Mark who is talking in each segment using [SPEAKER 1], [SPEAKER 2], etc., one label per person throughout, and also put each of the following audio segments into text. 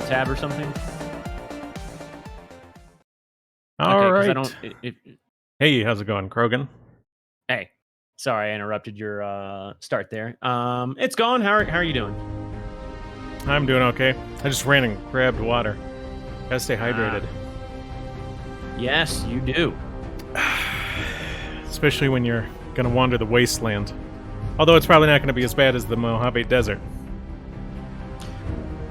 [SPEAKER 1] tab or something?
[SPEAKER 2] All right.
[SPEAKER 1] I don't.
[SPEAKER 2] Hey, how's it going, Krogan?
[SPEAKER 1] Hey, sorry I interrupted your start there. It's going. How are you doing?
[SPEAKER 2] I'm doing okay. I just ran and grabbed water. Gotta stay hydrated.
[SPEAKER 1] Yes, you do.
[SPEAKER 2] Especially when you're gonna wander the wasteland. Although it's probably not gonna be as bad as the Mojave Desert.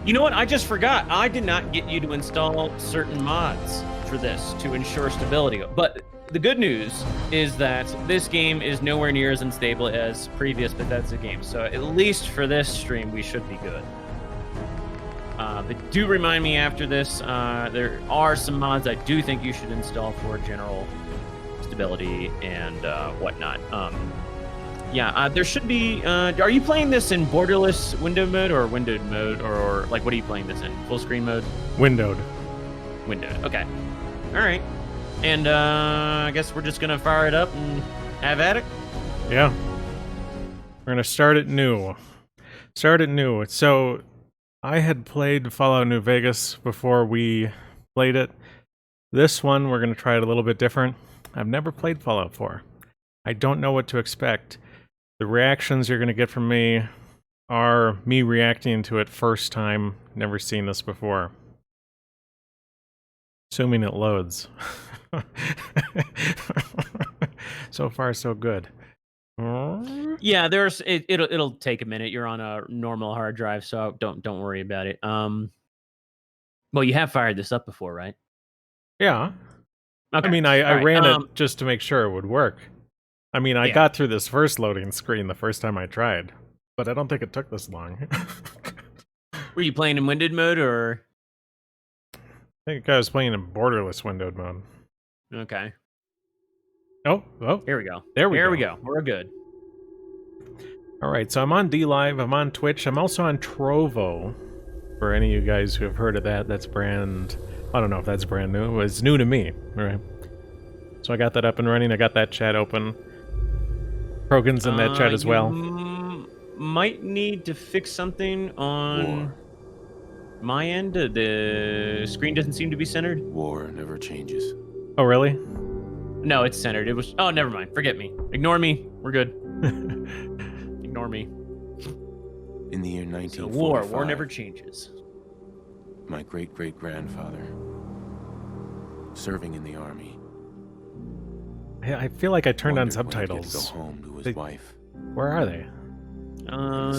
[SPEAKER 1] You know what? I just forgot. I did not get you to install certain mods for this to ensure stability. But the good news is that this game is nowhere near as unstable as previous Bethesda games. So at least for this stream, we should be good. But do remind me after this, there are some mods I do think you should install for general stability and whatnot. Yeah, there should be... are you playing this in borderless windowed mode or windowed mode? Or like, what are you playing this in? Full screen mode?
[SPEAKER 2] Windowed.
[SPEAKER 1] Windowed, okay. All right. And I guess we're just going to fire it up and have at it?
[SPEAKER 2] Yeah. We're going to start it new. So, I had played Fallout New Vegas before we played it. This one, we're going to try it a little bit different. I've never played Fallout 4. I don't know what to expect. The reactions you're going to get from me are me reacting to it first time, never seen this before. Assuming it loads. So far, so good.
[SPEAKER 1] Yeah, it'll take a minute. You're on a normal hard drive, so don't worry about it. Well, you have fired this up before, right?
[SPEAKER 2] Yeah.
[SPEAKER 1] Okay.
[SPEAKER 2] I mean, I
[SPEAKER 1] right.
[SPEAKER 2] ran it just to make sure it would work. I mean, I got through this first loading screen the first time I tried, but I don't think it took this long.
[SPEAKER 1] Were you playing in windowed mode, or?
[SPEAKER 2] I think I was playing in borderless windowed mode.
[SPEAKER 1] Okay.
[SPEAKER 2] Oh,
[SPEAKER 1] here we go.
[SPEAKER 2] There we
[SPEAKER 1] go. We're good.
[SPEAKER 2] All right, so I'm on DLive, I'm on Twitch, I'm also on Trovo. For any of you guys who have heard of that, that's brand... I don't know if that's brand new. It's new to me, all right? So I got that up and running, I got that chat open. Krogan's in that chat as well.
[SPEAKER 1] Might need to fix something on my end. The screen doesn't seem to be centered.
[SPEAKER 3] War never changes.
[SPEAKER 2] Oh, really?
[SPEAKER 1] No, it's centered. It was... Oh, never mind. Forget me. Ignore me. We're good. Ignore me.
[SPEAKER 3] In the year 1945,
[SPEAKER 1] war never changes.
[SPEAKER 3] My great-great-grandfather, serving in the army.
[SPEAKER 2] I feel like I turned on subtitles.
[SPEAKER 3] To go home to his wife.
[SPEAKER 2] Where are they?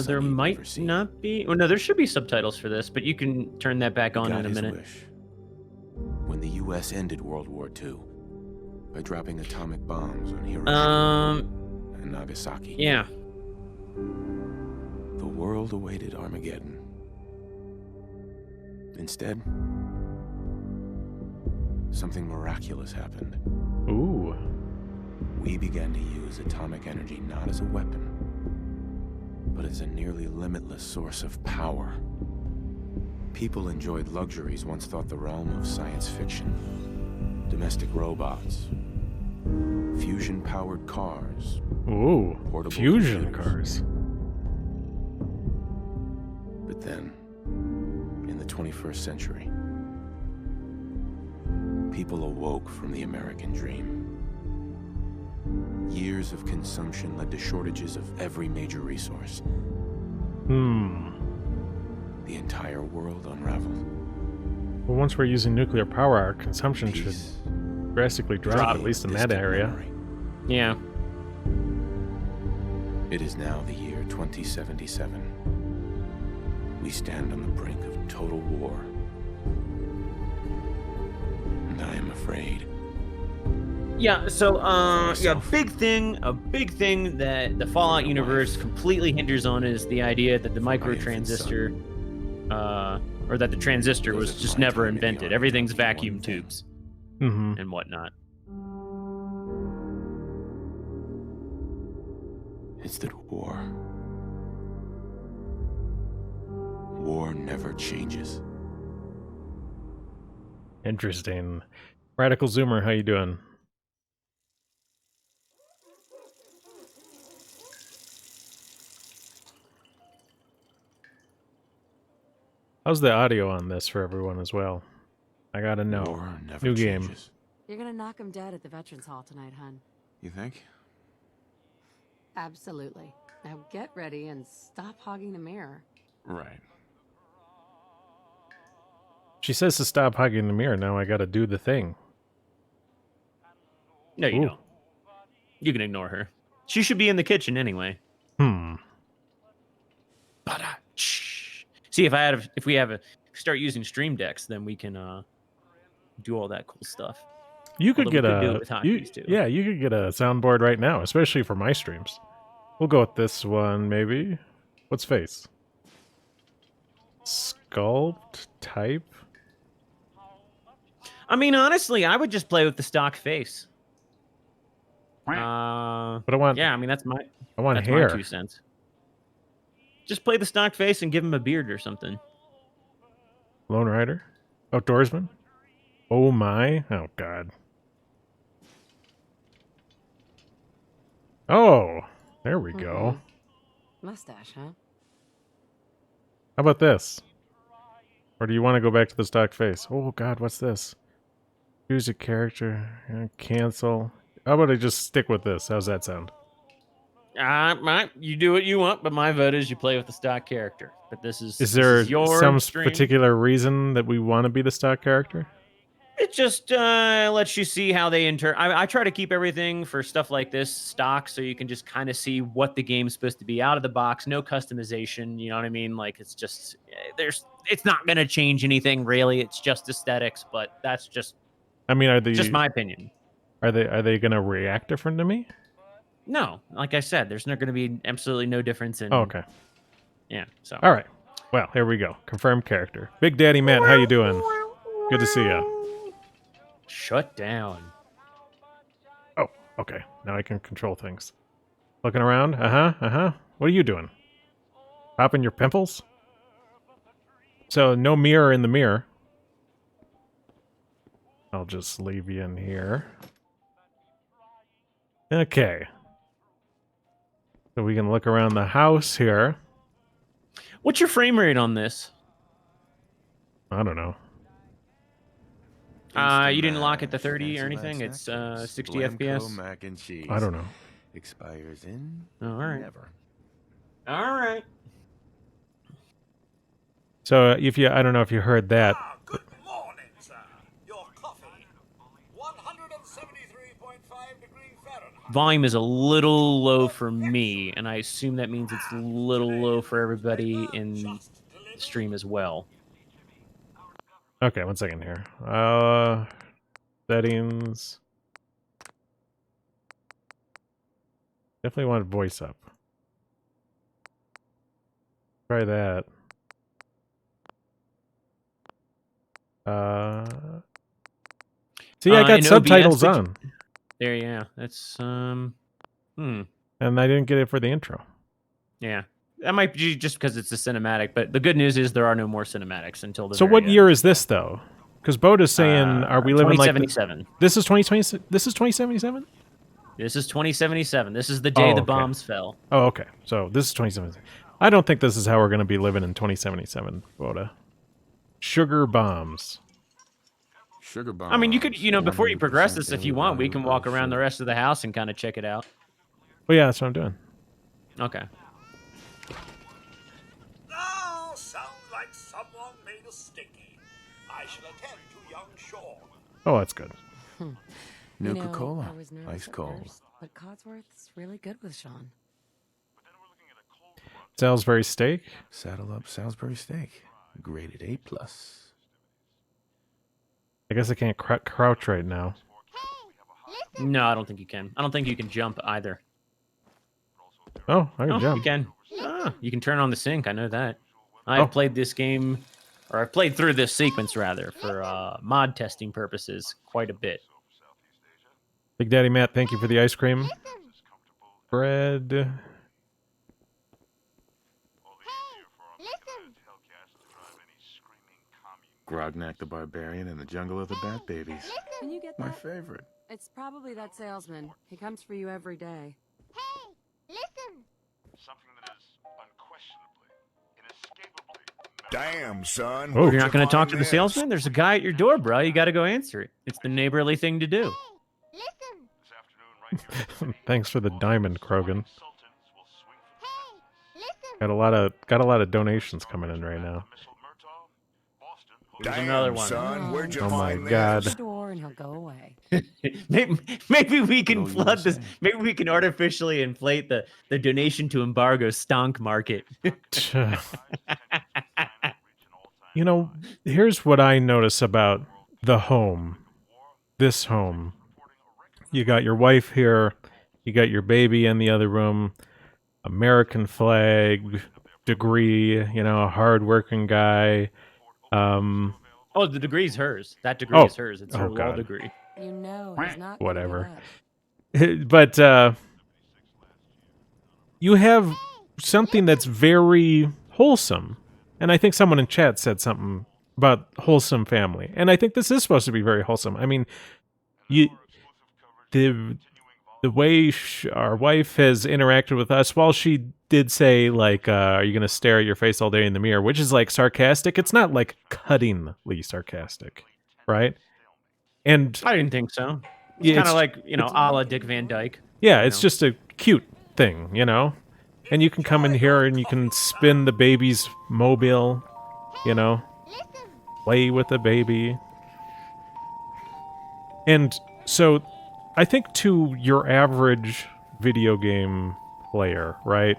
[SPEAKER 1] There might not be. Oh no, there should be subtitles for this, but you can turn that back on in a minute.
[SPEAKER 3] Wish when the U.S. ended World War II by dropping atomic bombs on Hiroshima and Nagasaki.
[SPEAKER 1] Yeah.
[SPEAKER 3] The world awaited Armageddon. Instead, something miraculous happened.
[SPEAKER 2] Ooh.
[SPEAKER 3] We began to use atomic energy not as a weapon, but as a nearly limitless source of power. People enjoyed luxuries once thought the realm of science fiction. Domestic robots, fusion-powered cars.
[SPEAKER 2] Ooh,
[SPEAKER 3] portable
[SPEAKER 2] fusion
[SPEAKER 3] computers.
[SPEAKER 2] cars.
[SPEAKER 3] But then, in the 21st century, people awoke from the American dream. Years of consumption led to shortages of every major resource. The entire world unraveled.
[SPEAKER 2] Well, once we're using nuclear power, our consumption should drastically drop, at least in that area.
[SPEAKER 3] Memory.
[SPEAKER 1] Yeah.
[SPEAKER 3] It is now the year 2077. We stand on the brink of total war. And I am afraid.
[SPEAKER 1] Yeah, so, a big thing that the Fallout universe completely hinders on is the idea that the microtransistor, or that the transistor was just never invented. Everything's vacuum tubes and whatnot.
[SPEAKER 3] It's that war. War never changes.
[SPEAKER 2] Interesting. Radical Zoomer, how you doing? How's the audio on this for everyone as well? I gotta know.
[SPEAKER 3] War never
[SPEAKER 2] New game.
[SPEAKER 3] changes.
[SPEAKER 4] You're gonna knock him dead at the Veterans Hall tonight, hun.
[SPEAKER 3] You think?
[SPEAKER 4] Absolutely. Now get ready and stop hogging the mirror.
[SPEAKER 3] Right.
[SPEAKER 2] She says to stop hugging the mirror. Now I gotta do the thing.
[SPEAKER 1] No, you
[SPEAKER 2] Ooh.
[SPEAKER 1] don't. You can ignore her. She should be in the kitchen anyway. See, if we start using stream decks, then we can do all that cool stuff.
[SPEAKER 2] You could
[SPEAKER 1] Although
[SPEAKER 2] get
[SPEAKER 1] we could do it
[SPEAKER 2] a
[SPEAKER 1] with hotkeys, too.
[SPEAKER 2] yeah, you could get a soundboard right now, especially for my streams. We'll go with this one, maybe. What's face? Sculpt type.
[SPEAKER 1] I mean, honestly, I would just play with the stock face.
[SPEAKER 2] But I want
[SPEAKER 1] Yeah, I mean that's my
[SPEAKER 2] hair.
[SPEAKER 1] my 2 cents. Just play the stock face and give him a beard or something.
[SPEAKER 2] Lone Rider, outdoorsman. Oh my! Oh god! Oh, there we go.
[SPEAKER 4] Mustache, huh?
[SPEAKER 2] How about this? Or do you want to go back to the stock face? Oh god, what's this? Choose a character. Cancel. How about I just stick with this? How's that sound?
[SPEAKER 1] You do what you want, but my vote is you play with the stock character. But
[SPEAKER 2] Is there
[SPEAKER 1] your
[SPEAKER 2] some
[SPEAKER 1] stream.
[SPEAKER 2] particular reason that we want to be the stock character?
[SPEAKER 1] It just lets you see how they I try to keep everything for stuff like this stock, so you can just kind of see what the game's supposed to be out of the box. No customization, you know what I mean? Like it's just it's not gonna change anything really. It's just aesthetics, but that's just.
[SPEAKER 2] I mean, are they
[SPEAKER 1] just my opinion?
[SPEAKER 2] Are they gonna react different to me?
[SPEAKER 1] No, like I said, there's not going to be absolutely no difference in.
[SPEAKER 2] Oh, okay.
[SPEAKER 1] Yeah. So.
[SPEAKER 2] All right. Well, here we go. Confirmed character. Big Daddy Matt, how you doing? Good to see you.
[SPEAKER 1] Shut down.
[SPEAKER 2] Oh, okay. Now I can control things. Looking around. What are you doing? Popping your pimples? So no mirror in the mirror. I'll just leave you in here. Okay. So we can look around the house here.
[SPEAKER 1] What's your frame rate on this?
[SPEAKER 2] I don't know.
[SPEAKER 1] You didn't lock it to 30 or anything? It's 60 FPS?
[SPEAKER 3] Mac and cheese.
[SPEAKER 2] I don't know.
[SPEAKER 3] Expires in
[SPEAKER 1] all right.
[SPEAKER 3] never.
[SPEAKER 1] All right.
[SPEAKER 2] So if you, I don't know if you heard that.
[SPEAKER 5] Good morning, sir. Your coffee, 173.5 degrees Fahrenheit.
[SPEAKER 1] Volume is a little low for me, and I assume that means it's a little low for everybody in the stream as well.
[SPEAKER 2] Okay, 1 second here. Settings. Definitely want voice up. Try that. See, I got subtitles on.
[SPEAKER 1] There, yeah. That's
[SPEAKER 2] And I didn't get it for the intro.
[SPEAKER 1] Yeah. That might be just because it's a cinematic, but the good news is there are no more cinematics until the
[SPEAKER 2] So
[SPEAKER 1] very
[SPEAKER 2] what
[SPEAKER 1] end.
[SPEAKER 2] year is this though? Because Boat is saying, are we living like
[SPEAKER 1] 2077?
[SPEAKER 2] This is 2020. This is 2077.
[SPEAKER 1] This is 2077. This is the day the bombs fell.
[SPEAKER 2] Oh, okay. So this is 2077. I don't think this is how we're going to be living in 2077, Boda. Sugar bombs.
[SPEAKER 3] Sugar bombs.
[SPEAKER 1] I mean, you could, before you progress this, if you want, we can walk around the
[SPEAKER 3] rest.
[SPEAKER 1] rest of the house and kind of check it out.
[SPEAKER 2] Well, yeah, that's what I'm doing.
[SPEAKER 1] Okay.
[SPEAKER 5] Now sounds like someone made a sticky. I shall attend to young Sean.
[SPEAKER 2] Oh, that's good.
[SPEAKER 3] Nuka-Cola.
[SPEAKER 4] I was nervous
[SPEAKER 3] Ice
[SPEAKER 4] at
[SPEAKER 3] cold.
[SPEAKER 4] first, but Codsworth's really good with Sean.
[SPEAKER 2] Salisbury steak.
[SPEAKER 3] Saddle up Salisbury steak. Graded A+.
[SPEAKER 2] I guess I can't crouch right now.
[SPEAKER 1] No, I don't think you can. I don't think you can jump either.
[SPEAKER 2] Oh, I can
[SPEAKER 1] Oh,
[SPEAKER 2] jump.
[SPEAKER 1] you can. Ah, you can turn on the sync. I know that. I've played this game, or I've played through this sequence, rather, for mod testing purposes quite a bit.
[SPEAKER 2] Big Daddy Matt, thank you for the ice cream. Bread.
[SPEAKER 3] Grognak the Barbarian in the Jungle of the Bat Babies.
[SPEAKER 4] Can you get
[SPEAKER 3] My
[SPEAKER 4] that?
[SPEAKER 3] favorite.
[SPEAKER 4] It's probably that salesman. He comes for you every day.
[SPEAKER 6] Listen!
[SPEAKER 7] Something that is unquestionably, inescapably
[SPEAKER 6] Damn, son.
[SPEAKER 2] Oh.
[SPEAKER 1] You're not going to talk to the salesman? There's a guy at your door, bro. You got to go answer it. It's the neighborly thing to do.
[SPEAKER 2] Thanks for the diamond, Krogan. Got a lot of donations coming in right now.
[SPEAKER 1] Here's
[SPEAKER 6] Damn,
[SPEAKER 1] another one.
[SPEAKER 6] son. Where'd you
[SPEAKER 2] Oh my
[SPEAKER 6] find
[SPEAKER 2] God.
[SPEAKER 6] this?
[SPEAKER 4] The door and he'll go away.
[SPEAKER 1] Maybe we can
[SPEAKER 3] What
[SPEAKER 1] flood
[SPEAKER 3] you
[SPEAKER 1] this.
[SPEAKER 3] say?
[SPEAKER 1] Maybe we can artificially inflate the donation to embargo stonk market.
[SPEAKER 2] You know, here's what I notice about the home. This home. You got your wife here. You got your baby in the other room. American flag, degree, a hard-working guy.
[SPEAKER 1] Oh, the degree's hers. That degree
[SPEAKER 2] Oh.
[SPEAKER 1] is hers. It's her
[SPEAKER 2] Oh,
[SPEAKER 1] law
[SPEAKER 2] God.
[SPEAKER 1] degree.
[SPEAKER 4] You know he's not gonna
[SPEAKER 2] Whatever.
[SPEAKER 4] give up.
[SPEAKER 2] But you have something that's very wholesome. And I think someone in chat said something about wholesome family. And I think this is supposed to be very wholesome. I mean, the way our wife has interacted with us, while she did say, like, are you going to stare at your face all day in the mirror, which is, like, sarcastic, it's not, like, cuttingly sarcastic, right? And
[SPEAKER 1] I didn't think so. It's
[SPEAKER 2] Yeah,
[SPEAKER 1] kind
[SPEAKER 2] it's-
[SPEAKER 1] of like, a la Dick Van Dyke.
[SPEAKER 2] yeah,
[SPEAKER 1] you
[SPEAKER 2] it's
[SPEAKER 1] know.
[SPEAKER 2] just a cute thing, And you can come in here and you can spin the baby's mobile, play with the baby. And so I think to your average video game player, right?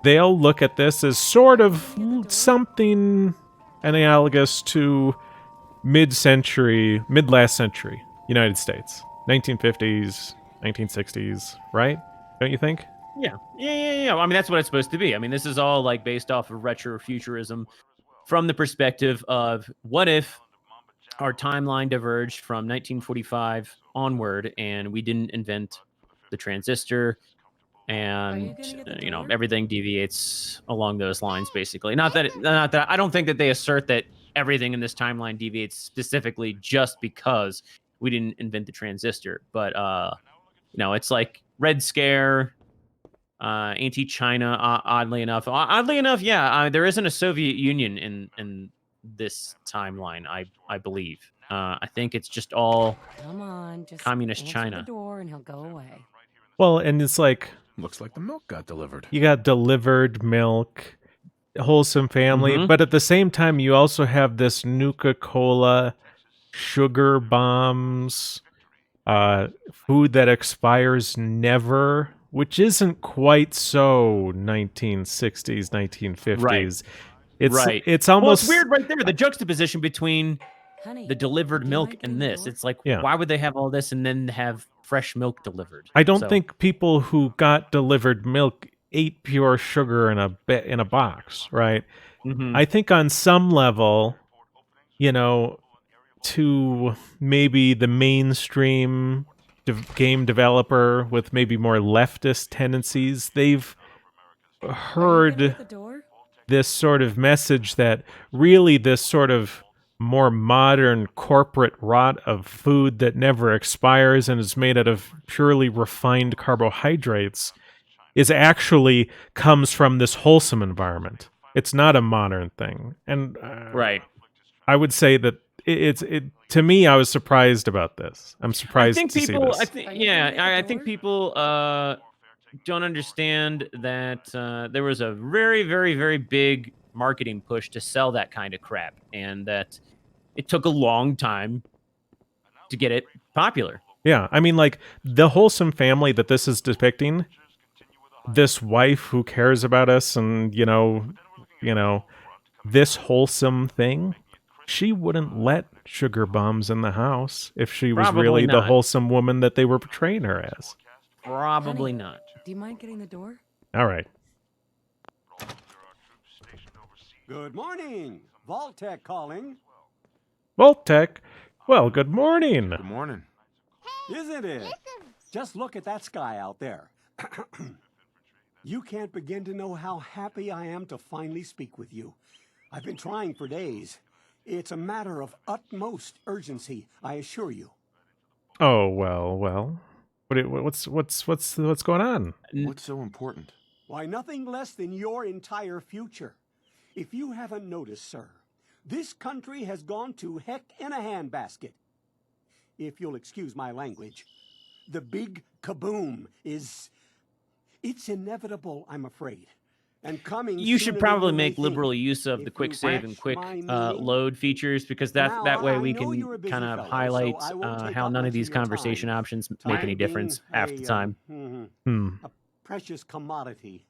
[SPEAKER 2] They'll look at this as sort of something analogous to mid-last century United States. 1950s, 1960s, right? Don't you think?
[SPEAKER 1] Yeah. I mean, that's what it's supposed to be. I mean, this is all like based off of retrofuturism from the perspective of what if our timeline diverged from 1945 onward and we didn't invent the transistor and
[SPEAKER 4] gonna get the door?
[SPEAKER 1] everything deviates along those lines basically. Not that I don't think that they assert that everything in this timeline deviates specifically just because we didn't invent the transistor, but it's like Red Scare, anti-China, oddly enough, yeah, there isn't a Soviet Union in this timeline, I believe. I think it's just all
[SPEAKER 4] Come on, just
[SPEAKER 1] Communist
[SPEAKER 4] answer
[SPEAKER 1] China.
[SPEAKER 4] the door and he'll go away.
[SPEAKER 2] Well, and it's like
[SPEAKER 3] Looks like the milk got delivered.
[SPEAKER 2] you got delivered milk, wholesome family,
[SPEAKER 1] Mhm.
[SPEAKER 2] but at the same time you also have this Nuka-Cola, sugar bombs, food that expires never, which isn't quite so 1960s, 1950s. It's
[SPEAKER 1] Right.
[SPEAKER 2] It's
[SPEAKER 1] Well,
[SPEAKER 2] almost
[SPEAKER 1] it's weird right there, the juxtaposition between
[SPEAKER 4] Honey,
[SPEAKER 1] the delivered
[SPEAKER 4] do you
[SPEAKER 1] milk
[SPEAKER 4] mind
[SPEAKER 1] and
[SPEAKER 4] getting the
[SPEAKER 1] this.
[SPEAKER 4] door?
[SPEAKER 1] It's like,
[SPEAKER 2] Yeah.
[SPEAKER 1] why would they have all this and then have fresh milk delivered?
[SPEAKER 2] I don't
[SPEAKER 1] So-
[SPEAKER 2] think people who got delivered milk ate pure sugar in a box, right?
[SPEAKER 1] Mhm.
[SPEAKER 2] I think on some level, to maybe the mainstream game developer with maybe more leftist tendencies, they've
[SPEAKER 4] Are you gonna
[SPEAKER 2] heard
[SPEAKER 4] get the door?
[SPEAKER 2] this sort of message that really this sort of more modern corporate rot of food that never expires and is made out of purely refined carbohydrates is actually comes from this wholesome environment. It's not a modern thing. And
[SPEAKER 1] Right.
[SPEAKER 2] I would say that to me, I was surprised about this. I'm
[SPEAKER 1] I
[SPEAKER 2] surprised
[SPEAKER 1] think
[SPEAKER 2] to see
[SPEAKER 1] people.
[SPEAKER 2] this.
[SPEAKER 1] I think
[SPEAKER 4] Are you gonna get the
[SPEAKER 1] I think
[SPEAKER 4] door?
[SPEAKER 1] people don't understand that there was a very, very, very big marketing push to sell that kind of crap, and that it took a long time to get it popular.
[SPEAKER 2] Yeah, I mean, like, the wholesome family that this is depicting, this wife who cares about us and, this wholesome thing, she wouldn't let sugar bombs in the house if she was
[SPEAKER 1] Probably
[SPEAKER 2] really the
[SPEAKER 1] not.
[SPEAKER 2] wholesome woman that they were portraying her as.
[SPEAKER 1] Probably
[SPEAKER 4] Honey.
[SPEAKER 1] not.
[SPEAKER 4] Do you mind getting the door?
[SPEAKER 2] All right.
[SPEAKER 7] Good morning. Vault-Tec calling.
[SPEAKER 2] Vault-Tec. Well, good morning.
[SPEAKER 3] Good morning.
[SPEAKER 7] Isn't it? Just look at that sky out there. You can't begin to know how happy I am to finally speak with you. I've been trying for days. It's a matter of utmost urgency, I assure you.
[SPEAKER 2] Oh, well. What's going on?
[SPEAKER 3] What's so important?
[SPEAKER 7] Why, nothing less than your entire future. If you haven't noticed, sir, this country has gone to heck in a handbasket. If you'll excuse my language, the big kaboom is... It's inevitable, I'm afraid. And coming
[SPEAKER 1] You should
[SPEAKER 7] sooner
[SPEAKER 1] probably
[SPEAKER 7] than you may
[SPEAKER 1] make liberal
[SPEAKER 7] think.
[SPEAKER 1] use of
[SPEAKER 7] If
[SPEAKER 1] the quick
[SPEAKER 7] you
[SPEAKER 1] save and
[SPEAKER 7] catch
[SPEAKER 1] quick
[SPEAKER 7] my meaning.
[SPEAKER 1] load features, because
[SPEAKER 7] Now,
[SPEAKER 1] that way
[SPEAKER 7] I
[SPEAKER 1] we
[SPEAKER 7] know you're a
[SPEAKER 1] can
[SPEAKER 7] busy
[SPEAKER 1] kind of
[SPEAKER 7] fellow,
[SPEAKER 1] highlight
[SPEAKER 7] so I won't take
[SPEAKER 1] how
[SPEAKER 7] up
[SPEAKER 1] none
[SPEAKER 7] much
[SPEAKER 1] of these
[SPEAKER 7] your time.
[SPEAKER 1] conversation options make any
[SPEAKER 7] Time
[SPEAKER 1] difference
[SPEAKER 7] being
[SPEAKER 1] half the time.
[SPEAKER 7] a precious commodity.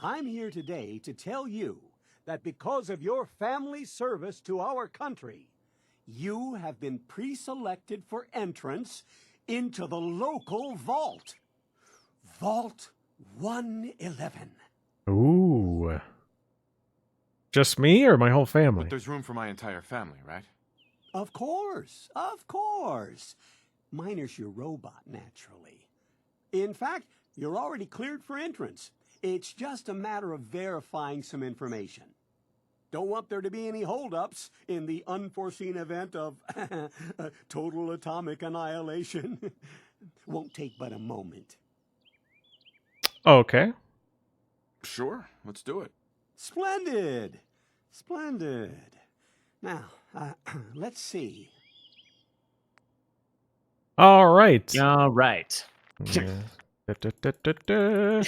[SPEAKER 7] I'm here today to tell you that because of your family service to our country, you have been pre-selected for entrance into the local vault. Vault 111.
[SPEAKER 2] Ooh. Just me or my whole family?
[SPEAKER 3] But there's room for my entire family, right?
[SPEAKER 7] Of course, of course. Minus your robot, naturally. In fact, you're already cleared for entrance. It's just a matter of verifying some information. Don't want there to be any holdups in the unforeseen event of total atomic annihilation. Won't take but a moment.
[SPEAKER 2] Okay.
[SPEAKER 3] Sure, let's do it.
[SPEAKER 7] Splendid. Splendid. Now, let's see.
[SPEAKER 2] All right.
[SPEAKER 1] All right.
[SPEAKER 2] Yeah. Da-da-da-da-da.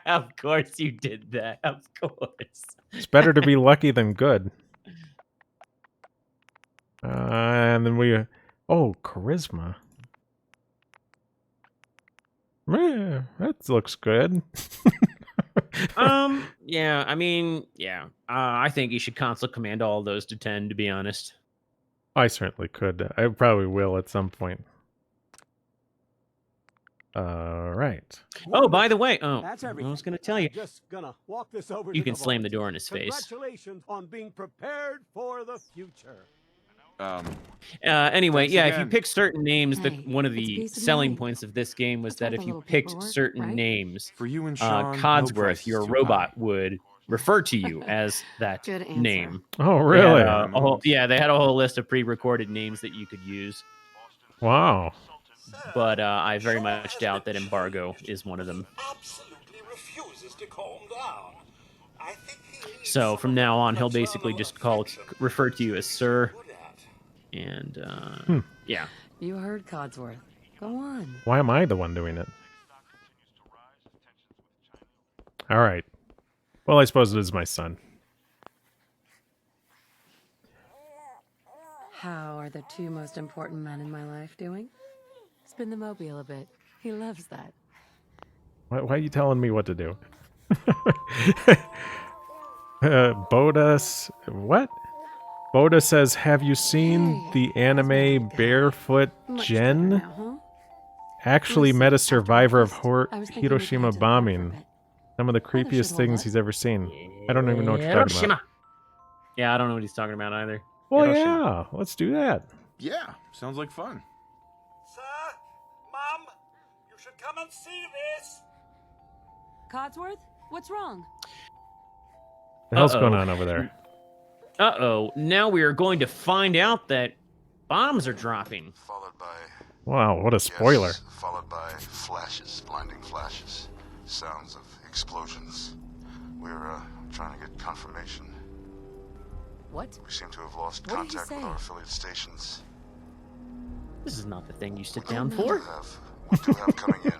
[SPEAKER 1] Of course you did that. Of course.
[SPEAKER 2] It's better to be lucky than good. And then we... Oh, charisma. Meh, that looks good.
[SPEAKER 1] Yeah, I mean, yeah. I think you should console command all those to 10, to be honest.
[SPEAKER 2] I certainly could. I probably will at some point. Right.
[SPEAKER 1] Oh, by the way,
[SPEAKER 7] That's
[SPEAKER 1] I
[SPEAKER 7] everything.
[SPEAKER 1] was going to tell you,
[SPEAKER 7] Just gonna walk this over
[SPEAKER 1] you
[SPEAKER 7] to
[SPEAKER 1] can
[SPEAKER 7] the
[SPEAKER 1] slam
[SPEAKER 7] vault.
[SPEAKER 1] the door in his face.
[SPEAKER 7] Congratulations on being prepared for the future.
[SPEAKER 1] Anyway,
[SPEAKER 3] Thanks
[SPEAKER 1] yeah, if you
[SPEAKER 3] again.
[SPEAKER 1] pick certain names,
[SPEAKER 4] Hey,
[SPEAKER 1] one of
[SPEAKER 4] it's
[SPEAKER 1] the
[SPEAKER 4] peace of
[SPEAKER 1] selling
[SPEAKER 4] mind.
[SPEAKER 1] points of this game was
[SPEAKER 4] That's
[SPEAKER 1] that
[SPEAKER 4] all
[SPEAKER 1] if
[SPEAKER 4] the
[SPEAKER 1] you
[SPEAKER 4] little
[SPEAKER 1] picked
[SPEAKER 4] paperwork,
[SPEAKER 1] certain
[SPEAKER 4] right?
[SPEAKER 1] names,
[SPEAKER 3] For you and Sean, no
[SPEAKER 1] Codsworth,
[SPEAKER 3] price
[SPEAKER 1] your
[SPEAKER 3] is too
[SPEAKER 1] robot,
[SPEAKER 3] high.
[SPEAKER 1] would refer to you as that
[SPEAKER 4] Good answer.
[SPEAKER 1] name.
[SPEAKER 2] Oh,
[SPEAKER 1] They
[SPEAKER 2] really?
[SPEAKER 1] had they had a whole list of pre-recorded names that you could use,
[SPEAKER 2] Wow.
[SPEAKER 1] but I very
[SPEAKER 5] Sean
[SPEAKER 1] much
[SPEAKER 5] has
[SPEAKER 1] doubt
[SPEAKER 5] been
[SPEAKER 1] that Embargo
[SPEAKER 5] changed,
[SPEAKER 1] is one of
[SPEAKER 5] but
[SPEAKER 1] them.
[SPEAKER 5] he absolutely refuses to calm down. I think he needs
[SPEAKER 1] So
[SPEAKER 5] some
[SPEAKER 1] from
[SPEAKER 5] of
[SPEAKER 1] now
[SPEAKER 5] that
[SPEAKER 1] on, he'll
[SPEAKER 5] maternal
[SPEAKER 1] basically just
[SPEAKER 5] affection
[SPEAKER 1] refer to you as
[SPEAKER 5] he's
[SPEAKER 1] Sir,
[SPEAKER 5] good at.
[SPEAKER 1] and yeah.
[SPEAKER 4] You heard Codsworth. Go on.
[SPEAKER 2] Why am I the one doing it? All right. Well, I suppose it is my son.
[SPEAKER 4] How are the two most important men in my life doing? Spin the mobile a bit. He loves that.
[SPEAKER 2] Why are you telling me what to do? Boda... What? Boda says, have you seen
[SPEAKER 4] Hey,
[SPEAKER 2] the
[SPEAKER 4] that's a
[SPEAKER 2] anime
[SPEAKER 4] good guy.
[SPEAKER 2] Barefoot
[SPEAKER 4] Much
[SPEAKER 2] Jen?
[SPEAKER 4] better now, huh?
[SPEAKER 2] Actually
[SPEAKER 4] Listen,
[SPEAKER 2] met a
[SPEAKER 4] after
[SPEAKER 2] survivor of
[SPEAKER 4] breakfast, I was thinking we could
[SPEAKER 2] Hiroshima
[SPEAKER 4] head to the park for a
[SPEAKER 2] bombing.
[SPEAKER 4] bit.
[SPEAKER 2] Some of the
[SPEAKER 4] Weather should
[SPEAKER 2] creepiest
[SPEAKER 4] hold
[SPEAKER 2] things
[SPEAKER 4] up.
[SPEAKER 2] he's ever seen. I don't even know what you're talking about.
[SPEAKER 1] Hiroshima. Yeah, I don't know what he's talking about either.
[SPEAKER 2] Well,
[SPEAKER 1] Hiroshima.
[SPEAKER 2] yeah, let's do that.
[SPEAKER 3] Yeah, sounds like fun.
[SPEAKER 5] Sir, Mum, you should come and see this.
[SPEAKER 4] Codsworth, what's wrong?
[SPEAKER 2] The hell's going
[SPEAKER 1] Uh-oh.
[SPEAKER 2] on over there?
[SPEAKER 1] Uh-oh. Now we are going to find out that bombs are dropping.
[SPEAKER 6] Followed by
[SPEAKER 2] Wow, what a spoiler.
[SPEAKER 6] yes, followed by flashes, blinding flashes, sounds of explosions. We're trying to get confirmation.
[SPEAKER 4] What?
[SPEAKER 6] We seem to have lost
[SPEAKER 4] What did he
[SPEAKER 6] contact with
[SPEAKER 4] say?
[SPEAKER 6] our affiliate stations.
[SPEAKER 1] This is not the thing you sit
[SPEAKER 6] We
[SPEAKER 1] down
[SPEAKER 6] do
[SPEAKER 1] for.
[SPEAKER 6] have coming in.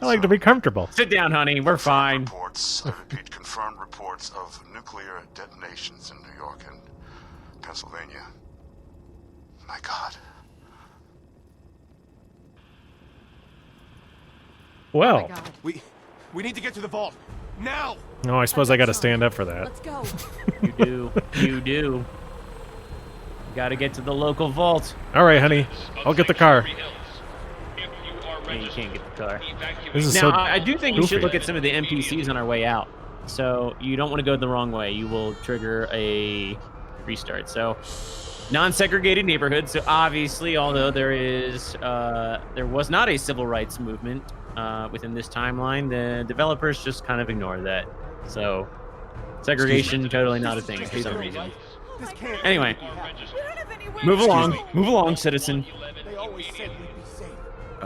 [SPEAKER 2] I like to be comfortable.
[SPEAKER 1] Sit down, honey. We're fine.
[SPEAKER 6] Reports, I repeat, confirmed reports of nuclear detonations in New York and Pennsylvania. My God.
[SPEAKER 4] Oh
[SPEAKER 2] Well,
[SPEAKER 4] my God.
[SPEAKER 3] We need to get to the vault now.
[SPEAKER 2] no, I suppose I got to stand up for that.
[SPEAKER 4] Let's go.
[SPEAKER 1] You do. You do. Got to get to the local vault.
[SPEAKER 2] All right, honey, I'll get the car.
[SPEAKER 1] Yeah, you can't get the car.
[SPEAKER 2] This is
[SPEAKER 1] Now,
[SPEAKER 2] so
[SPEAKER 1] I do think you should
[SPEAKER 2] goofy.
[SPEAKER 1] look at some of the NPCs on our way out. So you don't want to go the wrong way. You will trigger a restart. So non-segregated neighborhood. So obviously, although there was not a civil rights movement within this timeline, the developers just kind of ignore that. So segregation totally not a thing for some reason.
[SPEAKER 7] This can't
[SPEAKER 1] Anyway,
[SPEAKER 7] happen.
[SPEAKER 1] move along, citizen.
[SPEAKER 7] They always said we'd be safe.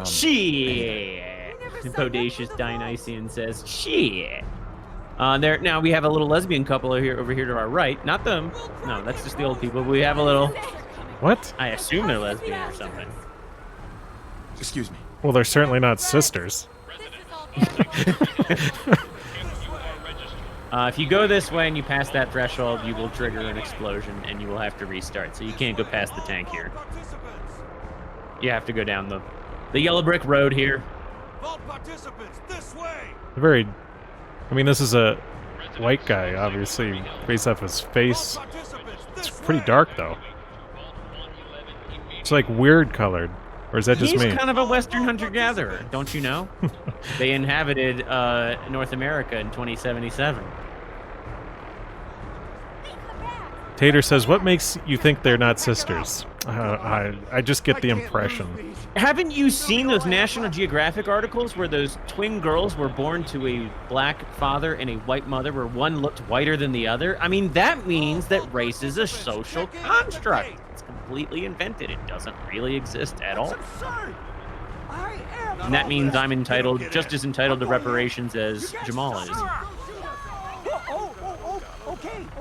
[SPEAKER 1] Shit. Bodacious Dionysian says, shit. There now we have a little lesbian couple over here to our right. Not them. No, that's just the old people. We have a little.
[SPEAKER 2] What?
[SPEAKER 1] I assume they're lesbian or something.
[SPEAKER 3] Excuse me.
[SPEAKER 2] Well, they're certainly not sisters.
[SPEAKER 1] If you go this way and you pass that threshold, you will trigger an explosion and you will have to restart. So you can't go past the tank here. You have to go down the yellow brick road here.
[SPEAKER 5] Vault participants, this way.
[SPEAKER 2] Very. I mean, this is a white guy, obviously, based off his face. It's pretty dark, though. It's like weird colored. Or is that just
[SPEAKER 1] He's
[SPEAKER 2] me?
[SPEAKER 1] kind of a Western hunter-gatherer, don't you know? They inhabited North America in 2077.
[SPEAKER 2] Tater says, what makes you think they're not sisters? I just get the impression.
[SPEAKER 1] Haven't you seen those National Geographic articles where those twin girls were born to a black father and a white mother where one looked whiter than the other? I mean, that means that race is a social construct. It's completely invented. It doesn't really exist at all. And that means I'm entitled, just as entitled to reparations as Jamal is.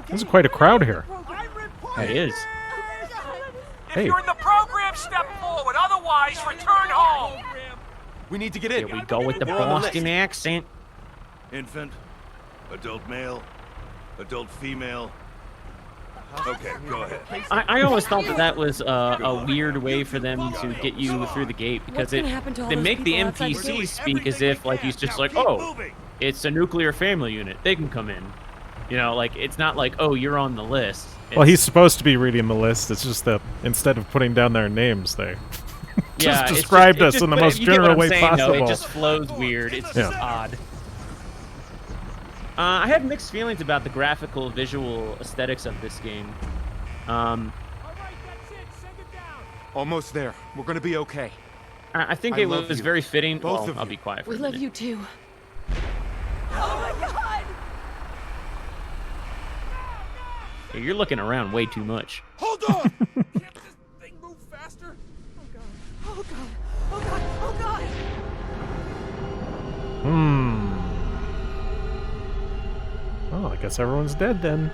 [SPEAKER 2] There's quite a crowd here.
[SPEAKER 1] It is.
[SPEAKER 5] If you're in the program, step forward. Otherwise, return home.
[SPEAKER 3] We need to get in.
[SPEAKER 1] Here we go with the Boston accent.
[SPEAKER 8] Infant, adult male, adult female. Okay, go ahead.
[SPEAKER 1] I always thought that was a weird way for them to get you through the gate because they make the NPCs speak as if like he's just like, oh, it's a nuclear family unit. They can come in. You know, like it's not like, oh, you're on the list. It's,
[SPEAKER 2] Well, he's supposed to be reading the list. It's just that instead of putting down their names, they just described us in the most general way possible.
[SPEAKER 1] Though, it just flows weird. It's just odd. I have mixed feelings about the graphical, visual aesthetics of this game.
[SPEAKER 3] Almost there. We're gonna be okay.
[SPEAKER 1] I think it was very fitting. Well, I'll be quiet for a minute.
[SPEAKER 4] We love you too.
[SPEAKER 1] Hey, you're looking around way too much.
[SPEAKER 5] Hold on. Can't this thing move faster?
[SPEAKER 4] Oh god. Oh god. Oh god.
[SPEAKER 2] Well, I guess everyone's dead then.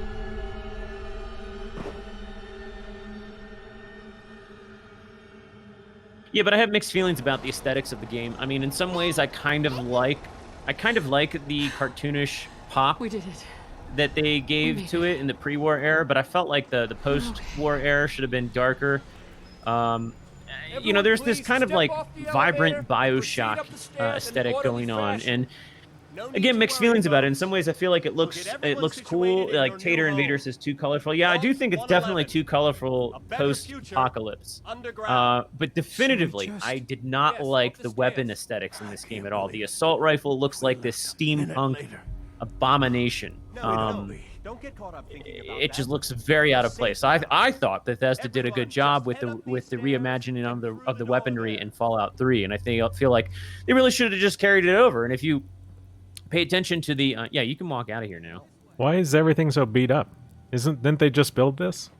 [SPEAKER 1] Yeah, but I have mixed feelings about the aesthetics of the game. I mean, in some ways, I kind of like the cartoonish pop
[SPEAKER 4] We did it.
[SPEAKER 1] that they gave to it in the pre-war era, but I felt like the post-war era should have been darker. You know, there's this kind of like vibrant Bioshock aesthetic going on, and again, mixed feelings about it. In some ways, I feel like it looks cool. Like Tater Invader says, too colorful. Yeah, I do think it's definitely too colorful post-apocalypse. But definitively, I did not like the weapon aesthetics in this game at all. The assault rifle looks like this steampunk abomination. It just looks very out of place. I thought Bethesda did a good job with the reimagining of the weaponry in Fallout 3, and I feel like they really should have just carried it over. And if you pay attention to the yeah, you can walk out of here now.
[SPEAKER 2] Why is everything so beat up? Didn't they just build this?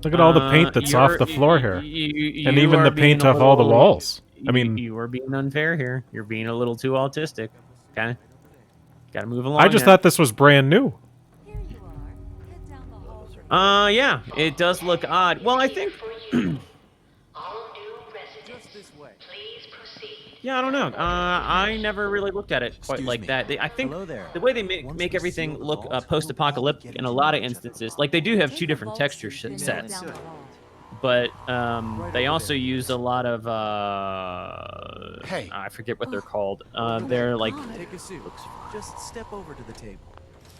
[SPEAKER 2] Look at all the paint that's off the floor here, and even the paint off all the walls. I mean,
[SPEAKER 1] you are being unfair here. You're being a little too autistic. Okay. Gotta move along.
[SPEAKER 2] I just thought this was brand new.
[SPEAKER 1] Yeah, it does look odd. Well, I think. Yeah, I don't know. I never really looked at it quite like that. I think the way they make everything look post-apocalyptic in a lot of instances, like they do have two different texture sets, but they also use a lot of I forget what they're called. They're like
[SPEAKER 9] Take a seat. Just step over to the table.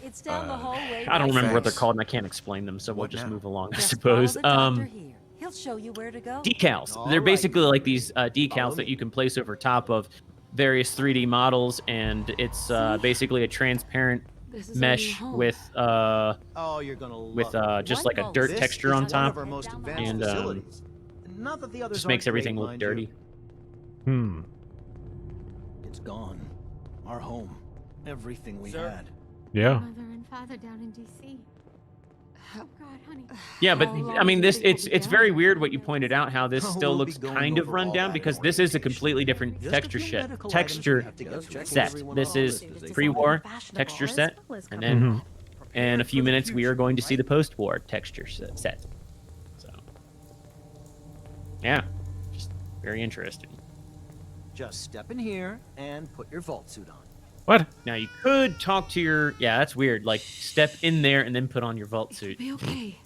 [SPEAKER 4] It's down the hallway.
[SPEAKER 1] I don't remember what they're called, and I can't explain them, so we'll just move along, I suppose.
[SPEAKER 4] He'll show you where to go.
[SPEAKER 1] Decals. They're basically like these decals that you can place over top of various 3D models, and it's basically a transparent mesh with just like a dirt texture on top, and just makes everything look dirty.
[SPEAKER 9] It's gone. Our home. Everything we had.
[SPEAKER 2] Yeah.
[SPEAKER 10] Mother and father down in D.C.
[SPEAKER 1] Yeah, but I mean, it's very weird what you pointed out. How this still
[SPEAKER 9] we'll be
[SPEAKER 1] looks
[SPEAKER 9] going
[SPEAKER 1] kind of
[SPEAKER 9] over
[SPEAKER 1] run
[SPEAKER 9] all
[SPEAKER 1] down
[SPEAKER 9] that
[SPEAKER 1] because
[SPEAKER 9] in
[SPEAKER 1] this
[SPEAKER 9] more
[SPEAKER 1] is a
[SPEAKER 9] detail.
[SPEAKER 1] completely different
[SPEAKER 9] Just a
[SPEAKER 1] texture
[SPEAKER 9] few
[SPEAKER 1] set.
[SPEAKER 9] medical items
[SPEAKER 1] Texture
[SPEAKER 9] we have to go check
[SPEAKER 1] set.
[SPEAKER 9] everyone
[SPEAKER 1] This
[SPEAKER 9] off
[SPEAKER 1] is
[SPEAKER 9] as they
[SPEAKER 1] pre-war
[SPEAKER 10] fashionable.
[SPEAKER 1] texture set, and then
[SPEAKER 2] Mhm.
[SPEAKER 1] in a few minutes we are going to see the post-war texture set. So, yeah, just very interesting.
[SPEAKER 9] Just step in here and put your vault suit on.
[SPEAKER 2] What?
[SPEAKER 1] Now you could talk to your that's weird. Like step in there and then put on your vault suit.
[SPEAKER 4] Be okay.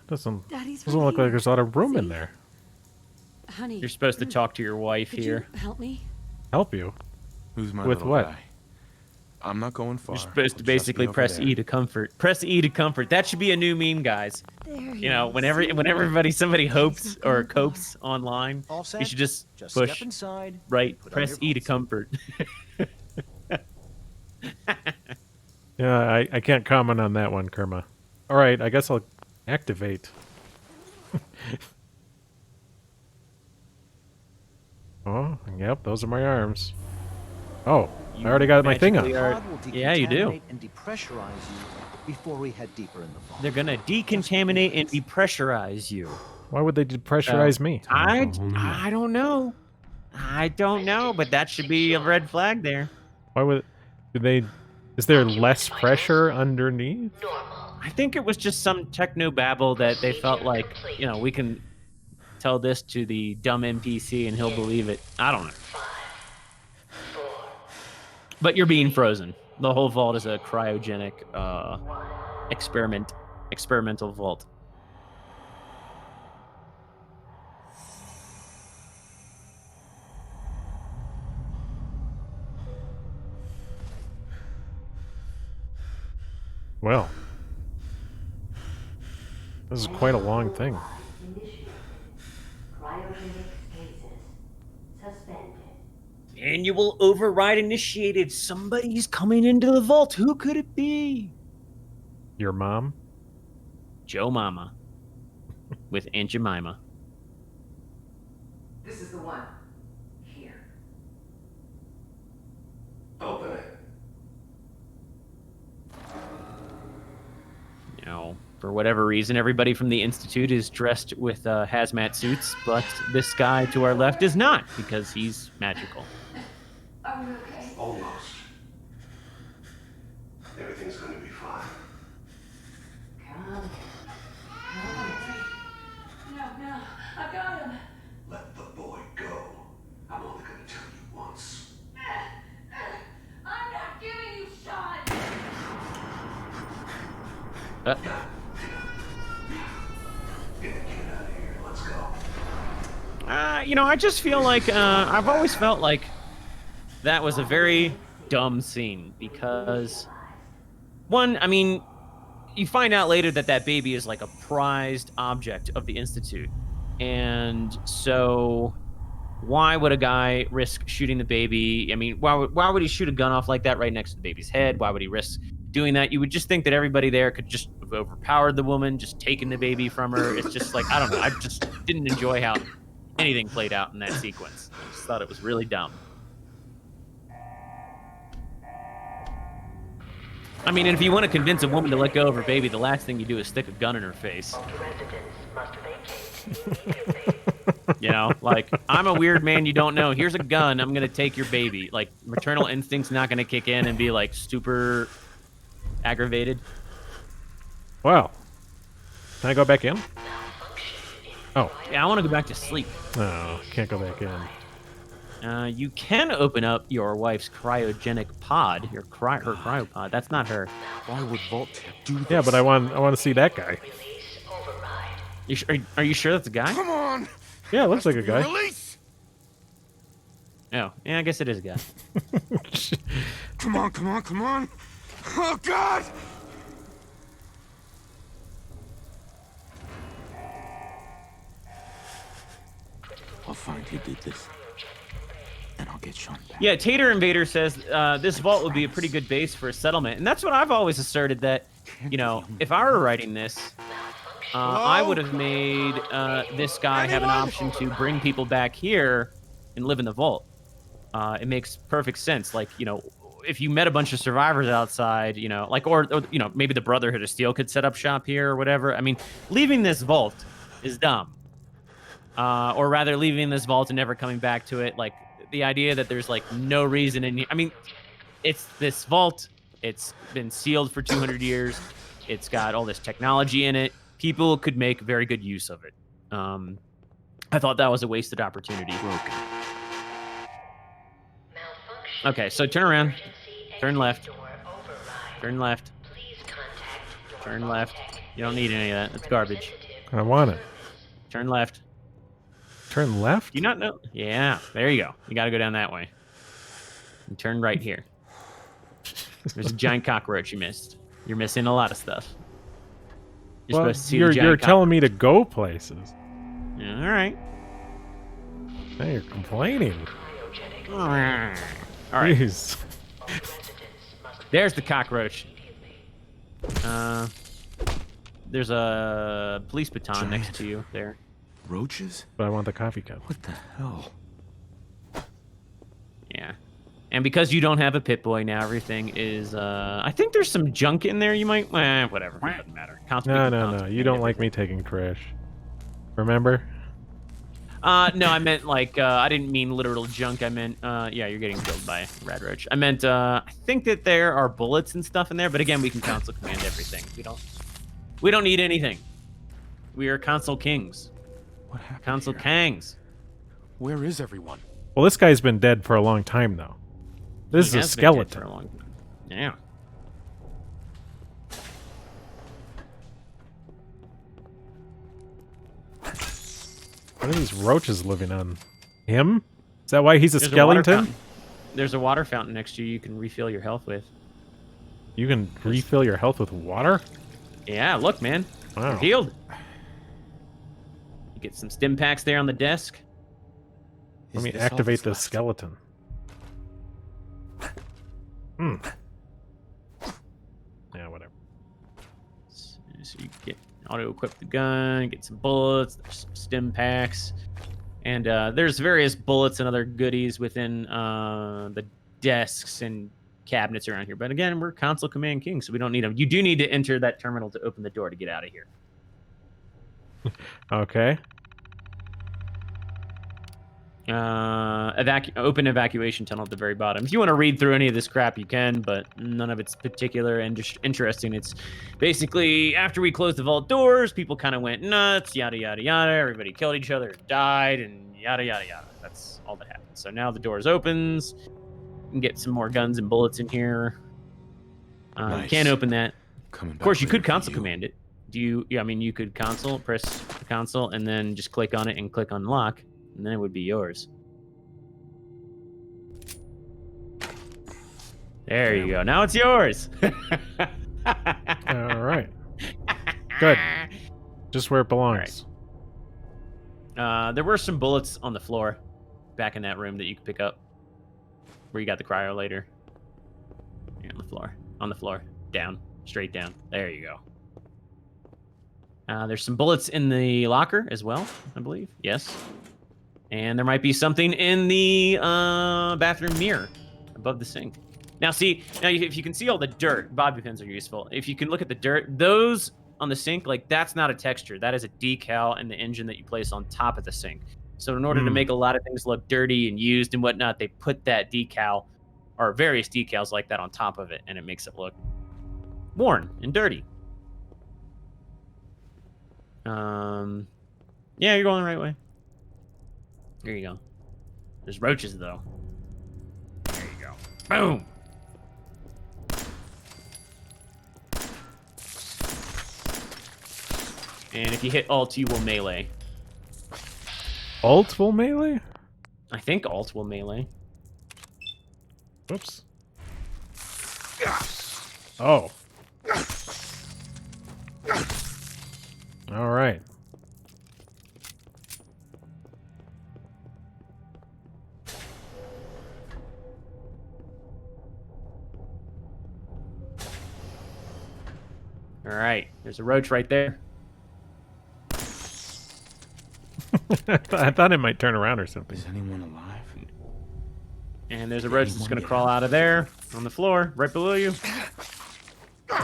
[SPEAKER 2] Doesn't
[SPEAKER 4] Daddy's
[SPEAKER 2] look
[SPEAKER 4] right
[SPEAKER 2] like
[SPEAKER 4] here.
[SPEAKER 2] there's a lot of room in
[SPEAKER 4] See?
[SPEAKER 2] there.
[SPEAKER 4] Honey.
[SPEAKER 1] You're supposed to talk to your wife
[SPEAKER 4] Could
[SPEAKER 1] here.
[SPEAKER 4] you help me?
[SPEAKER 2] Help you?
[SPEAKER 3] Who's my
[SPEAKER 2] With
[SPEAKER 3] little
[SPEAKER 2] what?
[SPEAKER 3] guy? I'm not going far.
[SPEAKER 1] You're supposed to
[SPEAKER 3] so trust
[SPEAKER 1] basically
[SPEAKER 3] me over
[SPEAKER 1] press
[SPEAKER 3] there.
[SPEAKER 1] E to comfort. Press E to comfort. That should be a new meme, guys.
[SPEAKER 4] There
[SPEAKER 1] You know, whenever somebody hopes or copes online,
[SPEAKER 9] All set?
[SPEAKER 1] you should just
[SPEAKER 9] Just
[SPEAKER 1] push
[SPEAKER 9] step inside.
[SPEAKER 1] right,
[SPEAKER 9] put on
[SPEAKER 1] press
[SPEAKER 9] your
[SPEAKER 1] E to
[SPEAKER 9] vault suit.
[SPEAKER 1] comfort.
[SPEAKER 2] Yeah, I can't comment on that one, Kerma. All right, I guess I'll activate. Oh, yep, those are my arms. Oh, I already got my thing
[SPEAKER 1] magically
[SPEAKER 2] on.
[SPEAKER 1] are-
[SPEAKER 9] Pod will
[SPEAKER 1] Yeah, you do.
[SPEAKER 9] decontaminate and depressurize you before we head deeper in the vault.
[SPEAKER 1] They're gonna decontaminate and depressurize you.
[SPEAKER 2] Why would they depressurize me?
[SPEAKER 1] I don't know. I don't know, but that should be a red flag there.
[SPEAKER 2] Why would? Did they? Is there less pressure underneath?
[SPEAKER 1] I think it was just some techno babble that they felt like, you know, we can tell this to the dumb NPC and he'll believe it. I don't know. But you're being frozen. The whole vault is a cryogenic experimental vault.
[SPEAKER 2] Well, this is quite a long thing.
[SPEAKER 10] Cryogenic stasis suspended.
[SPEAKER 1] Annual override initiated. Somebody's coming into the vault. Who could it be?
[SPEAKER 2] Your mom?
[SPEAKER 1] Joe Mama. With Aunt Jemima.
[SPEAKER 10] This is the one. Here.
[SPEAKER 5] Open it.
[SPEAKER 1] You know, for whatever reason, everybody from the Institute is dressed with hazmat suits, but this guy to our left is not, because he's magical.
[SPEAKER 10] Are we okay?
[SPEAKER 5] Almost. Everything's going to be fine.
[SPEAKER 10] Come. No, I got him.
[SPEAKER 5] Let the boy go. I'm only going to tell you once.
[SPEAKER 10] I'm not giving you shot.
[SPEAKER 5] Get the kid out of here. Let's go.
[SPEAKER 1] You know, I just feel like I've always felt like that was a very dumb scene because, one, I mean, you find out later that that baby is like a prized object of the Institute, and so why would a guy risk shooting the baby? I mean, why would he shoot a gun off like that right next to the baby's head? Why would he risk doing that? You would just think that everybody there could just have overpowered the woman, just taken the baby from her. It's just like, I don't know. I just didn't enjoy how anything played out in that sequence. I just thought it was really dumb. I mean, and if you want to convince a woman to let go of her baby, the last thing you do is stick a gun in her face. You know, like, I'm a weird man you don't know. Here's a gun. I'm going to take your baby. Like, maternal instinct's not going to kick in and be, like, super aggravated.
[SPEAKER 2] Wow. Can I go back in? Oh.
[SPEAKER 1] Yeah, I want to go back to sleep.
[SPEAKER 2] No, can't go back in.
[SPEAKER 1] You can open up your wife's cryogenic pod, her cryopod. That's not her.
[SPEAKER 3] Why would Vault-Tec do this?
[SPEAKER 2] Yeah, but I want to see that guy.
[SPEAKER 1] Are you sure that's a guy?
[SPEAKER 6] Come on!
[SPEAKER 2] Yeah, it looks like a guy.
[SPEAKER 6] Release!
[SPEAKER 1] Oh, yeah, I guess it is a guy.
[SPEAKER 6] Come on, come on, come on! Oh, God!
[SPEAKER 3] I'll find who did this. And I'll get Sean back.
[SPEAKER 1] Yeah, Tater Invader says this vault would be a pretty good base for a settlement. And that's what I've always asserted, that, you know, if I were writing this, I would have made this guy have an option to bring people back here and live in the vault. It makes perfect sense. Like, you know, if you met a bunch of survivors outside, you know, like, or you know, maybe the Brotherhood of Steel could set up shop here or whatever. I mean, leaving this vault is dumb. Or rather, leaving this vault and never coming back to it. Like, the idea that there's, like, no reason in... I mean, it's this vault. It's been sealed for 200 years. It's got all this technology in it. People could make very good use of it. I thought that was a wasted opportunity. Okay, so turn around. Turn left. Turn left. Turn left. You don't need any of that. It's garbage.
[SPEAKER 2] I want it.
[SPEAKER 1] Turn left.
[SPEAKER 2] Turn left?
[SPEAKER 1] Do you not know? Yeah, there you go. You got to go down that way. And turn right here. There's a giant cockroach you missed. You're missing a lot of stuff. You're
[SPEAKER 2] Well,
[SPEAKER 1] supposed to see the giant
[SPEAKER 2] you're telling me to go places.
[SPEAKER 1] Yeah, all right.
[SPEAKER 2] Now you're complaining.
[SPEAKER 1] All right.
[SPEAKER 2] Jeez.
[SPEAKER 1] There's the cockroach. There's a police baton next to you there.
[SPEAKER 3] Roaches?
[SPEAKER 2] But I want the coffee cup.
[SPEAKER 3] What the hell?
[SPEAKER 1] Yeah. And because you don't have a Pip-Boy now, everything is, I think there's some junk in there you might, whatever, it doesn't matter.
[SPEAKER 2] No. You don't like me taking trash. Remember?
[SPEAKER 1] No, I meant, like, I didn't mean literal junk. I meant, yeah, you're getting killed by a rad roach. I meant, I think that there are bullets and stuff in there, but again, we can console command everything. We don't need anything. We are console kings.
[SPEAKER 3] What happened
[SPEAKER 1] Console
[SPEAKER 3] here?
[SPEAKER 1] kangs.
[SPEAKER 3] Where is everyone?
[SPEAKER 2] Well, this guy's been dead for a long time, though. This is a skeleton.
[SPEAKER 1] For a long time. Yeah.
[SPEAKER 2] What are these roaches living on? Him? Is that why he's a skeleton?
[SPEAKER 1] There's a water fountain next to you can refill your health with.
[SPEAKER 2] You can refill your health with water?
[SPEAKER 1] Yeah, look, man.
[SPEAKER 2] Wow.
[SPEAKER 1] You're healed. You get some stim packs there on the desk.
[SPEAKER 2] Let me activate the skeleton. Yeah, whatever.
[SPEAKER 1] So you get auto-equip the gun, get some bullets, there's some stim packs, and there's various bullets and other goodies within the desks and cabinets around here. But again, we're console command king, so we don't need them. You do need to enter that terminal to open the door to get out of here.
[SPEAKER 2] Okay.
[SPEAKER 1] Open evacuation tunnel at the very bottom. If you want to read through any of this crap, you can, but none of it's particular and just interesting. It's basically after we closed the vault doors, people kind of went nuts, yada yada yada. Everybody killed each other, died, and yada yada yada. That's all that happened. So now the doors opens. You can get some more guns and bullets in here.
[SPEAKER 3] Nice.
[SPEAKER 1] You can't open that.
[SPEAKER 3] Coming
[SPEAKER 1] Of course, you
[SPEAKER 3] back
[SPEAKER 1] could
[SPEAKER 3] later for
[SPEAKER 1] console
[SPEAKER 3] you.
[SPEAKER 1] command it. Yeah, I mean, you could press the console, and then just click on it and click unlock, and then it would be yours. There you go. Now it's yours.
[SPEAKER 2] All right. Good. Just where it belongs.
[SPEAKER 1] There were some bullets on the floor back in that room that you could pick up. Where you got the cryo later. Here on the floor. On the floor. Down. Straight down. There you go. There's some bullets in the locker as well, I believe. Yes. And there might be something in the bathroom mirror above the sink. Now, if you can see all the dirt, bobby pins are useful. If you can look at the dirt, those on the sink, like, that's not a texture. That is a decal in the engine that you place on top of the sink. So in order to make a lot of things look dirty and used and whatnot, they put that decal, or various decals like that on top of it, and it makes it look worn and dirty. Yeah, you're going the right way. There you go. There's roaches, though. There you go. Boom! And if you hit Alt, you will melee.
[SPEAKER 2] Alt will melee?
[SPEAKER 1] I think Alt will melee.
[SPEAKER 2] Whoops. Oh. All right.
[SPEAKER 1] All right. There's a roach right there.
[SPEAKER 2] I thought it might turn around or something.
[SPEAKER 3] Is anyone alive?
[SPEAKER 1] And there's a roach that's going to crawl out of there on the floor, right below you.
[SPEAKER 11] Pip-Boy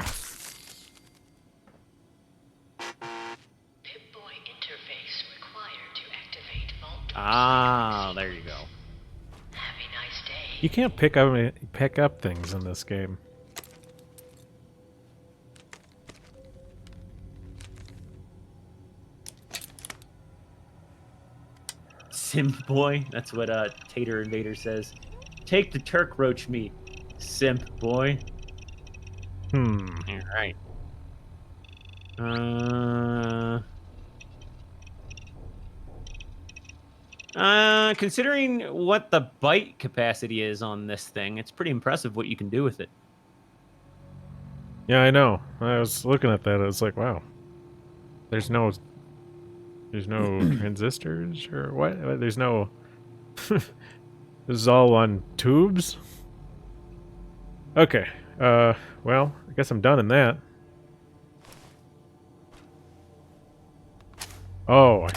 [SPEAKER 11] interface required to activate Vault-Tec.
[SPEAKER 1] Ah, there you go.
[SPEAKER 11] Have a nice day.
[SPEAKER 2] You can't pick up things in this game.
[SPEAKER 1] Simp boy, that's what Tater Invader says. Take the Turk roach meat, simp boy.
[SPEAKER 2] All
[SPEAKER 1] right. Considering what the bite capacity is on this thing, it's pretty impressive what you can do with it.
[SPEAKER 2] Yeah, I know. I was looking at that. I was like, wow. There's no transistors or what? There's no. This is all on tubes. Okay. Well, I guess I'm done in that. Oh,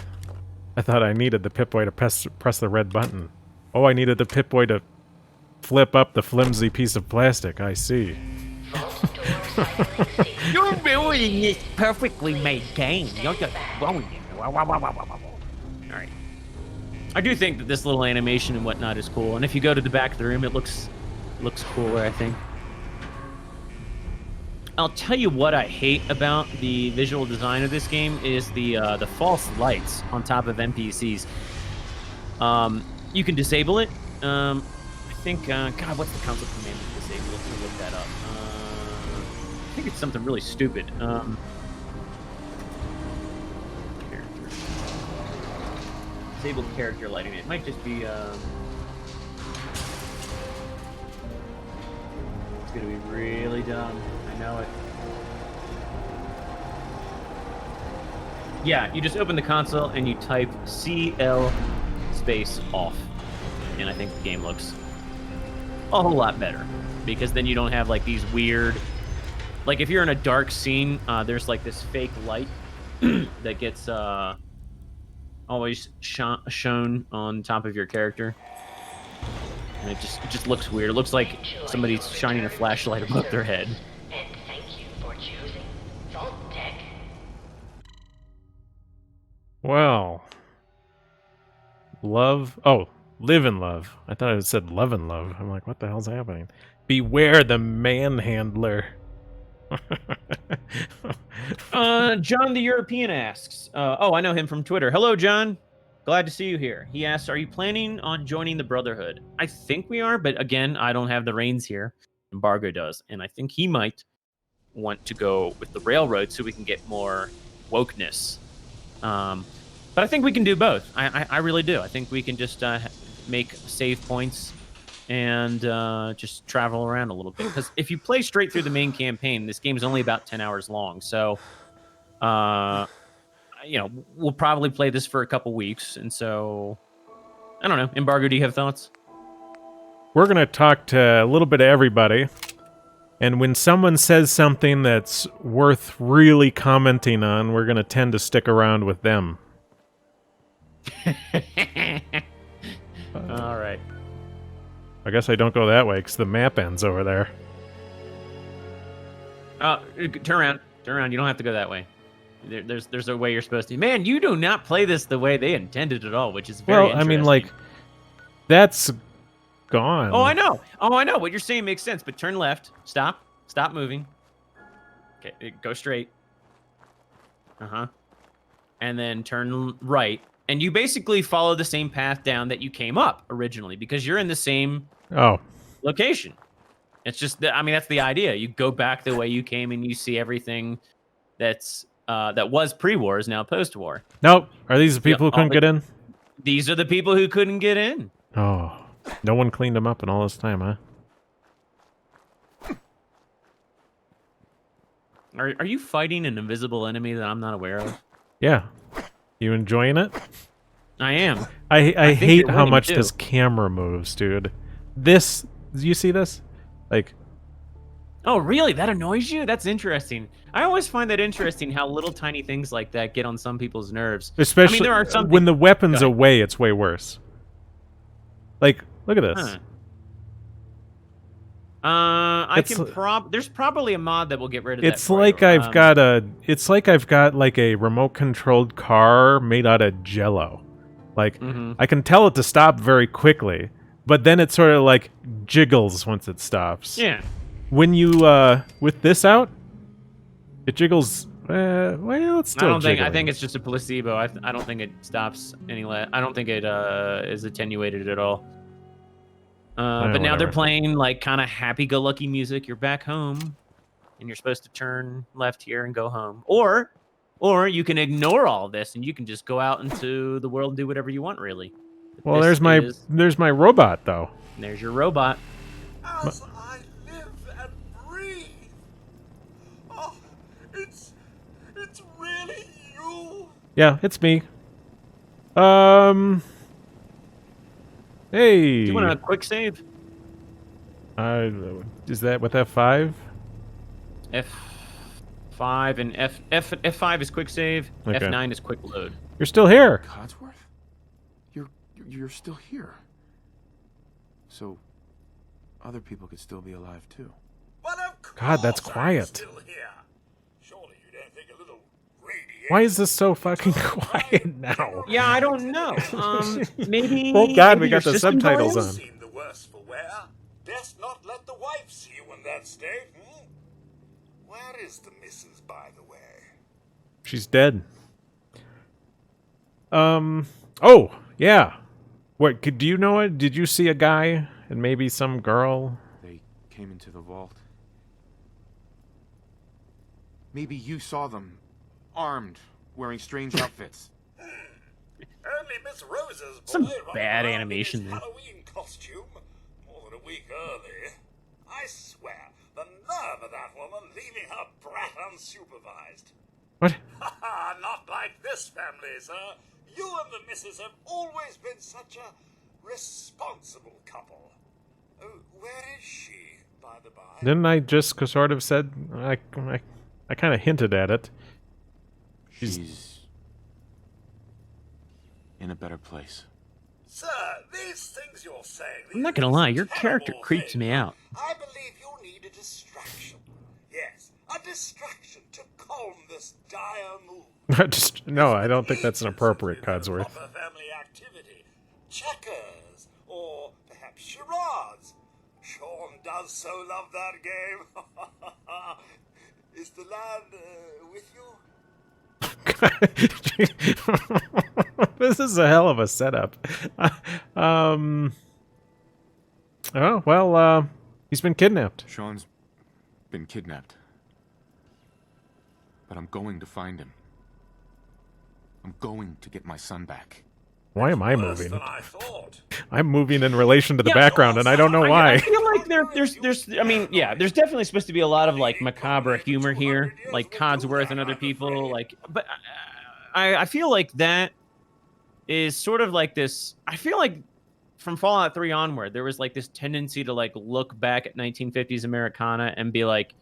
[SPEAKER 2] I thought I needed the Pip-Boy to press the red button. Oh, I needed the Pip-Boy to flip up the flimsy piece of plastic. I see.
[SPEAKER 1] You're ruining this perfectly made game. You're just ruining it. Alright. I do think that this little animation and whatnot is cool, and if you go to the back of the room, it looks cooler, I think. I'll tell you what I hate about the visual design of this game is the false lights on top of NPCs. You can disable it. I think, God, what's the console command to disable it? Let me look that up. I think it's something really stupid. Disable character lighting. It might just be, it's gonna be really dumb. I know it. Yeah, you just open the console and you type CL space off. And I think the game looks a whole lot better. Because then you don't have like these weird... Like if you're in a dark scene, there's like this fake light that gets always shown on top of your character. And it just looks weird. It looks like somebody's shining a flashlight above their head.
[SPEAKER 11] And thank you for choosing Vault-Tec.
[SPEAKER 2] Well, live and love. I thought it said love and love. I'm like, what the hell's happening? Beware the manhandler.
[SPEAKER 1] John the European asks. Oh, I know him from Twitter. Hello, John. Glad to see you here. He asks, are you planning on joining the Brotherhood? I think we are, but again, I don't have the reins here. Embargo does, and I think he might want to go with the Railroad so we can get more wokeness. But I think we can do both. I really do. I think we can just make save points and just travel around a little bit. Because if you play straight through the main campaign, this game's only about 10 hours long. So, you know, we'll probably play this for a couple weeks. And so, I don't know. Embargo, do you have thoughts?
[SPEAKER 2] We're going to talk to a little bit of everybody. And when someone says something that's worth really commenting on, we're going to tend to stick around with them.
[SPEAKER 1] All right.
[SPEAKER 2] I guess I don't go that way because the map ends over there.
[SPEAKER 1] Turn around. Turn around. You don't have to go that way. There's a way you're supposed to. Man, you do not play this the way they intended at all, which is very
[SPEAKER 2] well. I mean, like, that's gone.
[SPEAKER 1] Oh, I know. Oh, I know. What you're saying makes sense. But turn left. Stop. Stop moving. Okay, go straight. And then turn right. And you basically follow the same path down that you came up originally because you're in the same location. It's just, I mean, that's the idea. You go back the way you came and you see everything that's that was pre-war is now post-war.
[SPEAKER 2] Nope. Are these the people who couldn't get in?
[SPEAKER 1] These are the people who couldn't get in.
[SPEAKER 2] Oh, no one cleaned them up in all this time, huh?
[SPEAKER 1] Are you fighting an invisible enemy that I'm not aware of?
[SPEAKER 2] Yeah. You enjoying it?
[SPEAKER 1] I am.
[SPEAKER 2] I hate how much this camera moves, dude. This, do you see this? Like...
[SPEAKER 1] Oh, really? That annoys you? That's interesting. I always find that interesting how little tiny things like that get on some people's nerves.
[SPEAKER 2] Especially
[SPEAKER 1] I mean, there are some
[SPEAKER 2] when the weapon's away, it's way worse. Like, look at this.
[SPEAKER 1] I can there's probably a mod that will get rid of that.
[SPEAKER 2] It's like I've got like a remote controlled car made out of jello. Like I can tell it to stop very quickly, but then it sort of like jiggles once it stops.
[SPEAKER 1] Yeah.
[SPEAKER 2] When you with this out, it jiggles. Well, it's still.
[SPEAKER 1] I think it's just a placebo. I don't think it stops any less. I don't think it is attenuated at all. But now they're playing like kind of happy-go-lucky music. You're back home, and you're supposed to turn left here and go home, or you can ignore all this and you can just go out into the world and do whatever you want, really.
[SPEAKER 2] But well, there's my robot though.
[SPEAKER 1] There's your robot.
[SPEAKER 5] As I live and breathe. Oh, it's really you.
[SPEAKER 2] Yeah, it's me. Hey.
[SPEAKER 1] Do you want a quick save?
[SPEAKER 2] Is that with F5?
[SPEAKER 1] F5 and F5 is quick save. Okay. F9 is quick load.
[SPEAKER 2] You're still here.
[SPEAKER 3] Codsworth? You're still here. So other people could still be alive too.
[SPEAKER 2] God, that's quiet.
[SPEAKER 5] Surely you don't think a little radiation.
[SPEAKER 2] Why is this so fucking quiet now?
[SPEAKER 1] Yeah, I don't know. Maybe.
[SPEAKER 2] Oh God, we got the subtitles on.
[SPEAKER 5] Seem the worse for wear. Best not let the wife see you in that state. Where is the missus, by the way?
[SPEAKER 2] She's dead. Oh yeah. What? Do you know it? Did you see a guy and maybe some girl?
[SPEAKER 3] They came into the vault. Maybe you saw them, armed, wearing strange outfits.
[SPEAKER 5] Only Miss Rose's boy
[SPEAKER 1] some bad animation there.
[SPEAKER 5] Halloween costume, more than a week early. I swear, the nerve of that woman leaving her brat unsupervised.
[SPEAKER 2] What?
[SPEAKER 5] Ha not like this family, sir. You and the missus have always been such a responsible couple. Where is she, by the by?
[SPEAKER 2] Didn't I just sort of said I kind of hinted at it.
[SPEAKER 3] She's in a better place.
[SPEAKER 5] Sir, these things you're saying...
[SPEAKER 1] I'm not gonna lie, your character creeps me out.
[SPEAKER 5] I believe you need a distraction. Yes, a distraction to calm this dire mood.
[SPEAKER 2] No, I don't think that's an appropriate Codsworth.
[SPEAKER 5] Family activity. Checkers, or perhaps charades. Sean does so love that game. Is the lad with you?
[SPEAKER 2] This is a hell of a setup. Oh, well, he's been kidnapped.
[SPEAKER 3] Sean's been kidnapped. But I'm going to find him. I'm going to get my son back.
[SPEAKER 2] Why am I moving? I'm moving in relation to the background, and I don't know why.
[SPEAKER 1] I feel like there's I mean, yeah, there's definitely supposed to be a lot of like macabre humor here, like Codsworth and other people, like, but I feel like that is sort of like this. I feel like from Fallout 3 onward, there was like this tendency to like look back at 1950s Americana and be like,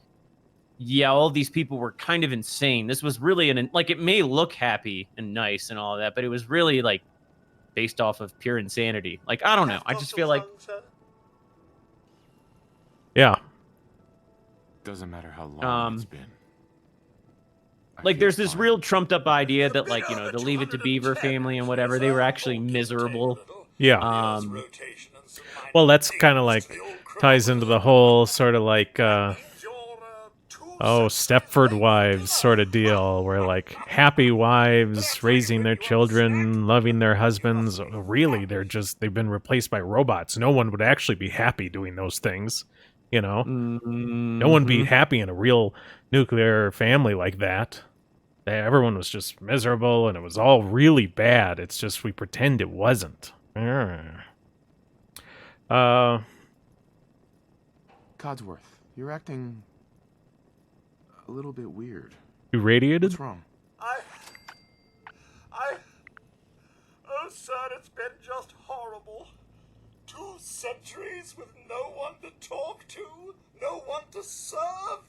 [SPEAKER 1] yeah, all these people were kind of insane. This was really like, it may look happy and nice and all of that, but it was really like based off of pure insanity. Like, I don't know. I just feel like,
[SPEAKER 2] yeah.
[SPEAKER 3] Doesn't matter how long it's been.
[SPEAKER 1] Like, there's this real trumped up idea that, like, you know, the Leave It to Beaver family and whatever, they were actually miserable.
[SPEAKER 2] Yeah. Well, that's kind of like ties into the whole sort of like, Stepford Wives sort of deal, where like happy wives raising their children, loving their husbands. Really, they've been replaced by robots. No one would actually be happy doing those things, you know? No one would be happy in a real nuclear family like that. Everyone was just miserable, and it was all really bad. It's just we pretend it wasn't.
[SPEAKER 3] Codsworth, you're acting a little bit weird.
[SPEAKER 2] You radiated?
[SPEAKER 3] What's wrong?
[SPEAKER 5] Oh, sir, it's been just horrible. 2 centuries with no one to talk to, no one to serve.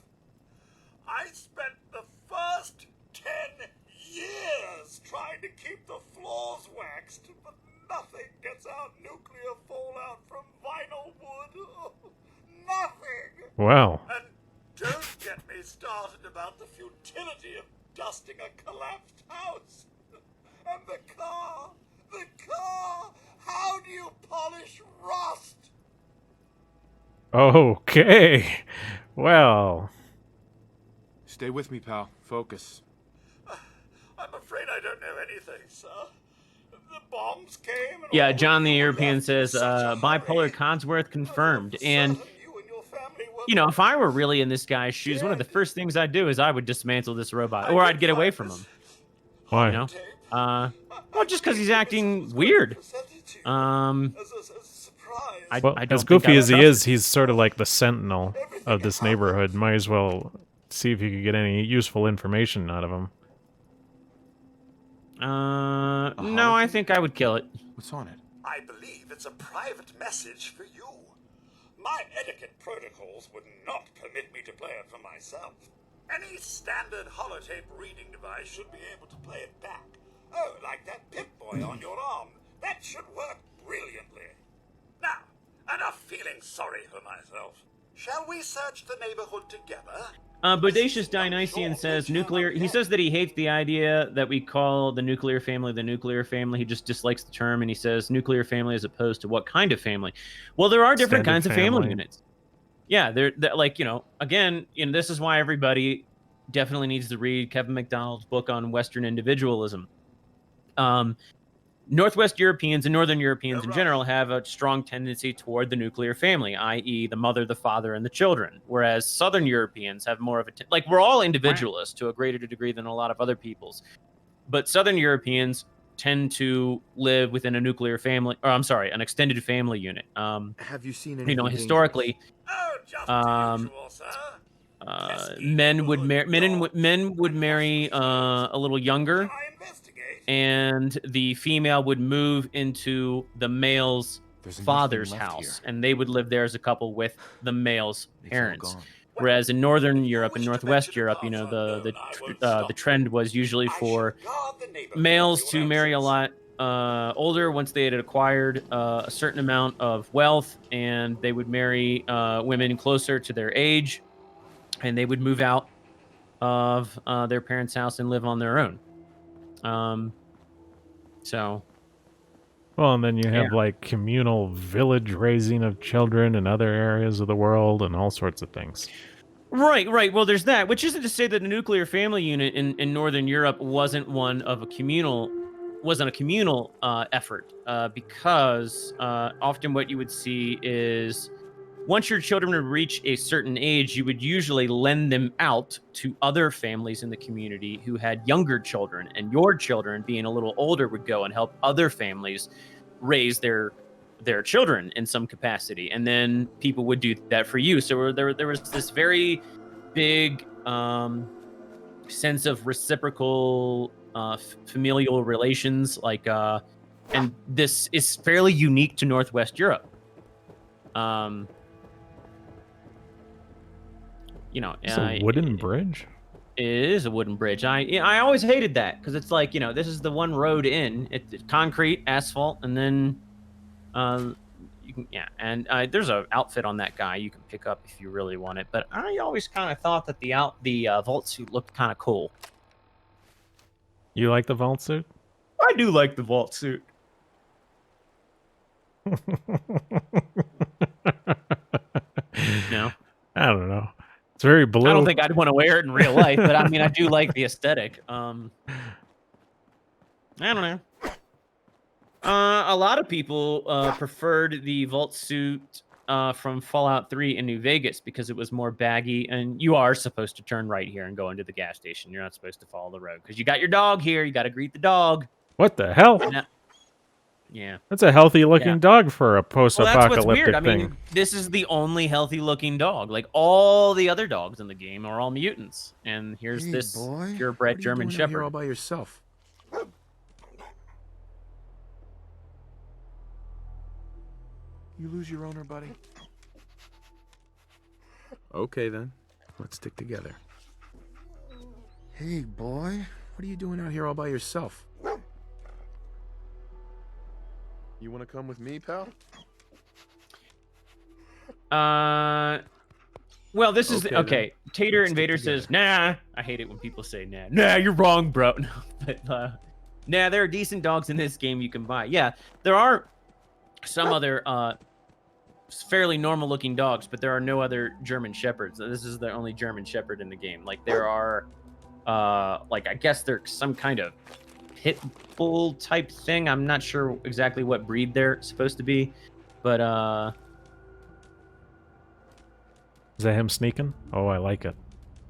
[SPEAKER 5] I spent the first 10 years trying to keep the floors waxed, but nothing gets out nuclear fallout from vinyl wood. nothing.
[SPEAKER 2] Well.
[SPEAKER 5] And don't get me started about the futility of dusting a collapsed house. And the car. How do you polish rust?
[SPEAKER 2] Okay. Well.
[SPEAKER 3] Stay with me, pal. Focus.
[SPEAKER 5] I'm afraid I don't know anything, sir. The bombs came and
[SPEAKER 1] Yeah,
[SPEAKER 5] all
[SPEAKER 1] John the
[SPEAKER 5] of you
[SPEAKER 1] European
[SPEAKER 5] left
[SPEAKER 1] says,
[SPEAKER 5] in such a
[SPEAKER 1] bipolar
[SPEAKER 5] hurry.
[SPEAKER 1] Codsworth confirmed. And,
[SPEAKER 5] Certain you and your family were
[SPEAKER 1] you know, if I were really in this guy's shoes, one of the first things I'd do is I would dismantle this robot. Or I'd get away from him.
[SPEAKER 2] Why?
[SPEAKER 1] You know? Well, just because he's acting weird.
[SPEAKER 2] Well,
[SPEAKER 1] I
[SPEAKER 2] as
[SPEAKER 1] don't think
[SPEAKER 2] goofy
[SPEAKER 1] I
[SPEAKER 2] as he
[SPEAKER 1] would
[SPEAKER 2] is, he's sort of like the sentinel of this neighborhood. Might as well see if you could get any useful information out of him.
[SPEAKER 1] No, I think I would kill it.
[SPEAKER 3] What's on it?
[SPEAKER 5] I believe it's a private message for you. My etiquette protocols would not permit me to play it for myself. Any standard holotape reading device should be able to play it back. Oh, like that Pip-Boy on your arm. That should work brilliantly. Now, enough feeling sorry for myself. Shall we search the neighborhood together?
[SPEAKER 1] Bodacious Dionysian says nuclear. He says that he hates the idea that we call the nuclear family the nuclear family. He just dislikes the term, and he says nuclear family as opposed to what kind of family. Well, there are different kinds of family units. Yeah, they're like, you know, again, you know, this is why everybody definitely needs to read Kevin McDonald's book on Western individualism. Northwest Europeans and Northern Europeans in general have a strong tendency toward the nuclear family, i.e. the mother, the father, and the children, whereas Southern Europeans have more of a... like, we're all individualists to a greater degree than a lot of other peoples. But Southern Europeans tend to live within a nuclear family... or, I'm sorry, an extended family unit.
[SPEAKER 3] Have you seen anything
[SPEAKER 1] you know, historically... men would marry a little younger, and the female would move into the male's father's house, and they would live there as a couple with the male's parents. Whereas in Northern Europe and Northwest Europe, you know, the trend was usually for males to marry a lot older once they had acquired a certain amount of wealth, and they would marry women closer to their age, and they would move out of their parents' house and live on their own. So.
[SPEAKER 2] Well, and then you have like communal village raising of children in other areas of the world and all sorts of things.
[SPEAKER 1] Right. Well, there's that, which isn't to say that the nuclear family unit in Northern Europe wasn't a communal effort, because often what you would see is once your children would reach a certain age, you would usually lend them out to other families in the community who had younger children, and your children, being a little older, would go and help other families raise their children in some capacity, and then people would do that for you. So there was this very big sense of reciprocal familial relations, like and this is fairly unique to Northwest Europe. You know,
[SPEAKER 2] it's a wooden bridge.
[SPEAKER 1] It is a wooden bridge. I always hated that, because it's like, you know, this is the one road in. It's concrete, asphalt, and then you can and there's an outfit on that guy you can pick up if you really want it. But I always kind of thought that the vault suit looked kind of cool.
[SPEAKER 2] You like the vault suit?
[SPEAKER 1] I do like the vault suit. No,
[SPEAKER 2] I don't know. It's very blue.
[SPEAKER 1] I don't think I'd want to wear it in real life, but I mean, I do like the aesthetic. I don't know. A lot of people preferred the vault suit from Fallout 3 in New Vegas because it was more baggy, and you are supposed to turn right here and go into the gas station. You're not supposed to follow the road because you got your dog here. You got to greet the dog.
[SPEAKER 2] What the hell?
[SPEAKER 1] Yeah.
[SPEAKER 2] That's a healthy-looking dog for a post-apocalyptic
[SPEAKER 1] that's what's weird. I
[SPEAKER 2] thing.
[SPEAKER 1] mean, this is the only healthy-looking dog. Like, all the other dogs in the game are all mutants. And here's this purebred German Shepherd.
[SPEAKER 3] Here all by yourself. You lose your owner, buddy? Okay, then. Let's stick together. Hey, boy. What are you doing out here all by yourself? You want to come with me, pal?
[SPEAKER 1] Well, this is okay. Tater Invader says, "Nah." I hate it when people say, "Nah." Nah, you're wrong, bro. No, but nah, there are decent dogs in this game you can buy. Yeah, there are some other fairly normal-looking dogs, but there are no other German Shepherds. This is the only German Shepherd in the game. Like there are, like I guess they're some kind of pit bull type thing. I'm not sure exactly what breed they're supposed to be, but
[SPEAKER 2] Is that him sneaking? Oh, I like it.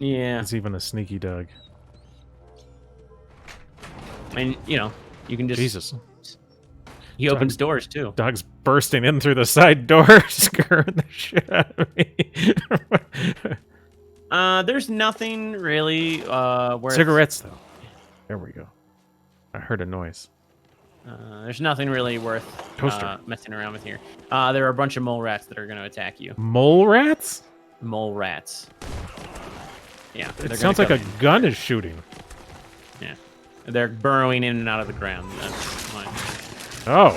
[SPEAKER 1] yeah.
[SPEAKER 2] It's even a sneaky dog.
[SPEAKER 1] And you know, you can just
[SPEAKER 2] Jesus.
[SPEAKER 1] He opens doors too.
[SPEAKER 2] Dog's bursting in through the side door, scaring the shit out of me.
[SPEAKER 1] There's nothing really worth...
[SPEAKER 2] Cigarettes, though. There we go. I heard a noise.
[SPEAKER 1] There's nothing really worth messing around with here. There are a bunch of mole rats that are going to attack you.
[SPEAKER 2] Mole rats?
[SPEAKER 1] Mole rats. Yeah.
[SPEAKER 2] It sounds like a gun is shooting.
[SPEAKER 1] Yeah. They're burrowing in and out of the ground. That's fine.
[SPEAKER 2] Oh.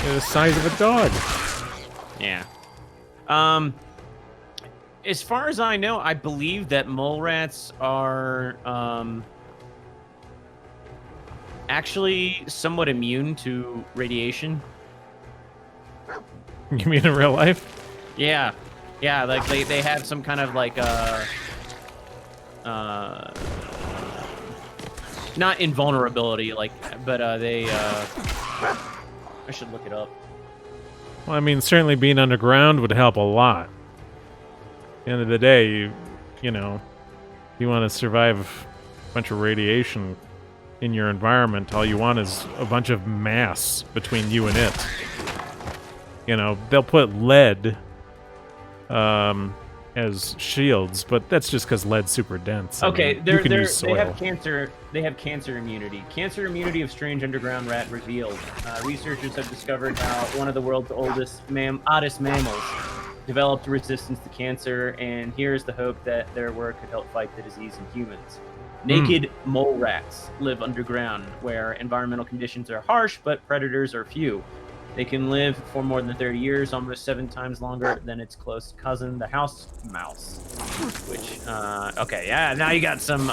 [SPEAKER 2] They're the size of a dog.
[SPEAKER 1] Yeah. As far as I know, I believe that mole rats are actually somewhat immune to radiation.
[SPEAKER 2] You mean in real life?
[SPEAKER 1] Yeah. Yeah, like they have some kind of like not invulnerability, like, but they I should look it up.
[SPEAKER 2] Well, I mean, certainly being underground would help a lot. At the end of the day, you know, if you want to survive a bunch of radiation in your environment, all you want is a bunch of mass between you and it. You know, they'll put lead as shields, but that's just because lead's super dense.
[SPEAKER 1] Okay,
[SPEAKER 2] I mean,
[SPEAKER 1] they have cancer. They have cancer immunity. Cancer immunity of strange underground rat revealed. Researchers have discovered how one of the world's oldest mammals developed resistance to cancer, and here's the hope that their work could help fight the disease in humans. Naked mole rats live underground, where environmental conditions are harsh, but predators are few. They can live for more than 30 years, almost 7 times longer than its close cousin, the house mouse. Which, okay, yeah, now you got some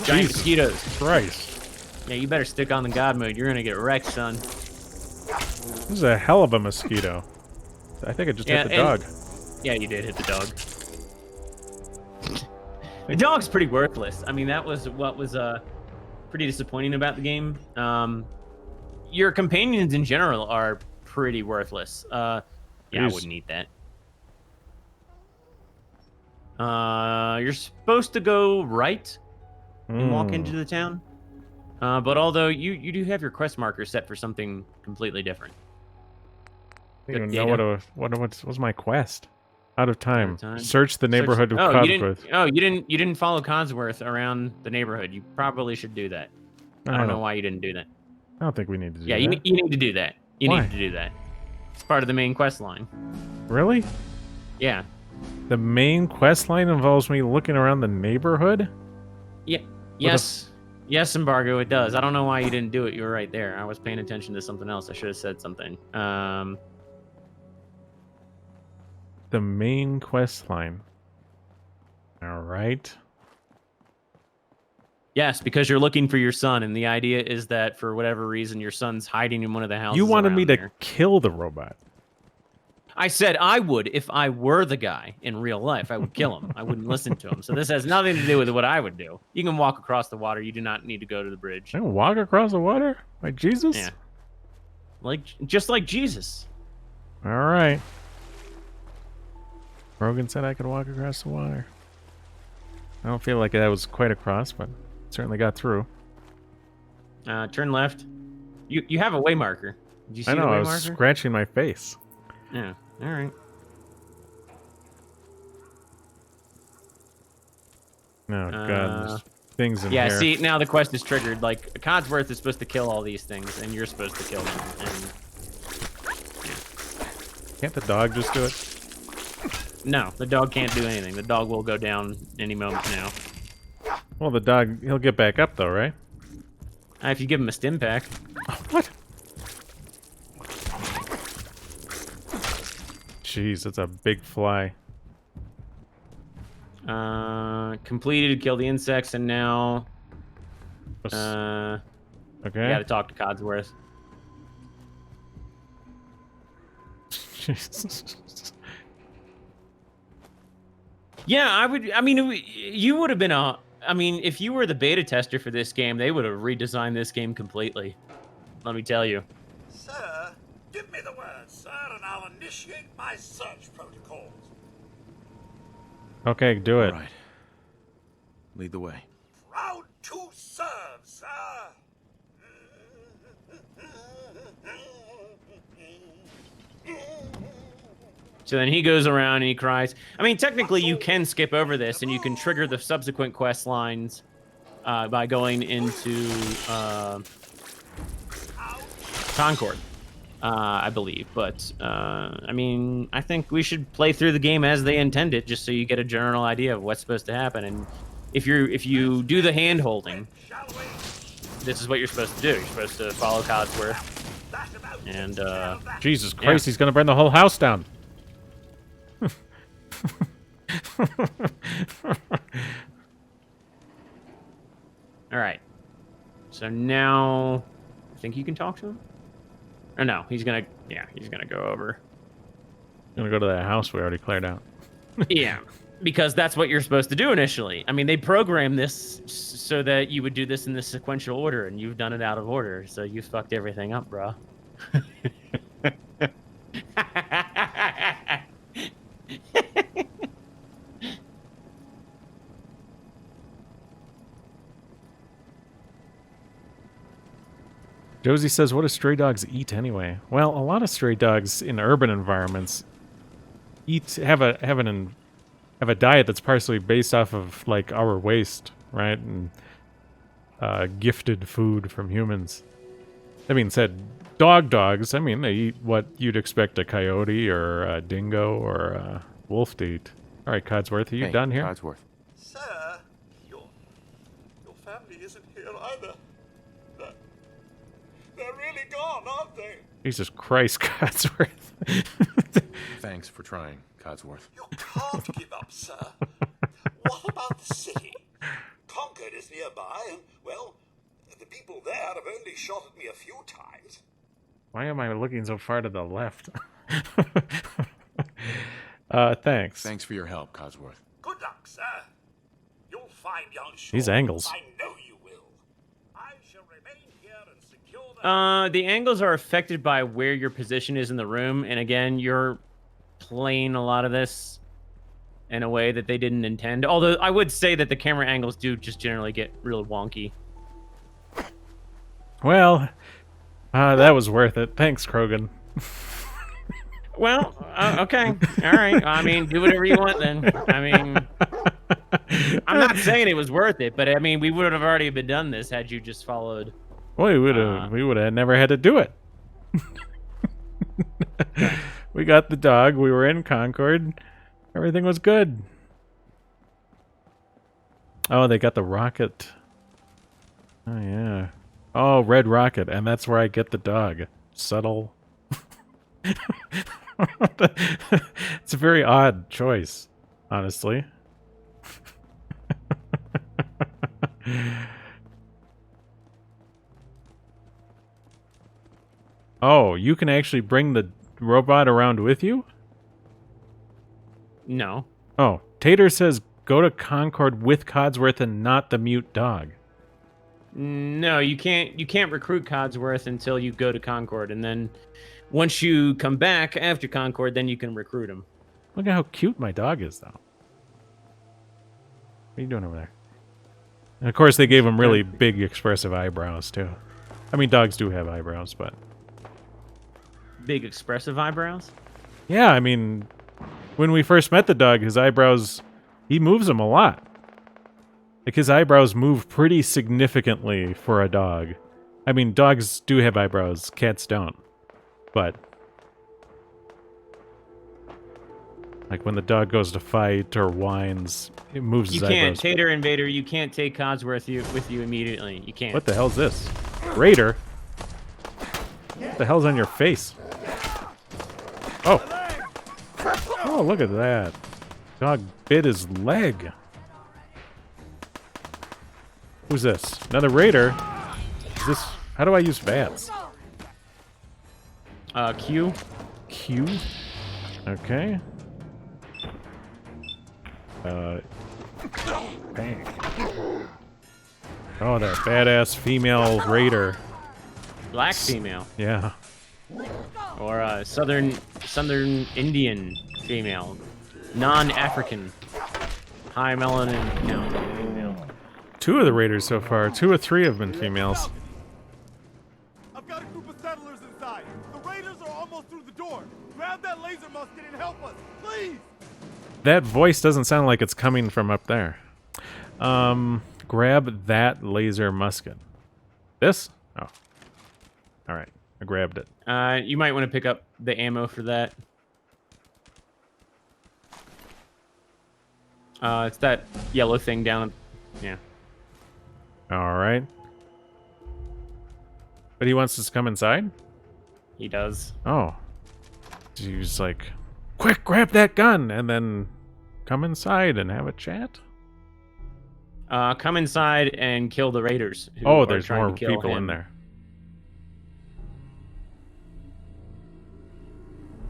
[SPEAKER 1] giant mosquitoes.
[SPEAKER 2] Christ.
[SPEAKER 1] Yeah, you better stick on the god mode. You're gonna get wrecked, son.
[SPEAKER 2] This is a hell of a mosquito. I think I just hit the dog.
[SPEAKER 1] Yeah, you did hit the dog. The dog's pretty worthless. I mean, that was what was pretty disappointing about the game. Your companions in general are pretty worthless. Yeah, I wouldn't eat that. You're supposed to go right and walk into the town. But although you do have your quest marker set for something completely different.
[SPEAKER 2] I don't even know what was my quest. Out of time. Search the neighborhood of Concord.
[SPEAKER 1] You didn't follow Codsworth around the neighborhood. You probably should do that. I don't know why you didn't do that.
[SPEAKER 2] I don't think we need to do that.
[SPEAKER 1] Yeah, you need to do that. You need to do that. It's part of the main quest line.
[SPEAKER 2] Really?
[SPEAKER 1] Yeah.
[SPEAKER 2] The main quest line involves me looking around the neighborhood?
[SPEAKER 1] Yeah. Yes. Yes, Embargo, it does. I don't know why you didn't do it. You were right there. I was paying attention to something else. I should have said something.
[SPEAKER 2] The main quest line. All right.
[SPEAKER 1] Yes, because you're looking for your son, and the idea is that for whatever reason, your son's hiding in one of the houses.
[SPEAKER 2] You wanted me to
[SPEAKER 1] here.
[SPEAKER 2] kill the robot.
[SPEAKER 1] I said I would if I were the guy in real life. I would kill him. I wouldn't listen to him. So this has nothing to do with what I would do. You can walk across the water. You do not need to go to the bridge.
[SPEAKER 2] I can walk across the water? Like Jesus?
[SPEAKER 1] Yeah. Just like Jesus.
[SPEAKER 2] All right. Krogan said I could walk across the water. I don't feel like that was quite across, but certainly got through.
[SPEAKER 1] Turn left. You have a way marker. Did you see
[SPEAKER 2] I know,
[SPEAKER 1] the way
[SPEAKER 2] I was
[SPEAKER 1] marker?
[SPEAKER 2] scratching my face.
[SPEAKER 1] Yeah. All right.
[SPEAKER 2] Oh, God. There's things in here.
[SPEAKER 1] Yeah, see, now the quest is triggered. Like, Codsworth is supposed to kill all these things, and you're supposed to kill them. And...
[SPEAKER 2] Can't the dog just do it?
[SPEAKER 1] No, the dog can't do anything. The dog will go down any moment now.
[SPEAKER 2] Well, the dog, he'll get back up, though, right?
[SPEAKER 1] If you give him a stim pack.
[SPEAKER 2] Oh, what? Jeez, that's a big fly.
[SPEAKER 1] Completed, kill the insects, and now...
[SPEAKER 2] Okay.
[SPEAKER 1] You gotta talk to Codsworth.
[SPEAKER 2] Jesus.
[SPEAKER 1] Yeah, I mean, you would have been I mean, if you were the beta tester for this game, they would have redesigned this game completely. Let me tell you.
[SPEAKER 5] Sir, give me the word, sir, and I'll initiate my search protocols.
[SPEAKER 2] Okay, do it.
[SPEAKER 3] All right. Lead the way.
[SPEAKER 5] Proud to serve, sir.
[SPEAKER 1] So then he goes around and he cries. I mean, technically, you can skip over this and you can trigger the subsequent quest lines by going into Concord, I believe. But I mean, I think we should play through the game as they intend it, just so you get a general idea of what's supposed to happen. And if you do the hand holding, this is what you're supposed to do. You're supposed to follow Codsworth. And
[SPEAKER 2] Jesus Christ, he's gonna burn the whole house down.
[SPEAKER 1] All right. So now, I think you can talk to him. Or no, he's gonna go over.
[SPEAKER 2] Gonna go to that house we already cleared out.
[SPEAKER 1] Yeah, because that's what you're supposed to do initially. I mean, they programmed this so that you would do this in the sequential order, and you've done it out of order. So you fucked everything up, bro.
[SPEAKER 2] Josie says, what do stray dogs eat anyway? Well, a lot of stray dogs in urban environments have a diet that's partially based off of like our waste, right? And gifted food from humans. That being said, dogs, I mean, they eat what you'd expect a coyote or a dingo or a wolf to eat. All right, Codsworth, are you done here?
[SPEAKER 3] Codsworth.
[SPEAKER 5] Sir, your family isn't here either. They're really gone, aren't they?
[SPEAKER 2] Jesus Christ, Codsworth.
[SPEAKER 3] Thanks for trying, Codsworth.
[SPEAKER 5] You can't give up, sir. What about the city? Concord is nearby, and, well, the people there have only shot at me a few times.
[SPEAKER 2] Why am I looking so far to the left? Thanks.
[SPEAKER 3] Thanks for your help, Codsworth.
[SPEAKER 5] Good luck, sir. You'll find young Shaw.
[SPEAKER 2] These angles.
[SPEAKER 5] I know you will. I shall remain here and secure
[SPEAKER 1] The angles are affected by where your position is in the room, and again, you're playing a lot of this in a way that they didn't intend. Although I would say that the camera angles do just generally get real wonky.
[SPEAKER 2] Well, that was worth it. Thanks, Krogan.
[SPEAKER 1] Well, okay. All right. I mean, do whatever you want then. I mean, I'm not saying it was worth it, but I mean, we would have already been done this had you just followed.
[SPEAKER 2] Well, we would have never had to do it. We got the dog. We were in Concord. Everything was good. Oh, they got the rocket. Oh, yeah. Oh, red rocket. And that's where I get the dog. Subtle. It's a very odd choice, honestly. Oh, you can actually bring the robot around with you?
[SPEAKER 1] No.
[SPEAKER 2] Oh, Tater says go to Concord with Codsworth and not the mute dog.
[SPEAKER 1] No, you can't recruit Codsworth until you go to Concord, and then once you come back after Concord, then you can recruit him.
[SPEAKER 2] Look at how cute my dog is, though. What are you doing over there? And of course, they gave him really big, expressive eyebrows, too. I mean, dogs do have eyebrows, but...
[SPEAKER 1] Big, expressive eyebrows?
[SPEAKER 2] Yeah, I mean, when we first met the dog, his eyebrows... He moves them a lot. Like, his eyebrows move pretty significantly for a dog. I mean, dogs do have eyebrows, cats don't. But... like, when the dog goes to fight or whines, it moves his eyebrows.
[SPEAKER 1] You can't, Tater Invader, you can't take Codsworth with you immediately. You can't.
[SPEAKER 2] What the hell's this? Raider? What the hell's on your face? Oh. Oh, look at that. Dog bit his leg. Who's this? Another raider? Is this... How do I use VATS?
[SPEAKER 1] Q.
[SPEAKER 2] Q? Okay. Bang. Oh, that badass female raider.
[SPEAKER 1] Black female.
[SPEAKER 2] Yeah.
[SPEAKER 1] Or southern Indian female. Non-African. High melanin count female.
[SPEAKER 2] 2 of the raiders so far. 2 or 3 have been females.
[SPEAKER 5] I've got a group of settlers inside. The raiders are almost through the door. Grab that laser musket and help us, please.
[SPEAKER 2] That voice doesn't sound like it's coming from up there. Grab that laser musket. This? Oh. Alright. I grabbed it.
[SPEAKER 1] You might want to pick up the ammo for that. It's that yellow thing down. Yeah.
[SPEAKER 2] Alright. But he wants us to come inside?
[SPEAKER 1] He does.
[SPEAKER 2] Oh. He's like, quick, grab that gun, and then come inside and have a chat?
[SPEAKER 1] Come inside and kill the raiders.
[SPEAKER 2] Oh, there's more people in there.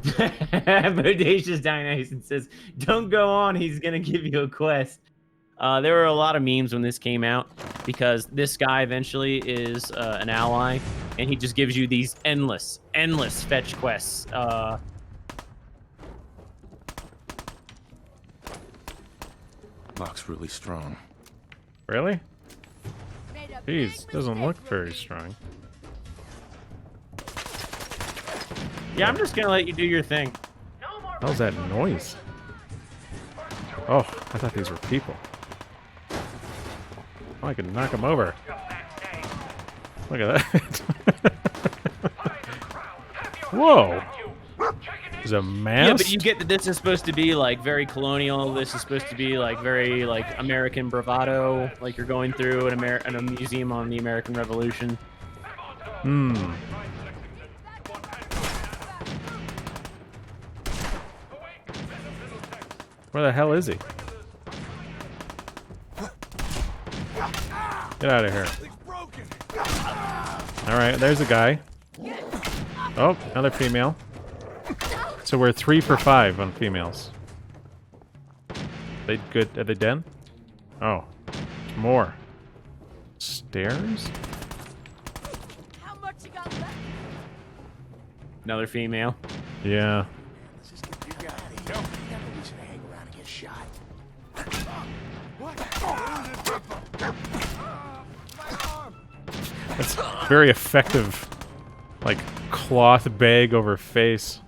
[SPEAKER 1] Bodacious Dionysus says, don't go on, he's gonna give you a quest. There were a lot of memes when this came out, because this guy eventually is an ally, and he just gives you these endless fetch quests.
[SPEAKER 3] Lock's really strong.
[SPEAKER 2] Really? Jeez, doesn't look very strong.
[SPEAKER 1] Yeah, I'm just gonna let you do your thing.
[SPEAKER 2] How's that noise? Oh, I thought these were people. Oh, I can knock them over. Look at that. Whoa! There's a mast?
[SPEAKER 1] Yeah, but you get that this is supposed to be like very colonial. This is supposed to be like very like American bravado, like you're going through in a museum on the American Revolution.
[SPEAKER 2] Hmm. Where the hell is he? Get out of here. Alright, there's a guy. Oh, another female. So we're 3 for 5 on females. They good? Are they dead? Oh, more. Stairs?
[SPEAKER 10] How much you got left?
[SPEAKER 1] Another female.
[SPEAKER 2] Yeah. That's very effective. Like cloth bag over face.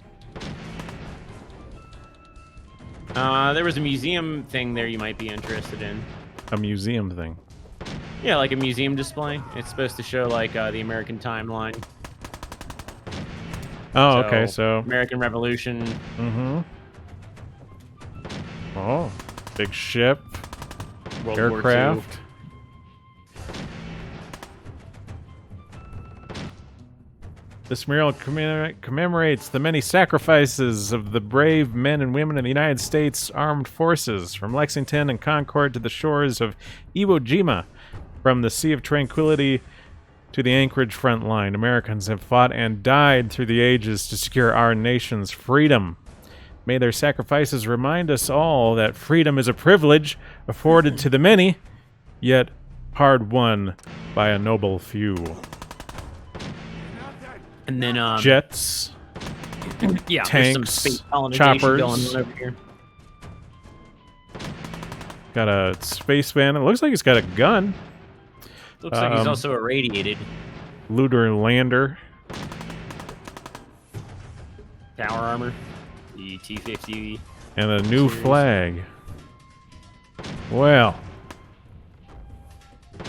[SPEAKER 1] There was a museum thing there you might be interested in.
[SPEAKER 2] A museum thing.
[SPEAKER 1] Yeah, like a museum display. It's supposed to show like the American timeline.
[SPEAKER 2] Oh, okay, so
[SPEAKER 1] American Revolution.
[SPEAKER 2] Mm-hmm. Oh, big ship.
[SPEAKER 1] World War II.
[SPEAKER 2] Aircraft. This mural commemorates the many sacrifices of the brave men and women in the United States Armed Forces, from Lexington and Concord to the shores of Iwo Jima, from the Sea of Tranquility to the Anchorage front line. Americans have fought and died through the ages to secure our nation's freedom. May their sacrifices remind us all that freedom is a privilege afforded to the many, yet hard-won by a noble few.
[SPEAKER 1] And then
[SPEAKER 2] jets,
[SPEAKER 1] yeah,
[SPEAKER 2] tanks,
[SPEAKER 1] some space colonization
[SPEAKER 2] choppers.
[SPEAKER 1] going on over here.
[SPEAKER 2] Got a spaceman. It looks like he's got a gun.
[SPEAKER 1] Looks like he's also irradiated.
[SPEAKER 2] Lunar lander.
[SPEAKER 1] Power armor. The T-50.
[SPEAKER 2] And a new flag. Well.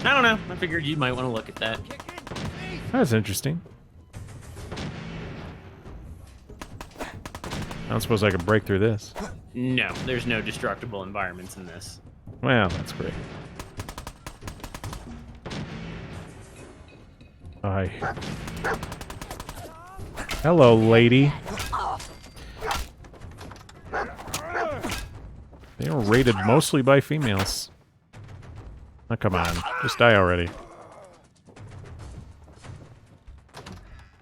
[SPEAKER 1] I don't know. I figured you might want to look at that.
[SPEAKER 2] That's interesting. I don't suppose I could break through this.
[SPEAKER 1] No, there's no destructible environments in this.
[SPEAKER 2] Well, that's great. Hi. Hello, lady. They were raided mostly by females. Oh, come on. Just die already.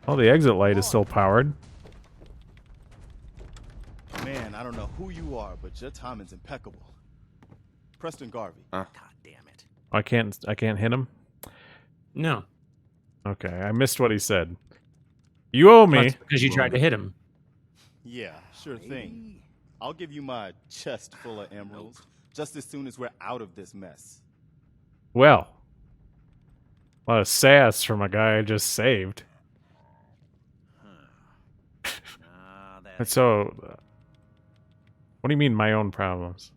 [SPEAKER 2] Oh, the exit light is still powered.
[SPEAKER 12] Man, I don't know who you are, but your timing's impeccable. Preston Garvey.
[SPEAKER 9] God damn it.
[SPEAKER 2] I can't hit him?
[SPEAKER 1] No.
[SPEAKER 2] Okay, I missed what he said. You owe me.
[SPEAKER 1] That's because you tried to hit him.
[SPEAKER 12] Yeah, sure thing. I'll give you my chest full of emeralds just as soon as we're out of this mess.
[SPEAKER 2] Well. A lot of sass from a guy I just saved. And so, what do you mean my own problems?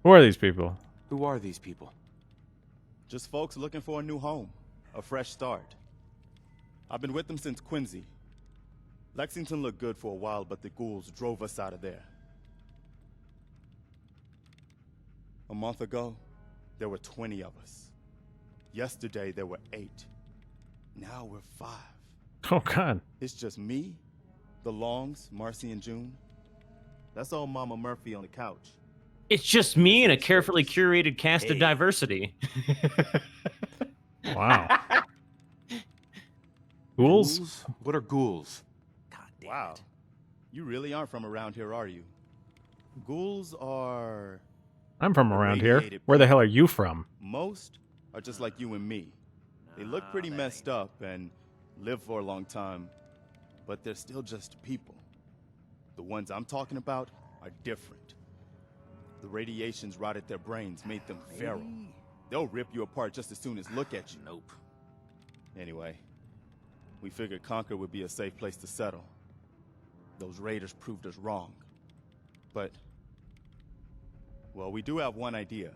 [SPEAKER 2] Who are these people?
[SPEAKER 3] Who are these people?
[SPEAKER 12] Just folks looking for a new home, a fresh start. I've been with them since Quincy. Lexington looked good for a while, but the ghouls drove us out of there. A month ago, there were 20 of us. Yesterday, there were 8. Now we're 5.
[SPEAKER 2] Oh, God.
[SPEAKER 12] It's just me, the Longs, Marcy and June. That's old Mama Murphy on the couch.
[SPEAKER 1] It's just me and a carefully curated cast of diversity.
[SPEAKER 2] Wow. Ghouls?
[SPEAKER 3] What are ghouls?
[SPEAKER 12] Wow. You really aren't from around here, are you? Ghouls are...
[SPEAKER 2] I'm from around here. Where the hell are you from?
[SPEAKER 12] Most are just like you and me. They look pretty messed up and live for a long time, but they're still just people. The ones I'm talking about are different. The radiations rotted their brains, made them feral. They'll rip you apart just as soon as look at you. Nope. Anyway, we figured Concord would be a safe place to settle. Those raiders proved us wrong. But, well, we do have one idea.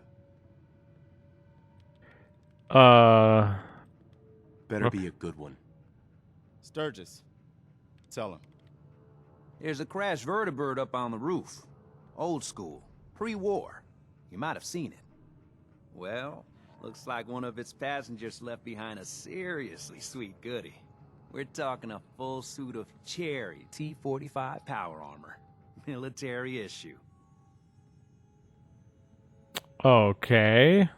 [SPEAKER 3] Better be a good one.
[SPEAKER 12] Sturgis, tell him.
[SPEAKER 9] There's a crashed vertibird up on the roof. Old school. Pre-war. You might have seen it. Well, looks like one of its passengers left behind a seriously sweet goodie. We're talking a full suit of cherry T-45 power armor. Military issue.
[SPEAKER 2] Okay.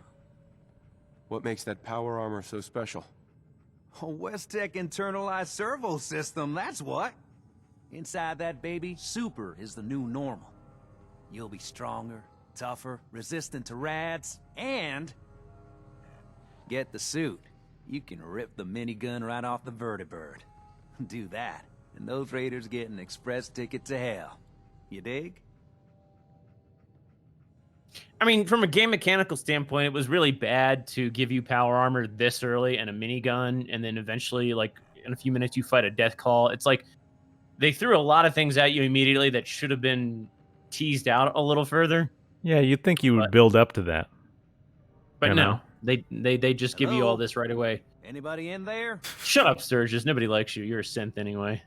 [SPEAKER 3] What makes that power armor so special?
[SPEAKER 9] A West-Tec internalized servo system, that's what. Inside that baby, super is the new normal. You'll be stronger, tougher, resistant to rads, and... get the suit. You can rip the minigun right off the vertibird. Do that, and those raiders get an express ticket to hell. You dig?
[SPEAKER 1] I mean, from a game mechanical standpoint, it was really bad to give you power armor this early and a minigun, and then eventually, like, in a few minutes, you fight a death call. It's like, they threw a lot of things at you immediately that should have been teased out a little further.
[SPEAKER 2] Yeah, you'd think you would build up to that.
[SPEAKER 1] But no, they just give you all this right away.
[SPEAKER 9] Anybody in there?
[SPEAKER 1] Shut up, Sturgis. Nobody likes you. You're a synth anyway.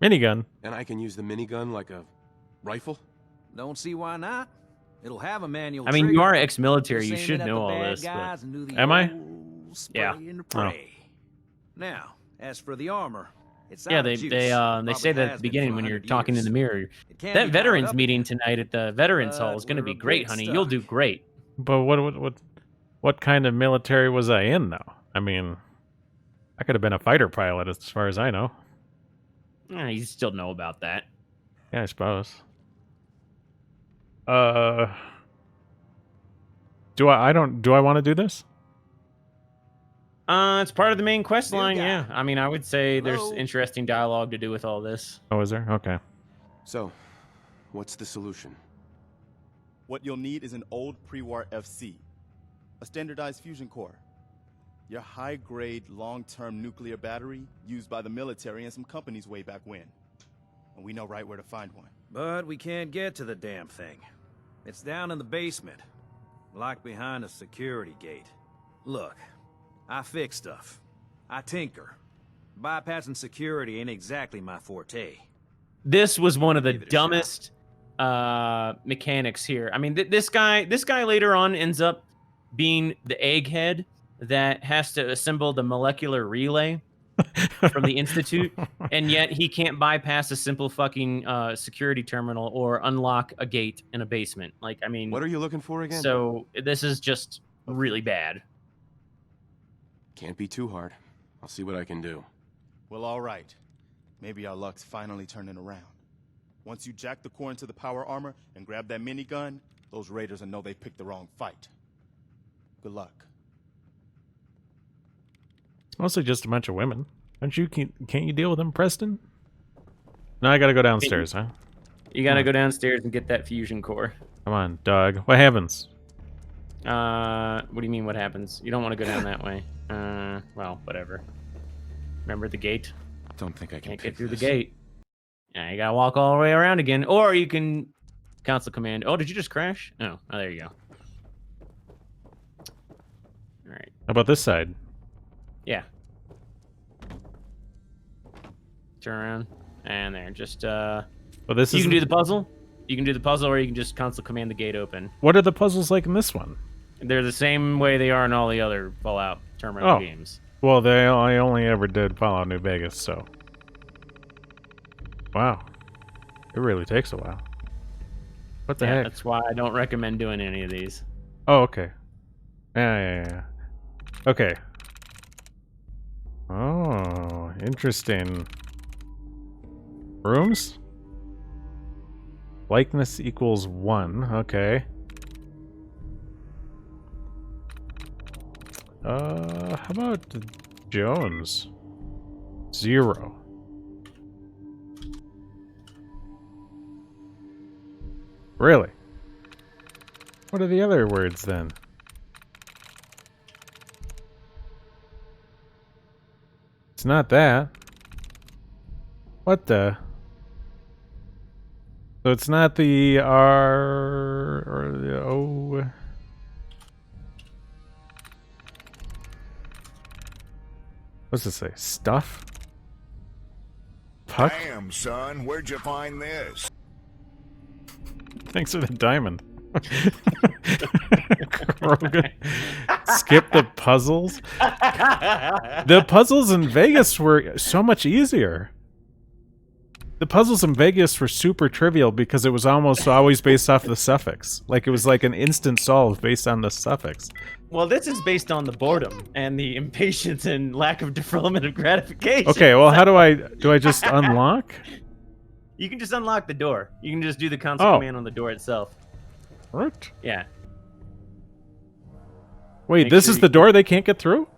[SPEAKER 2] Minigun.
[SPEAKER 3] And I can use the minigun like a rifle?
[SPEAKER 9] Don't see why not. It'll have a manual
[SPEAKER 1] I mean,
[SPEAKER 9] trigger.
[SPEAKER 1] you are ex-military. You
[SPEAKER 9] Just
[SPEAKER 1] should
[SPEAKER 9] aim it at
[SPEAKER 1] know
[SPEAKER 9] the
[SPEAKER 1] all
[SPEAKER 9] bad
[SPEAKER 1] this.
[SPEAKER 9] guys
[SPEAKER 1] But...
[SPEAKER 9] and do the
[SPEAKER 2] Am I?
[SPEAKER 9] old spray
[SPEAKER 1] Yeah.
[SPEAKER 9] and pray. Now, as for the armor, it's
[SPEAKER 1] Yeah,
[SPEAKER 9] out
[SPEAKER 1] they
[SPEAKER 9] of juice.
[SPEAKER 1] they
[SPEAKER 9] Probably
[SPEAKER 1] say that at
[SPEAKER 9] has
[SPEAKER 1] the
[SPEAKER 9] been
[SPEAKER 1] beginning
[SPEAKER 9] for
[SPEAKER 1] when you're
[SPEAKER 9] 100
[SPEAKER 1] talking in
[SPEAKER 9] years.
[SPEAKER 1] the mirror.
[SPEAKER 9] It can
[SPEAKER 1] That
[SPEAKER 9] be
[SPEAKER 1] veterans
[SPEAKER 9] powered up
[SPEAKER 1] meeting
[SPEAKER 9] again.
[SPEAKER 1] tonight at the Veterans Hall
[SPEAKER 9] But
[SPEAKER 1] is going to be
[SPEAKER 9] we're a
[SPEAKER 1] great,
[SPEAKER 9] bit
[SPEAKER 1] honey.
[SPEAKER 9] stuck.
[SPEAKER 1] You'll do great.
[SPEAKER 2] But what kind of military was I in, though? I mean, I could have been a fighter pilot as far as I know.
[SPEAKER 1] You still know about that.
[SPEAKER 2] Yeah, I suppose. Do I want to do this?
[SPEAKER 1] It's part of the main quest
[SPEAKER 9] New
[SPEAKER 1] line,
[SPEAKER 9] guy.
[SPEAKER 1] yeah. I mean, I would say there's
[SPEAKER 9] Hello?
[SPEAKER 1] interesting dialogue to do with all this.
[SPEAKER 2] Oh, is there? Okay.
[SPEAKER 3] So, what's the solution?
[SPEAKER 12] What you'll need is an old pre-war FC, a standardized fusion core, your high-grade, long-term nuclear battery used by the military and some companies way back when. And we know right where to find one.
[SPEAKER 9] But we can't get to the damn thing. It's down in the basement, locked behind a security gate. Look, I fix stuff. I tinker. Bypassing security ain't exactly my forte.
[SPEAKER 1] This was one of the dumbest mechanics here. I mean, this guy later on ends up being the egghead that has to assemble the molecular relay. from the Institute, and yet he can't bypass a simple fucking security terminal or unlock a gate in a basement. Like, I mean,
[SPEAKER 3] What are you looking for again?
[SPEAKER 1] so this is just really bad.
[SPEAKER 3] Can't be too hard. I'll see what I can do.
[SPEAKER 12] Well, all right. Maybe our luck's finally turning around. Once you jack the core into the power armor and grab that minigun, those raiders will know they picked the wrong fight. Good luck.
[SPEAKER 2] Mostly just a bunch of women. Can't you deal with them, Preston? No, I gotta go downstairs, huh?
[SPEAKER 1] You gotta go downstairs and get that fusion core.
[SPEAKER 2] Come on, dog. What happens?
[SPEAKER 1] What do you mean what happens? You don't want to go down that way. Well, whatever. Remember the gate?
[SPEAKER 3] Don't think I can
[SPEAKER 1] Can't get through the gate. Yeah, you gotta walk all the way around again. Or you can console command. Oh, did you just crash? Oh, there you go. Alright.
[SPEAKER 2] How about this side?
[SPEAKER 1] Yeah. Turn around. And there. Just, Well,
[SPEAKER 2] this
[SPEAKER 1] you can do the puzzle. You can do the puzzle, or you can just console command the gate open.
[SPEAKER 2] What are the puzzles like in this one?
[SPEAKER 1] They're the same way they are in all the other Fallout terminal games.
[SPEAKER 2] Well, I only ever did Fallout New Vegas, so... Wow. It really takes a while. What the heck?
[SPEAKER 1] That's why I don't recommend doing any of these.
[SPEAKER 2] Oh, okay. Yeah. Okay. Oh, interesting. Rooms? Likeness equals 1. Okay. How about Jones? 0. Really? What are the other words then? It's not that. What the? So it's not the R or the O. What's this say? Stuff? Puck?
[SPEAKER 13] Damn, son, where'd you find this?
[SPEAKER 2] Thanks for the diamond. Krogan. Skip the puzzles. The puzzles in Vegas were so much easier. The puzzles in Vegas were super trivial because it was almost always based off the suffix. Like it was like an instant solve based on the suffix.
[SPEAKER 1] Well, this is based on the boredom and the impatience and lack of development of gratification.
[SPEAKER 2] Okay, well, how do I just unlock?
[SPEAKER 1] You can just unlock the door. You can just do the console command on the door itself.
[SPEAKER 2] What?
[SPEAKER 1] Yeah.
[SPEAKER 2] Wait, this is the door they can't get through?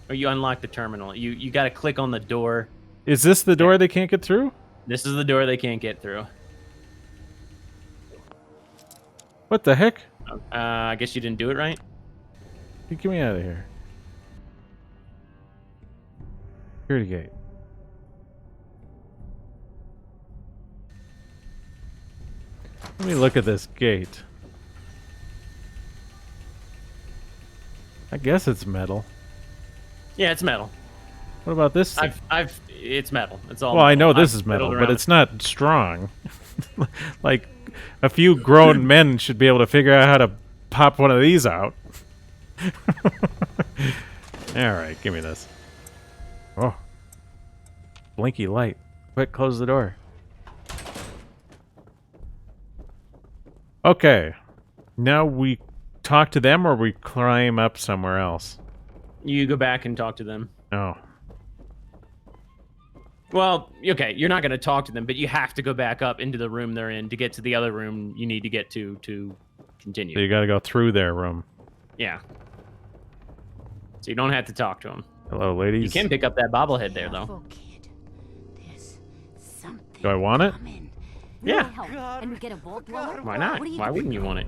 [SPEAKER 1] Or you unlock the terminal. You got to click on the door.
[SPEAKER 2] Is this the door they can't get through?
[SPEAKER 1] This is the door they can't get through.
[SPEAKER 2] What the heck?
[SPEAKER 1] I guess you didn't do it right.
[SPEAKER 2] Get me out of here. Security gate. Let me look at this gate. I guess it's metal.
[SPEAKER 1] Yeah, it's metal.
[SPEAKER 2] What about this thing?
[SPEAKER 1] It's metal. It's all.
[SPEAKER 2] Well,
[SPEAKER 1] metal.
[SPEAKER 2] I know this is metal, but it's not strong. Like, a few grown men should be able to figure out how to pop one of these out. Alright, give me this. Oh. Blinky light. Quick, close the door. Okay. Now we talk to them or we climb up somewhere else?
[SPEAKER 1] You go back and talk to them.
[SPEAKER 2] Oh.
[SPEAKER 1] Well, okay, you're not going to talk to them, but you have to go back up into the room they're in to get to the other room you need to get to continue.
[SPEAKER 2] So you got to go through their room.
[SPEAKER 1] Yeah. So you don't have to talk to them.
[SPEAKER 2] Hello, ladies.
[SPEAKER 1] You can pick up that bobblehead there, though.
[SPEAKER 2] Do I want it?
[SPEAKER 1] Yeah.
[SPEAKER 10] And we get a vault blower?
[SPEAKER 1] Why not? Why wouldn't you want it?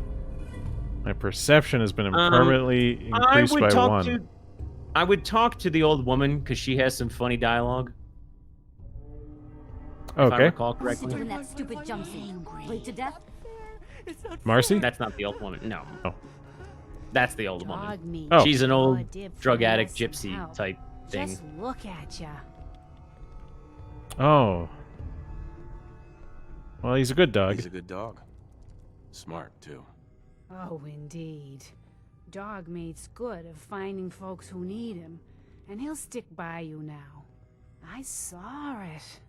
[SPEAKER 2] My perception has been permanently increased by 1.
[SPEAKER 1] I would talk to the old woman because she has some funny dialogue.
[SPEAKER 2] Okay.
[SPEAKER 1] If I recall correctly.
[SPEAKER 10] Doing that stupid jumpsuit. Bleed to death?
[SPEAKER 2] Marcy?
[SPEAKER 1] That's not the old woman. No.
[SPEAKER 2] Oh.
[SPEAKER 1] That's the old woman.
[SPEAKER 10] Dogmeat.
[SPEAKER 2] Oh.
[SPEAKER 1] She's an old drug addict gypsy type thing.
[SPEAKER 10] Just look at ya.
[SPEAKER 2] Oh. Well, he's a good dog.
[SPEAKER 3] He's a good dog. Smart, too.
[SPEAKER 14] Oh, indeed. Dogmeat's good at finding folks who need him, And he'll stick by you now. I saw it.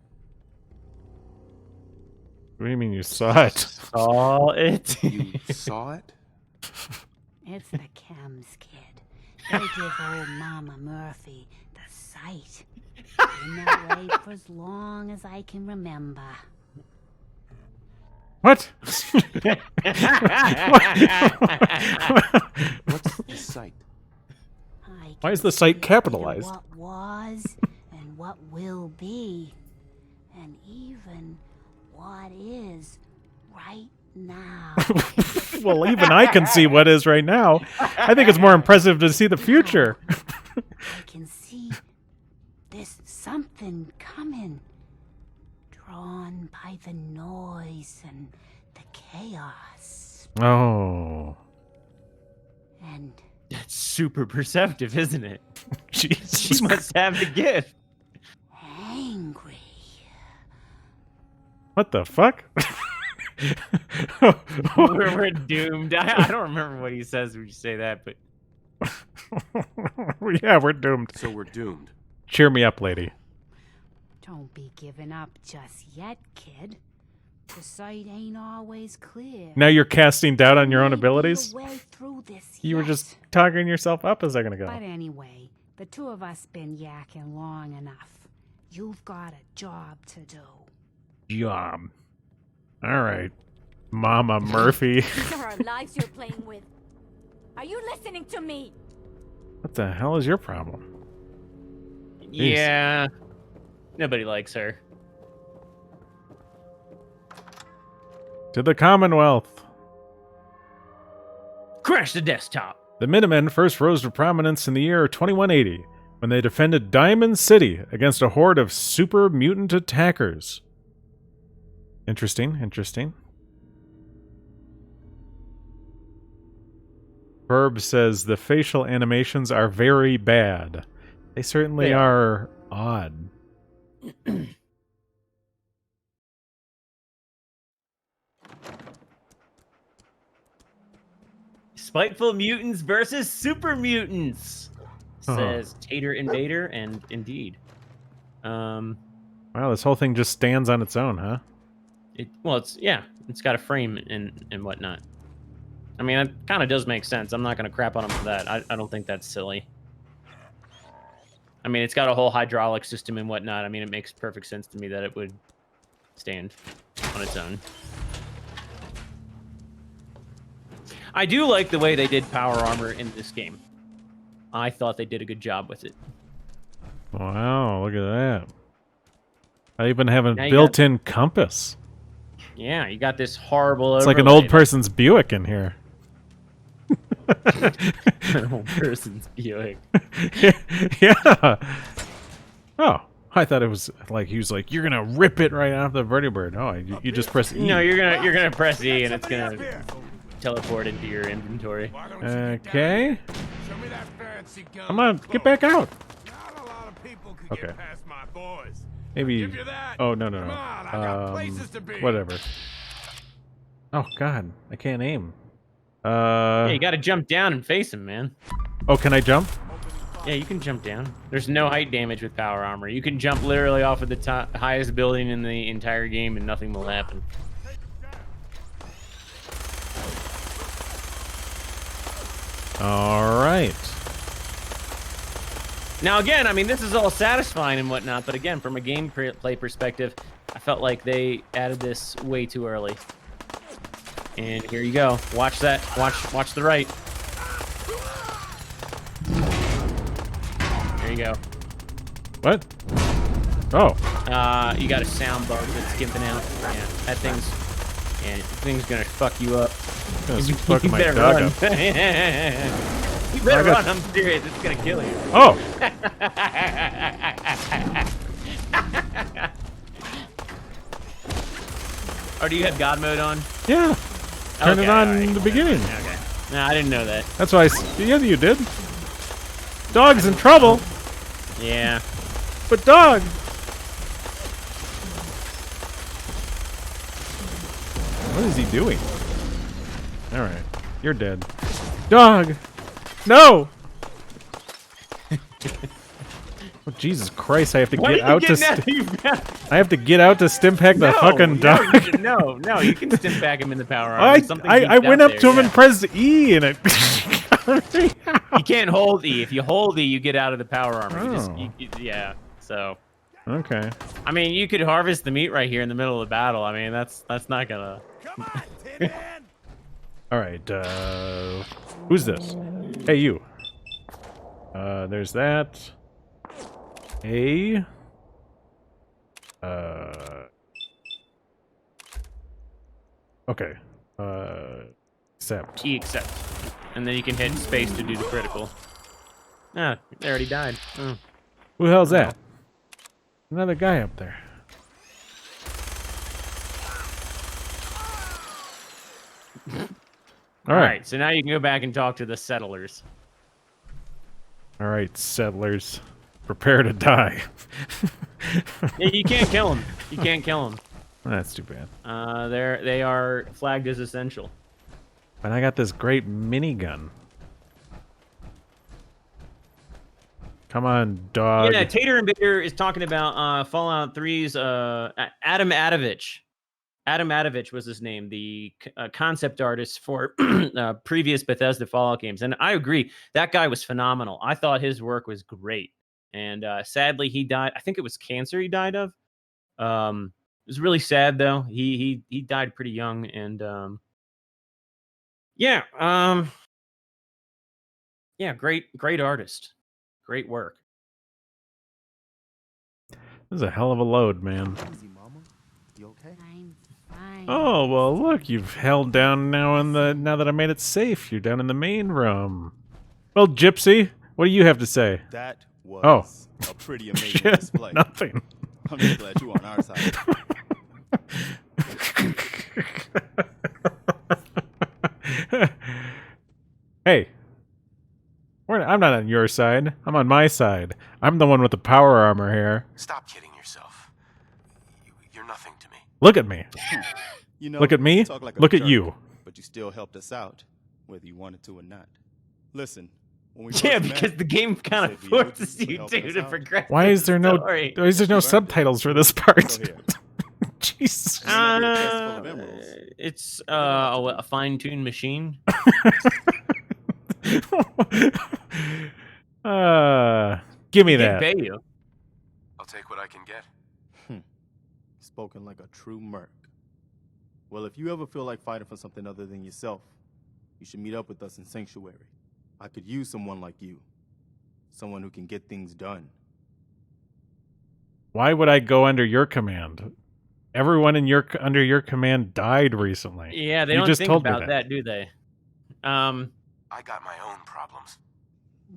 [SPEAKER 2] What do you mean you saw it?
[SPEAKER 1] Saw it?
[SPEAKER 3] You saw it?
[SPEAKER 14] It's the chems, kid. They give old Mama Murphy the sight. Been that way for as long as I can remember.
[SPEAKER 2] What?
[SPEAKER 3] What's the site?
[SPEAKER 2] Why is the site capitalized?
[SPEAKER 14] What was and what will be, and even what is right now.
[SPEAKER 2] Well, even I can see what is right now. I think it's more impressive to see the future.
[SPEAKER 14] I can see there's something coming, drawn by the noise and the chaos.
[SPEAKER 2] Oh.
[SPEAKER 14] And
[SPEAKER 1] that's super perceptive, isn't it?
[SPEAKER 2] Jesus.
[SPEAKER 1] She must have the gift.
[SPEAKER 14] Angry.
[SPEAKER 2] What the fuck?
[SPEAKER 1] We're doomed. I don't remember what he says when you say that, but
[SPEAKER 2] yeah, we're doomed.
[SPEAKER 3] So we're doomed.
[SPEAKER 2] Cheer me up, lady.
[SPEAKER 14] Don't be giving up just yet, kid. The sight ain't always clear.
[SPEAKER 2] Now you're casting doubt on your own
[SPEAKER 14] Maybe
[SPEAKER 2] abilities?
[SPEAKER 14] the way through this
[SPEAKER 2] You were
[SPEAKER 14] yet.
[SPEAKER 2] just talking yourself up a second ago.
[SPEAKER 14] But anyway, the two of us been yakking long enough. You've got a job to do.
[SPEAKER 2] Job. All right. Mama Murphy.
[SPEAKER 10] These are our lives you're playing with. Are you listening to me?
[SPEAKER 2] What the hell is your problem?
[SPEAKER 1] yeah, nobody likes her.
[SPEAKER 2] To the Commonwealth.
[SPEAKER 1] Crash the desktop.
[SPEAKER 2] The Minutemen first rose to prominence in the year 2180 when they defended Diamond City against a horde of super mutant attackers. Interesting, interesting. Verb says the facial animations are very bad. They certainly are odd.
[SPEAKER 1] Spiteful mutants versus super mutants, says Tater Invader, and indeed.
[SPEAKER 2] Wow, this whole thing just stands on its own, huh?
[SPEAKER 1] It's got a frame and whatnot. I mean, it kind of does make sense. I'm not going to crap on them for that. I don't think that's silly. I mean, it's got a whole hydraulic system and whatnot. I mean, it makes perfect sense to me that it would stand on its own. I do like the way they did power armor in this game. I thought they did a good job with it.
[SPEAKER 2] Wow, look at that. I even have a built-in compass.
[SPEAKER 1] Yeah, you got this horrible
[SPEAKER 2] It's like an old person's Buick in here.
[SPEAKER 1] An old person's Buick.
[SPEAKER 2] Yeah. Oh, I thought it was like he was like, "You're gonna rip it right off the vertibird." Oh, you just press E.
[SPEAKER 1] No, you're gonna press E and it's gonna teleport into your inventory.
[SPEAKER 2] Okay. Come on, get back out. Okay. Maybe. Oh no. Whatever. Oh God, I can't aim.
[SPEAKER 1] Yeah, you gotta jump down and face him, man.
[SPEAKER 2] Oh, can I jump?
[SPEAKER 1] Yeah, you can jump down. There's no height damage with power armor. You can jump literally off of the highest building in the entire game and nothing will happen.
[SPEAKER 2] All right.
[SPEAKER 1] Now, again, I mean, this is all satisfying and whatnot, but again, from a gameplay perspective, I felt like they added this way too early. And here you go. Watch that. Watch the right. There you go.
[SPEAKER 2] What? Oh.
[SPEAKER 1] You got a sound bug that's skipping out. Yeah, that thing's gonna fuck you up.
[SPEAKER 2] You
[SPEAKER 1] better
[SPEAKER 2] dog
[SPEAKER 1] run.
[SPEAKER 2] up.
[SPEAKER 1] You better run. I'm serious. It's gonna kill you.
[SPEAKER 2] Oh.
[SPEAKER 1] Or do you have God mode on?
[SPEAKER 2] Yeah. Turn it on in the beginning.
[SPEAKER 1] Okay. No, I didn't know that.
[SPEAKER 2] That's why yeah, you did. Dog's in trouble.
[SPEAKER 1] Yeah.
[SPEAKER 2] But dog. What is he doing? All right. You're dead. Dog. No. Oh, Jesus Christ! I have to
[SPEAKER 1] Why
[SPEAKER 2] get
[SPEAKER 1] are you
[SPEAKER 2] out to.
[SPEAKER 1] getting out?
[SPEAKER 2] I have to get out to stim pack the fucking dog.
[SPEAKER 1] No, you can stim pack him in the power armor.
[SPEAKER 2] I went up to him and pressed E, and it.
[SPEAKER 1] You can't hold E. If you hold E, you get out of the power armor.
[SPEAKER 2] Oh.
[SPEAKER 1] Yeah. So.
[SPEAKER 2] Okay.
[SPEAKER 1] I mean, you could harvest the meat right here in the middle of the battle. I mean, that's not gonna.
[SPEAKER 8] Come on, Tin Man.
[SPEAKER 2] All right. Who's this? Hey, you. There's that. A. Okay. Accept.
[SPEAKER 1] E accept. And then you can hit space to do the critical. Ah, they already died. Oh.
[SPEAKER 2] Who the hell's that? Another guy up there. All right.
[SPEAKER 1] So now you can go back and talk to the settlers.
[SPEAKER 2] All right, settlers. Prepare to die.
[SPEAKER 1] Yeah, you can't kill them. You can't kill them.
[SPEAKER 2] That's too bad.
[SPEAKER 1] They are flagged as essential.
[SPEAKER 2] And I got this great minigun. Come on, dog.
[SPEAKER 1] Yeah, Tater and Bader is talking about Fallout 3's Adam Adovich. Adam Adovich was his name, the concept artist for previous Bethesda Fallout games. And I agree, that guy was phenomenal. I thought his work was great. And sadly, he died. I think it was cancer he died of. It was really sad, though. He died pretty young. And yeah, great artist. Great work.
[SPEAKER 2] This is a hell of a load, man.
[SPEAKER 12] Easy, Mama. You okay?
[SPEAKER 14] I'm fine.
[SPEAKER 2] Oh, well, look, you've held down now that I made it safe. You're down in the main room. Well, Gypsy, what do you have to say?
[SPEAKER 12] That was a pretty amazing
[SPEAKER 2] Shit,
[SPEAKER 12] display.
[SPEAKER 2] nothing.
[SPEAKER 12] I'm just glad you're on our side.
[SPEAKER 2] Hey. I'm not on your side. I'm on my side. I'm the one with the power armor here.
[SPEAKER 3] Stop kidding yourself. You're nothing to me.
[SPEAKER 2] Look at me.
[SPEAKER 12] You know,
[SPEAKER 2] Look at me.
[SPEAKER 12] you talk like a
[SPEAKER 2] Look at
[SPEAKER 12] jerk,
[SPEAKER 2] you.
[SPEAKER 12] But you still helped us out, whether you wanted to or not. Listen, when we
[SPEAKER 1] Yeah,
[SPEAKER 12] first
[SPEAKER 1] because
[SPEAKER 12] met,
[SPEAKER 1] the game kind
[SPEAKER 12] said
[SPEAKER 1] of
[SPEAKER 12] we
[SPEAKER 1] forces
[SPEAKER 12] would
[SPEAKER 1] you
[SPEAKER 12] help
[SPEAKER 1] to
[SPEAKER 12] us out.
[SPEAKER 1] progress.
[SPEAKER 2] Why is there no
[SPEAKER 1] story.
[SPEAKER 2] subtitles for this part?
[SPEAKER 12] So here.
[SPEAKER 2] Jesus.
[SPEAKER 1] It's a fine-tuned machine.
[SPEAKER 2] Give me
[SPEAKER 1] They
[SPEAKER 2] that.
[SPEAKER 1] pay you.
[SPEAKER 3] I'll take what I can get.
[SPEAKER 12] Spoken like a true merc. Well, if you ever feel like fighting for something other than yourself, you should meet up with us in Sanctuary. I could use someone like you. Someone who can get things done.
[SPEAKER 2] Why would I go under your command? Everyone under your command died recently.
[SPEAKER 1] Yeah, they
[SPEAKER 2] You
[SPEAKER 1] don't
[SPEAKER 2] just
[SPEAKER 1] think
[SPEAKER 2] told me
[SPEAKER 1] about that, do they?
[SPEAKER 3] I got my own problems.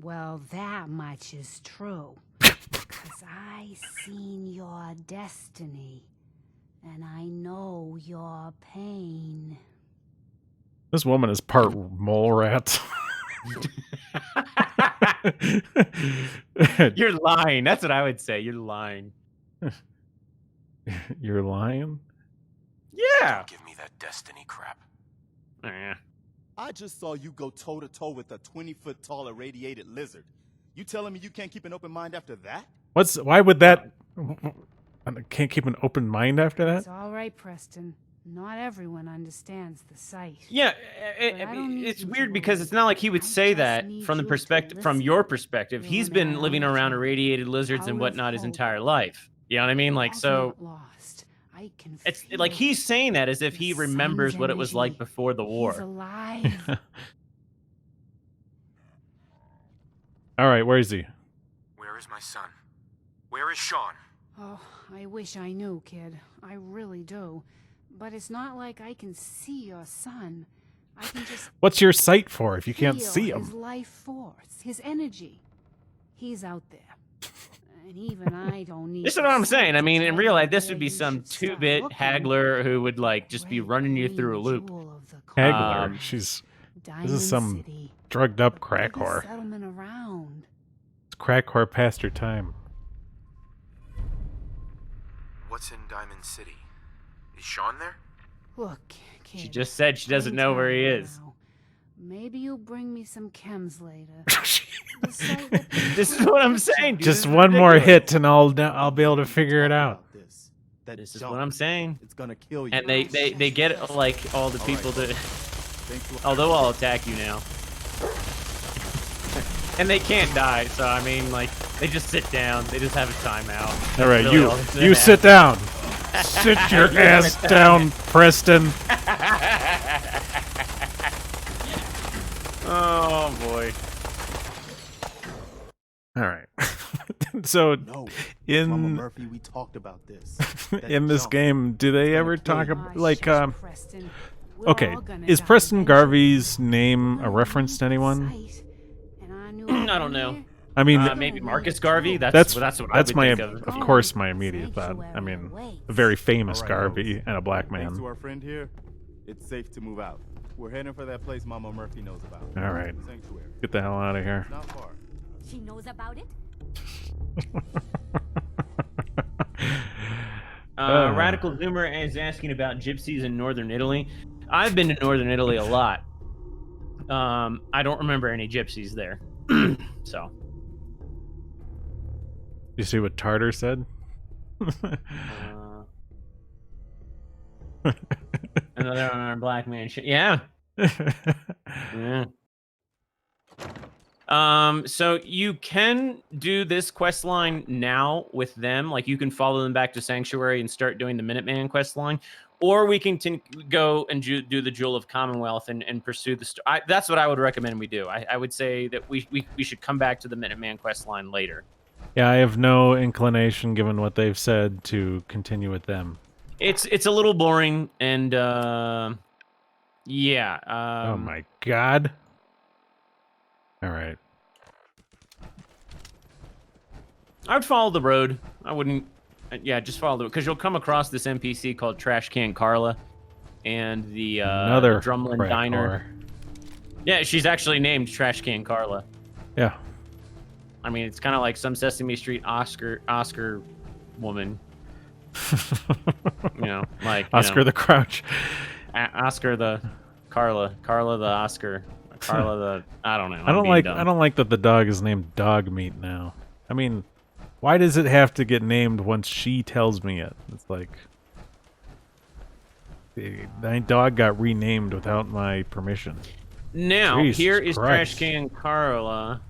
[SPEAKER 14] Well, that much is true. 'Cause I seen your destiny, and I know your pain.
[SPEAKER 2] This woman is part mole rat.
[SPEAKER 1] You're lying. That's what I would say. You're lying.
[SPEAKER 2] You're lying?
[SPEAKER 1] Yeah.
[SPEAKER 3] Don't give me that destiny crap.
[SPEAKER 12] I just saw you go toe-to-toe with a 20-foot-tall irradiated lizard. You telling me you can't keep an open mind after that?
[SPEAKER 2] Why would that... I can't keep an open mind after that?
[SPEAKER 14] It's all right, Preston. Not everyone understands the sight.
[SPEAKER 1] Yeah,
[SPEAKER 14] But I don't need
[SPEAKER 1] it's
[SPEAKER 14] you to
[SPEAKER 1] weird because
[SPEAKER 14] worry.
[SPEAKER 1] it's not like he would
[SPEAKER 14] I
[SPEAKER 1] say
[SPEAKER 14] just
[SPEAKER 1] that
[SPEAKER 14] need
[SPEAKER 1] from the
[SPEAKER 14] you to
[SPEAKER 1] perspective, from
[SPEAKER 14] listen.
[SPEAKER 1] your perspective.
[SPEAKER 14] You're
[SPEAKER 1] He's
[SPEAKER 14] a
[SPEAKER 1] been
[SPEAKER 14] man
[SPEAKER 1] living
[SPEAKER 14] on
[SPEAKER 1] around
[SPEAKER 14] the
[SPEAKER 1] irradiated lizards and
[SPEAKER 14] Out
[SPEAKER 1] whatnot
[SPEAKER 14] of
[SPEAKER 1] his
[SPEAKER 14] hope.
[SPEAKER 1] entire life. You know what I mean? Like,
[SPEAKER 14] All's
[SPEAKER 1] so
[SPEAKER 14] not lost. I can
[SPEAKER 1] it's
[SPEAKER 14] feel
[SPEAKER 1] like he's saying that as if
[SPEAKER 14] the
[SPEAKER 1] he remembers
[SPEAKER 14] sun's
[SPEAKER 1] what it was like
[SPEAKER 14] energy.
[SPEAKER 1] before the
[SPEAKER 14] He's
[SPEAKER 1] war.
[SPEAKER 14] alive.
[SPEAKER 2] All right, where is he?
[SPEAKER 3] Where is my son? Where is Sean?
[SPEAKER 14] Oh, I wish I knew, kid. I really do. But it's not like I can see your son. I can just
[SPEAKER 2] What's your sight for if you can't
[SPEAKER 14] feel
[SPEAKER 2] see
[SPEAKER 14] his
[SPEAKER 2] him?
[SPEAKER 14] life force, his energy. He's out there. And even I don't need
[SPEAKER 1] This is
[SPEAKER 14] the
[SPEAKER 1] what I'm
[SPEAKER 14] sight
[SPEAKER 1] saying. I
[SPEAKER 14] to
[SPEAKER 1] mean, in
[SPEAKER 14] tell
[SPEAKER 1] real
[SPEAKER 14] you
[SPEAKER 1] life, this
[SPEAKER 14] where
[SPEAKER 1] would be
[SPEAKER 14] you
[SPEAKER 1] some
[SPEAKER 14] should start
[SPEAKER 1] two-bit
[SPEAKER 14] looking.
[SPEAKER 1] haggler who would like just be running you through a loop.
[SPEAKER 14] Jewel of the
[SPEAKER 2] Haggler.
[SPEAKER 1] Um,
[SPEAKER 2] This
[SPEAKER 14] Diamond
[SPEAKER 2] is some
[SPEAKER 14] City,
[SPEAKER 2] drugged up
[SPEAKER 14] the
[SPEAKER 2] crack
[SPEAKER 14] biggest
[SPEAKER 2] whore.
[SPEAKER 14] settlement around.
[SPEAKER 2] It's crack whore past her time.
[SPEAKER 3] What's in Diamond City? Is Sean there?
[SPEAKER 14] Look, kid.
[SPEAKER 1] She just said she doesn't
[SPEAKER 14] I'm
[SPEAKER 1] know where he
[SPEAKER 14] telling you
[SPEAKER 1] is.
[SPEAKER 14] now, Maybe you'll bring me some chems later.
[SPEAKER 1] This is what I'm saying, dude.
[SPEAKER 2] Just one more hit and I'll be able to figure it out.
[SPEAKER 1] This is what I'm saying.
[SPEAKER 12] It's gonna kill you.
[SPEAKER 1] And they get like all the people to. Although I'll attack you now. And they can't die, so I mean, like, they just sit down. They just have a timeout.
[SPEAKER 2] All right,
[SPEAKER 1] Really
[SPEAKER 2] you sit down. Sit your ass down, Preston.
[SPEAKER 1] Oh boy.
[SPEAKER 2] All right. So
[SPEAKER 12] Mama
[SPEAKER 2] in
[SPEAKER 12] Murphy, we talked about this.
[SPEAKER 2] in this game, do they ever talk about like
[SPEAKER 14] Preston. We're
[SPEAKER 2] okay,
[SPEAKER 14] all gonna
[SPEAKER 2] is
[SPEAKER 14] die
[SPEAKER 2] Preston
[SPEAKER 14] eventually.
[SPEAKER 2] Garvey's name a reference to anyone?
[SPEAKER 1] I don't know.
[SPEAKER 2] I mean,
[SPEAKER 1] Maybe Marcus Garvey. That's what I would
[SPEAKER 2] my
[SPEAKER 1] think
[SPEAKER 2] of course my immediate thought. I mean, a very famous Garvey and a black
[SPEAKER 12] Thanks
[SPEAKER 2] man.
[SPEAKER 12] to our friend here, it's safe to move out. We're heading for that place Mama Murphy knows about.
[SPEAKER 2] All right,
[SPEAKER 12] Sanctuary.
[SPEAKER 2] get the hell out of here.
[SPEAKER 12] Not far.
[SPEAKER 10] She knows about it?
[SPEAKER 1] Radical Zoomer is asking about gypsies in northern Italy. I've been to northern Italy a lot. I don't remember any gypsies there. So.
[SPEAKER 2] You see what Tartar said?
[SPEAKER 1] Another on our black man shit. Yeah. Yeah. So you can do this quest line now with them. Like, you can follow them back to Sanctuary and start doing the Minuteman quest line. Or we can go and do the Jewel of Commonwealth and pursue the story. That's what I would recommend we do. I would say that we should come back to the Minuteman quest line later.
[SPEAKER 2] Yeah, I have no inclination, given what they've said, to continue with them.
[SPEAKER 1] It's a little boring, and yeah.
[SPEAKER 2] Oh my god! All right.
[SPEAKER 1] I would follow the road. I wouldn't. Yeah, just follow the road, because you'll come across this NPC called Trash Can Carla, and the
[SPEAKER 2] Another
[SPEAKER 1] Drumlin
[SPEAKER 2] crack
[SPEAKER 1] Diner.
[SPEAKER 2] whore.
[SPEAKER 1] Yeah, she's actually named Trash Can Carla.
[SPEAKER 2] Yeah.
[SPEAKER 1] I mean, it's kind of like some Sesame Street Oscar woman. You know, like
[SPEAKER 2] Oscar the Crouch.
[SPEAKER 1] Oscar the Carla the Oscar, Carla the I don't know.
[SPEAKER 2] I don't like that the dog is named Dogmeat now. I mean, why does it have to get named once she tells me it? It's like my dog got renamed without my permission.
[SPEAKER 1] Now,
[SPEAKER 2] Jesus
[SPEAKER 1] here is
[SPEAKER 2] Christ.
[SPEAKER 1] Trash Can Carla.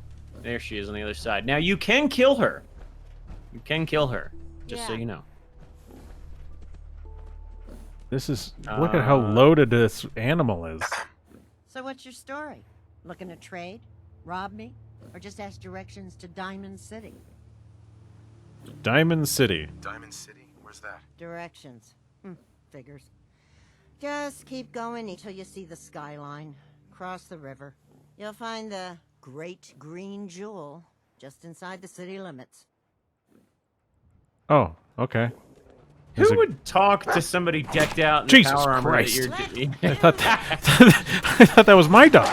[SPEAKER 1] There she is on the other side. Now, you can kill her. You can kill her, just so you know.
[SPEAKER 2] This is look at how loaded this animal is.
[SPEAKER 15] So what's your story? Looking to trade? Rob me? Or just ask directions to Diamond City?
[SPEAKER 2] Diamond City.
[SPEAKER 3] Diamond City? Where's that?
[SPEAKER 15] Directions. Figures. Just keep going until you see the skyline. Cross the river. You'll find the Great Green Jewel just inside the city limits.
[SPEAKER 2] Oh, okay.
[SPEAKER 1] Who would talk to somebody decked out in
[SPEAKER 2] Jesus
[SPEAKER 1] the power armor
[SPEAKER 2] Christ.
[SPEAKER 1] that you're
[SPEAKER 2] I thought that was my dog.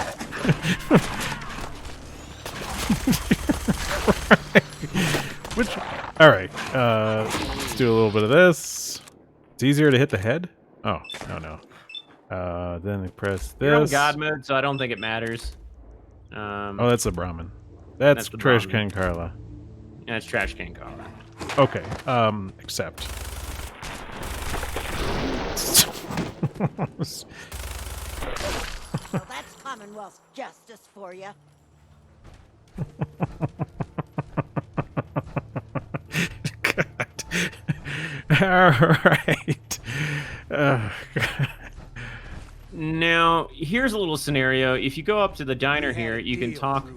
[SPEAKER 2] Which, all right. Let's do a little bit of this. It's easier to hit the head. Oh no. Then I press this.
[SPEAKER 1] You're on God mode, so I don't think it matters.
[SPEAKER 2] Oh, that's a Brahmin. That's
[SPEAKER 1] the
[SPEAKER 2] Trash
[SPEAKER 1] Brahmin.
[SPEAKER 2] Can Carla.
[SPEAKER 1] Yeah, it's Trash Can Carla.
[SPEAKER 2] Okay. Accept.
[SPEAKER 15] Well, that's Commonwealth justice for you.
[SPEAKER 2] All right.
[SPEAKER 1] Now, here's a little scenario. If you go up to the diner here, you can talk.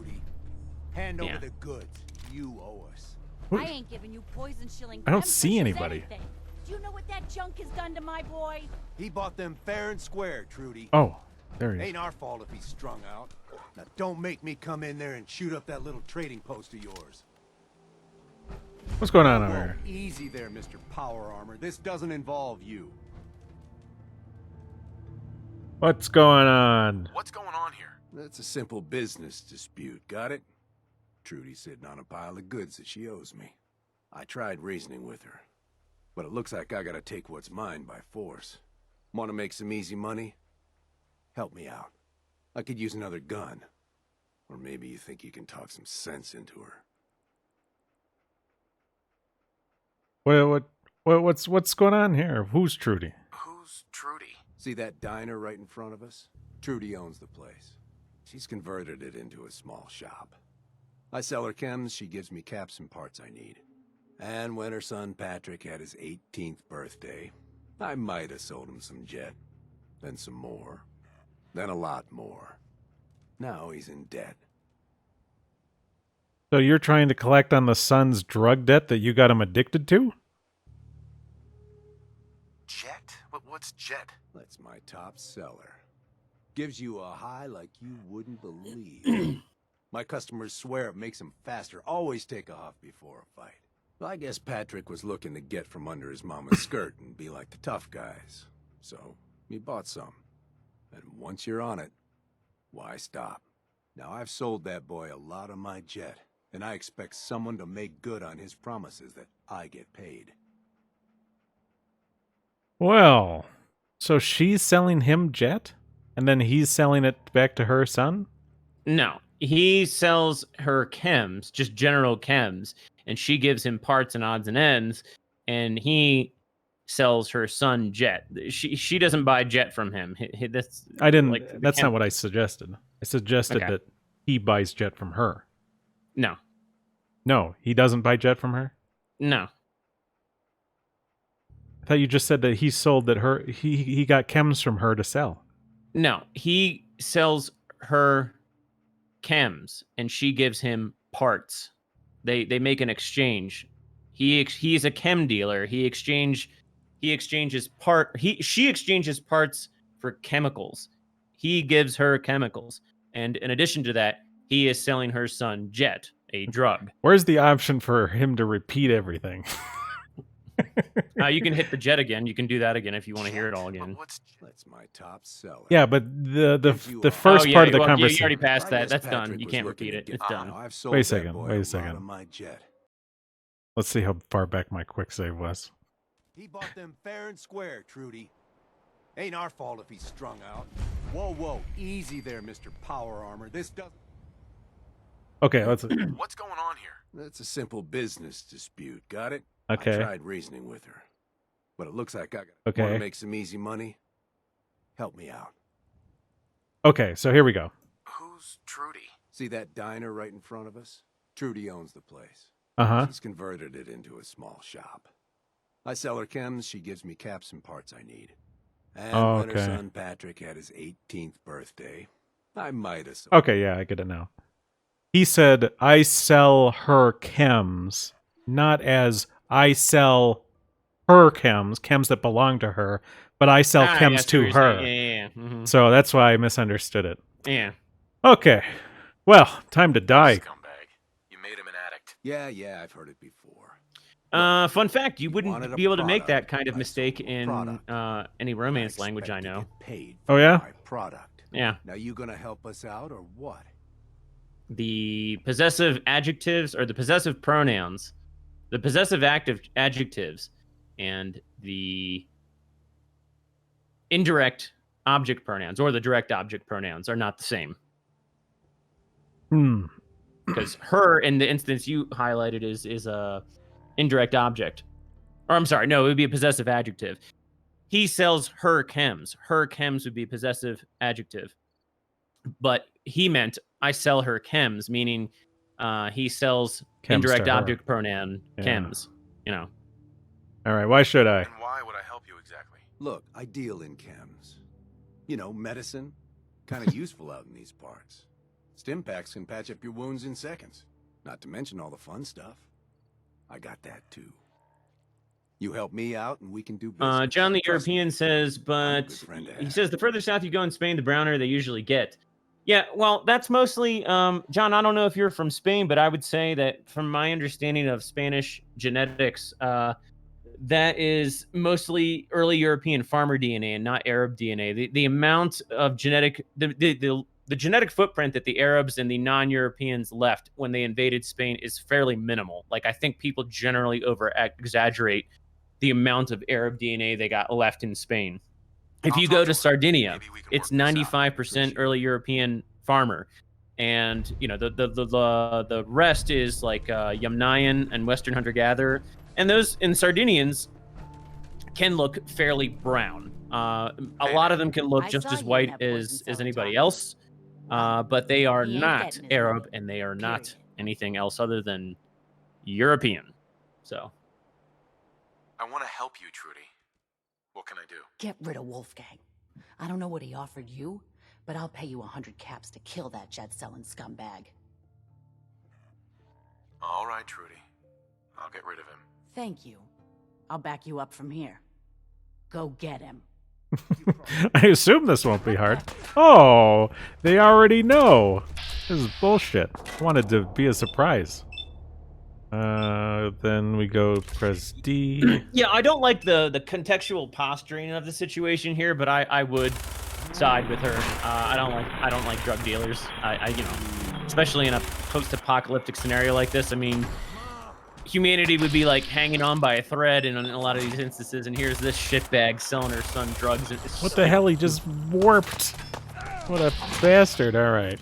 [SPEAKER 7] Hand
[SPEAKER 1] Yeah.
[SPEAKER 7] over the goods. You owe us.
[SPEAKER 10] I ain't giving you poison shilling.
[SPEAKER 2] I don't
[SPEAKER 10] chem
[SPEAKER 2] see
[SPEAKER 10] pushes
[SPEAKER 2] anybody.
[SPEAKER 10] anything. Do you know what that junk has done to my boy?
[SPEAKER 7] He bought them fair and square, Trudy.
[SPEAKER 2] Oh, there he is.
[SPEAKER 7] Ain't our fault if he's strung out. Now don't make me come in there and shoot up that little trading post of yours.
[SPEAKER 2] What's going on over
[SPEAKER 7] Whoa,
[SPEAKER 2] here?
[SPEAKER 7] easy there, Mr. Power Armor. This doesn't involve you.
[SPEAKER 2] What's going on?
[SPEAKER 3] What's going on here?
[SPEAKER 16] That's a simple business dispute, got it? Trudy's sitting on a pile of goods that she owes me. I tried reasoning with her, but it looks like I gotta take what's mine by force. Want to make some easy money? Help me out. I could use another gun. Or maybe you think you can talk some sense into her.
[SPEAKER 2] What's going on here? Who's Trudy?
[SPEAKER 16] Who's Trudy? See that diner right in front of us? Trudy owns the place. She's converted it into a small shop. I sell her chems, she gives me caps and parts I need. And when her son Patrick had his 18th birthday, I might have sold him some jet. Then some more. Then a lot more. Now he's in debt.
[SPEAKER 2] So you're trying to collect on the son's drug debt that you got him addicted to?
[SPEAKER 16] Jet? What's jet? That's my top seller. Gives you a high like you wouldn't believe. My customers swear it makes them faster. Always take off before a fight. Well, I guess Patrick was looking to get from under his mama's skirt and be like the tough guys. So, he bought some. And once you're on it, why stop? Now, I've sold that boy a lot of my jet, and I expect someone to make good on his promises that I get paid.
[SPEAKER 2] Well, so she's selling him jet? And then he's selling it back to her son?
[SPEAKER 1] No, he sells her chems, just general chems, and she gives him parts and odds and ends, and he sells her son jet. She doesn't buy jet from him. That's
[SPEAKER 2] I didn't.
[SPEAKER 1] like,
[SPEAKER 2] that's not what I suggested. I suggested
[SPEAKER 1] Okay.
[SPEAKER 2] that he buys jet from her.
[SPEAKER 1] No.
[SPEAKER 2] No, he doesn't buy jet from her?
[SPEAKER 1] No.
[SPEAKER 2] I thought you just said that he sold that her. He got chems from her to sell.
[SPEAKER 1] No, he sells her chems, and she gives him parts. They make an exchange. He's a chem dealer. She exchanges parts for chemicals. He gives her chemicals, and in addition to that, he is selling her son jet, a drug.
[SPEAKER 2] Where's the option for him to repeat everything?
[SPEAKER 1] You can hit the jet again. You can do that again if you want to hear it all again.
[SPEAKER 16] That's my top seller.
[SPEAKER 2] Yeah, but the first part of the conversation.
[SPEAKER 1] You already passed that. That's done. You can't repeat it. It's done.
[SPEAKER 2] Wait a second. Wait a second. Let's see how far back my quick save was.
[SPEAKER 7] He bought them fair and square, Trudy. Ain't our fault if he's strung out. Whoa, easy there, Mr. Power Armor. This doesn't...
[SPEAKER 2] Okay, let's...
[SPEAKER 16] What's going on here? That's a simple business dispute, got it?
[SPEAKER 2] Okay.
[SPEAKER 16] I tried reasoning with her. But it looks like I got
[SPEAKER 2] Okay.
[SPEAKER 16] want to make some easy money. Help me out.
[SPEAKER 2] Okay, so here we go.
[SPEAKER 16] Who's Trudy? See that diner right in front of us? Trudy owns the place.
[SPEAKER 2] Uh-huh.
[SPEAKER 16] She's converted it into a small shop. I sell her chems, she gives me caps and parts I need. And when her
[SPEAKER 2] Okay.
[SPEAKER 16] son Patrick had his 18th birthday, I might have...
[SPEAKER 2] Okay, yeah, I get it now. He said, I sell her chems, not as I sell her chems that belong to her, but I sell chems
[SPEAKER 1] that's
[SPEAKER 2] to
[SPEAKER 1] what you're
[SPEAKER 2] her.
[SPEAKER 1] saying. Yeah. Mhm.
[SPEAKER 2] So that's why I misunderstood it.
[SPEAKER 1] Yeah.
[SPEAKER 2] Okay. Well, time to die.
[SPEAKER 16] You made him an addict. Yeah, I've heard it before.
[SPEAKER 1] Fun fact, you
[SPEAKER 16] wanted
[SPEAKER 1] wouldn't
[SPEAKER 16] a
[SPEAKER 1] be able to make
[SPEAKER 16] product,
[SPEAKER 1] that kind of
[SPEAKER 16] I
[SPEAKER 1] mistake
[SPEAKER 16] sold you a
[SPEAKER 1] in
[SPEAKER 16] product.
[SPEAKER 1] any romance language I know.
[SPEAKER 16] Paid
[SPEAKER 2] Oh, yeah?
[SPEAKER 16] my product.
[SPEAKER 1] Yeah.
[SPEAKER 16] Now you gonna help us out or what?
[SPEAKER 1] The possessive adjectives or the possessive pronouns, the possessive active adjectives, and the indirect object pronouns or the direct object pronouns are not the same. Because her, in the instance you highlighted, is a indirect object. Or I'm sorry, no, it would be a possessive adjective. He sells her chems. Her chems would be possessive adjective. But he meant I sell her chems, meaning he sells
[SPEAKER 2] Chems
[SPEAKER 1] indirect
[SPEAKER 2] to her.
[SPEAKER 1] object pronoun
[SPEAKER 2] Yeah.
[SPEAKER 1] chems. You know.
[SPEAKER 2] All right, why should I?
[SPEAKER 16] Why would I help you exactly? Look, I deal in chems. You know, medicine. Kind of useful out in these parts. Stim packs can patch up your wounds in seconds. Not to mention all the fun stuff. I got that too. You help me out and we can do business.
[SPEAKER 1] John the
[SPEAKER 16] Trust me.
[SPEAKER 1] European says, but
[SPEAKER 16] friend to
[SPEAKER 1] he
[SPEAKER 16] have.
[SPEAKER 1] says the further south you go in Spain, the browner they usually get. Yeah, well, that's mostly, John, I don't know if you're from Spain, but I would say that from my understanding of Spanish genetics, that is mostly early European farmer DNA and not Arab DNA. The amount of genetic, the genetic footprint that the Arabs and the non-Europeans left when they invaded Spain is fairly minimal. Like, I think people generally over-exaggerate the amount of Arab DNA they got left in Spain. If you go to Sardinia, it's 95% early European farmer, and you know the rest is like Yamnayan and Western hunter-gatherer, and those in Sardinians can look fairly brown. A lot of them can look just as white as anybody else, but they are not Arab and they are not anything else other than European. So
[SPEAKER 17] I want to help you, Trudy. What can I do?
[SPEAKER 18] Get rid of Wolfgang. I don't know what he offered you, but I'll pay you 100 caps to kill that jet-selling scumbag.
[SPEAKER 17] All right, Trudy. I'll get rid of him.
[SPEAKER 18] Thank you. I'll back you up from here. Go get him.
[SPEAKER 2] I assume this won't be hard. Oh, they already know. This is bullshit. I wanted to be a surprise. Then we go press D.
[SPEAKER 1] Yeah, I don't like the contextual posturing of the situation here, but I would side with her. I don't like drug dealers. I you know, especially in a post-apocalyptic scenario like this. I mean, humanity would be like hanging on by a thread in a lot of these instances, and here's this shitbag selling her son drugs.
[SPEAKER 2] What the hell? He just warped. What a bastard! All right.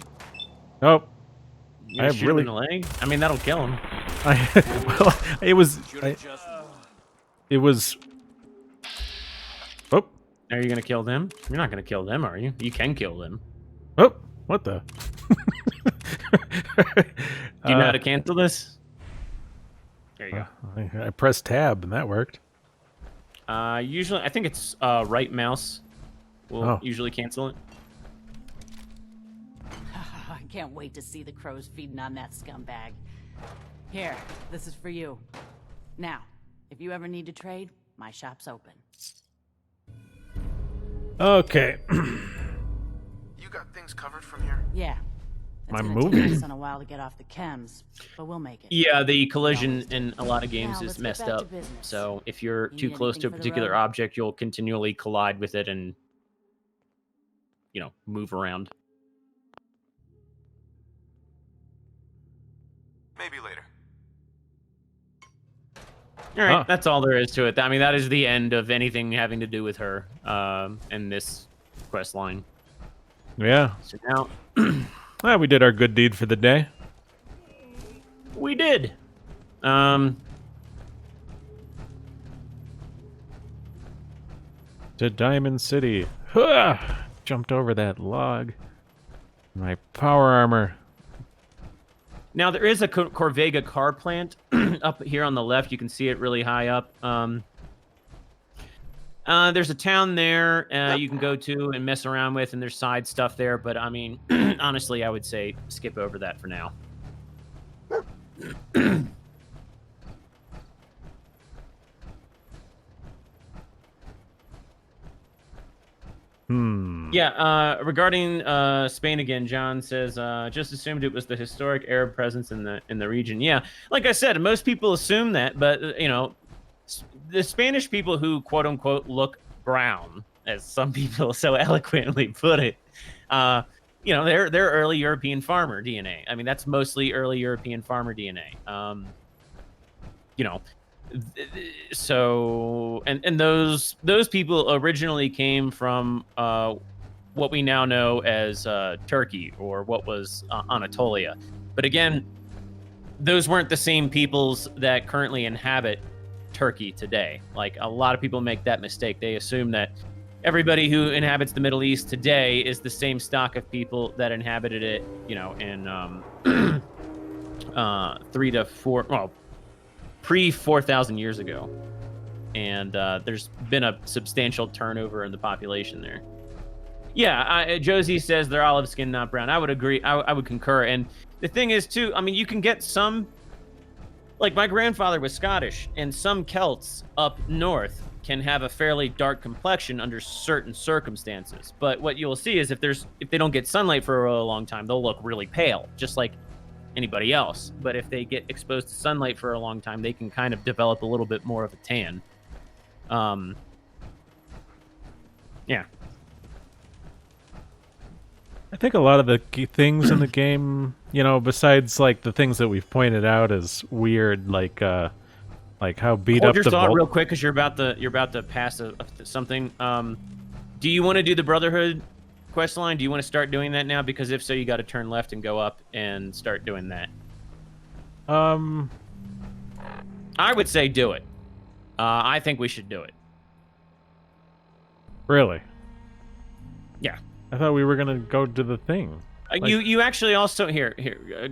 [SPEAKER 2] Nope.
[SPEAKER 1] I have really. In the leg? I mean, that'll kill him.
[SPEAKER 2] Well, it was. It was. Oh.
[SPEAKER 1] Are you gonna kill them? You're not gonna kill them, are you? You can kill them.
[SPEAKER 2] Oh, what the?
[SPEAKER 1] Do you know how to cancel this? There you go.
[SPEAKER 2] I pressed tab and that worked.
[SPEAKER 1] Usually, I think it's right mouse will usually cancel it.
[SPEAKER 18] I can't wait to see the crows feeding on that scumbag. Here, this is for you. Now, if you ever need to trade, my shop's open.
[SPEAKER 2] Okay.
[SPEAKER 17] You got things covered from here?
[SPEAKER 18] Yeah. It's
[SPEAKER 2] I'm
[SPEAKER 18] gonna
[SPEAKER 2] moving.
[SPEAKER 18] take us a while to get off the chems, but we'll make it.
[SPEAKER 1] Yeah, the collision in a lot of games
[SPEAKER 18] Now,
[SPEAKER 1] is
[SPEAKER 18] let's get
[SPEAKER 1] messed
[SPEAKER 18] back to
[SPEAKER 1] up.
[SPEAKER 18] business.
[SPEAKER 1] So if you're
[SPEAKER 18] You
[SPEAKER 1] too
[SPEAKER 18] need
[SPEAKER 1] close to a
[SPEAKER 18] anything for the
[SPEAKER 1] particular
[SPEAKER 18] road?
[SPEAKER 1] object, you'll continually collide with it and, you know, move around.
[SPEAKER 17] Maybe later.
[SPEAKER 1] All right, that's all there is to it. I mean, that is the end of anything having to do with her in this quest line.
[SPEAKER 2] Yeah.
[SPEAKER 1] So now,
[SPEAKER 2] well, we did our good deed for the day.
[SPEAKER 1] we did.
[SPEAKER 2] To Diamond City. Huh! Jumped over that log. My power armor.
[SPEAKER 1] Now, there is a Corvega car plant up here on the left. You can see it really high up. There's a town there you can go to and mess around with, and there's side stuff there. But, I mean, honestly, I would say skip over that for now. Yeah, regarding Spain again, John says, just assumed it was the historic Arab presence in the region. Yeah, like I said, most people assume that, but, you know, the Spanish people who, quote unquote, look brown, as some people so eloquently put it, you know, they're early European farmer DNA. I mean, that's mostly early European farmer DNA. You know, so and those people originally came from what we now know as Turkey, or what was Anatolia. But again, those weren't the same peoples that currently inhabit Turkey today. Like, a lot of people make that mistake. They assume that everybody who inhabits the Middle East today is the same stock of people that inhabited it, you know, in 3 to 4, well, pre-4,000 years ago. And there's been a substantial turnover in the population there. Yeah, Josie says they're olive skin, not brown. I would agree. I would concur. And the thing is, too, I mean, you can get some, like my grandfather was Scottish, and some Celts up north can have a fairly dark complexion under certain circumstances. But what you'll see is if they don't get sunlight for a really long time, they'll look really pale, just like anybody else. But if they get exposed to sunlight for a long time, they can kind of develop a little bit more of a tan. Yeah.
[SPEAKER 2] I think a lot of the key things in the game, you know, besides like the things that we've pointed out as weird, like how beat
[SPEAKER 1] Hold
[SPEAKER 2] up
[SPEAKER 1] your
[SPEAKER 2] the
[SPEAKER 1] thought
[SPEAKER 2] Vault.
[SPEAKER 1] real quick, because you're about to pass something. Do you want to do the Brotherhood quest line? Do you want to start doing that now? Because if so, you got to turn left and go up and start doing that. I would say do it. I think we should do it.
[SPEAKER 2] Really?
[SPEAKER 1] Yeah.
[SPEAKER 2] I thought we were gonna go to the thing. Like...
[SPEAKER 1] You actually also here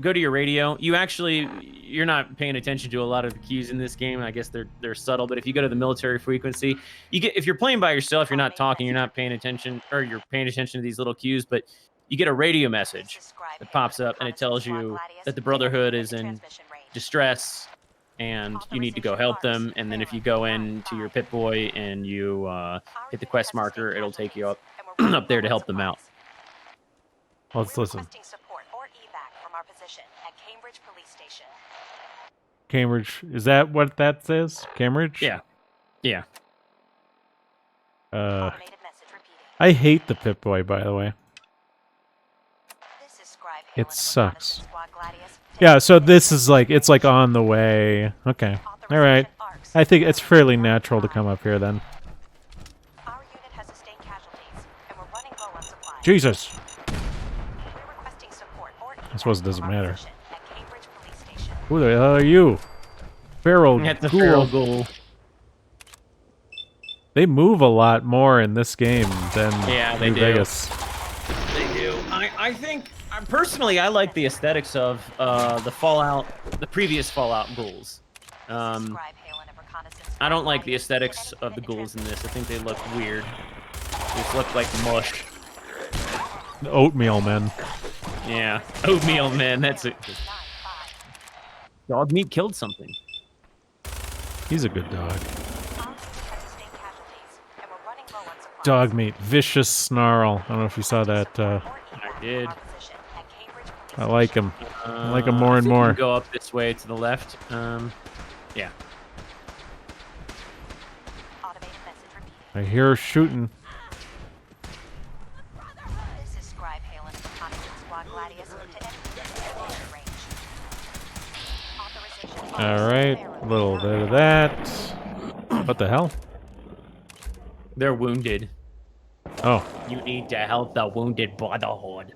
[SPEAKER 1] go to your radio. You're not paying attention to a lot of the cues in this game. I guess they're subtle, but if you go to the military frequency, if you're playing by yourself, you're not talking, you're not paying attention, or you're paying attention to these little cues, but you get a radio message that pops up and it tells you that the Brotherhood is in distress and you need to go help them. And then if you go into your Pip-Boy and you hit the quest marker, it'll take you up up there to help them out.
[SPEAKER 2] Let's listen.
[SPEAKER 10] Support or evac from our position at Cambridge Police Station.
[SPEAKER 2] Cambridge, is that what that says? Cambridge?
[SPEAKER 1] Yeah. Yeah.
[SPEAKER 2] I hate the Pip-Boy, by the way. It sucks. Yeah, so this is like, it's like on the way. Okay. All right. I think it's fairly natural to come up here then. Jesus. I suppose it doesn't matter. Who the hell are you? Feral ghoul. They move a lot more in this game than New Vegas.
[SPEAKER 1] They do. I think, personally, I like the aesthetics of the previous Fallout ghouls. I don't like the aesthetics of the ghouls in this. I think they look weird. They just look like mush.
[SPEAKER 2] The oatmeal men.
[SPEAKER 1] Yeah, oatmeal men, that's it. Dogmeat killed something.
[SPEAKER 2] He's a good dog. Dogmeat, vicious snarl. I don't know if you saw that.
[SPEAKER 1] I did.
[SPEAKER 2] I like him. I like him more and more.
[SPEAKER 1] Go up this way to the left. Yeah.
[SPEAKER 2] I hear shooting. Alright, a little bit of that. What the hell?
[SPEAKER 1] They're wounded.
[SPEAKER 2] Oh.
[SPEAKER 1] You need to help the wounded Brotherhood.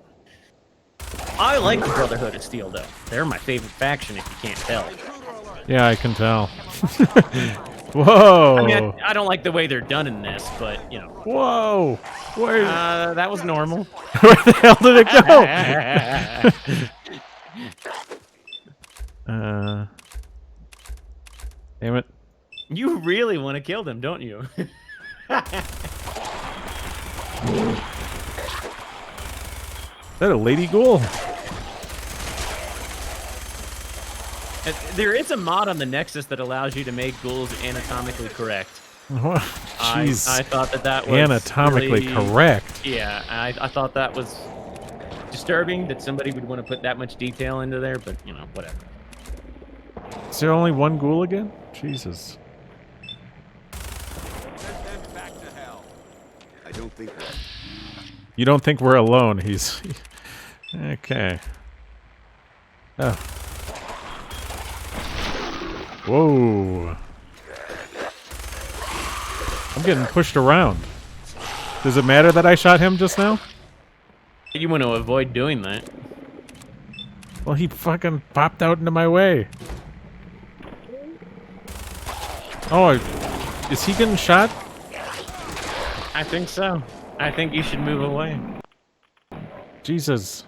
[SPEAKER 1] I like the Brotherhood of Steel, though. They're my favorite faction, if you can't tell.
[SPEAKER 2] Yeah, I can tell. Whoa!
[SPEAKER 1] I mean, I don't like the way they're done in this, but, you know.
[SPEAKER 2] Whoa! Where?
[SPEAKER 1] That was normal.
[SPEAKER 2] Where the hell did it go? Damn it.
[SPEAKER 1] You really want to kill them, don't you?
[SPEAKER 2] Is that a lady ghoul?
[SPEAKER 1] There is a mod on the Nexus that allows you to make ghouls anatomically correct.
[SPEAKER 2] Jeez.
[SPEAKER 1] I thought that was
[SPEAKER 2] anatomically
[SPEAKER 1] really,
[SPEAKER 2] correct.
[SPEAKER 1] Yeah, I thought that was disturbing that somebody would want to put that much detail into there, but, you know, whatever.
[SPEAKER 2] Is there only one ghoul again? Jesus.
[SPEAKER 16] I don't think
[SPEAKER 2] you don't think we're alone? He's okay. Oh. Whoa. I'm getting pushed around. Does it matter that I shot him just now?
[SPEAKER 1] You want to avoid doing that.
[SPEAKER 2] Well, he fucking popped out into my way. Oh, is he getting shot?
[SPEAKER 1] I think so. I think you should move away.
[SPEAKER 2] Jesus.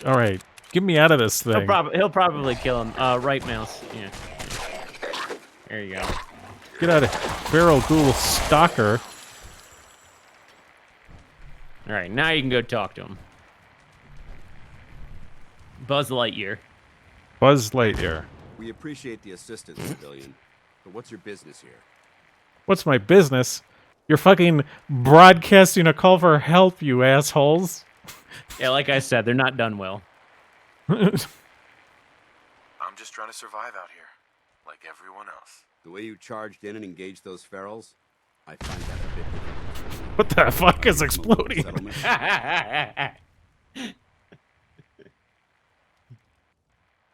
[SPEAKER 2] All right, get me out of this thing.
[SPEAKER 1] He'll probably kill him. Right mouse. Yeah. There you go.
[SPEAKER 2] Get out of here. Feral ghoul stalker.
[SPEAKER 1] All right, now you can go talk to him. Buzz Lightyear.
[SPEAKER 2] Buzz Lightyear.
[SPEAKER 19] We appreciate the assistance, civilian. But what's your business here?
[SPEAKER 2] What's my business? You're fucking broadcasting a call for help, you assholes.
[SPEAKER 1] Yeah, like I said, they're not done well.
[SPEAKER 17] I'm just trying to survive out here, like everyone else.
[SPEAKER 19] The way you charged in and engaged those ferals, I find that a bit difficult.
[SPEAKER 2] What the fuck is exploding?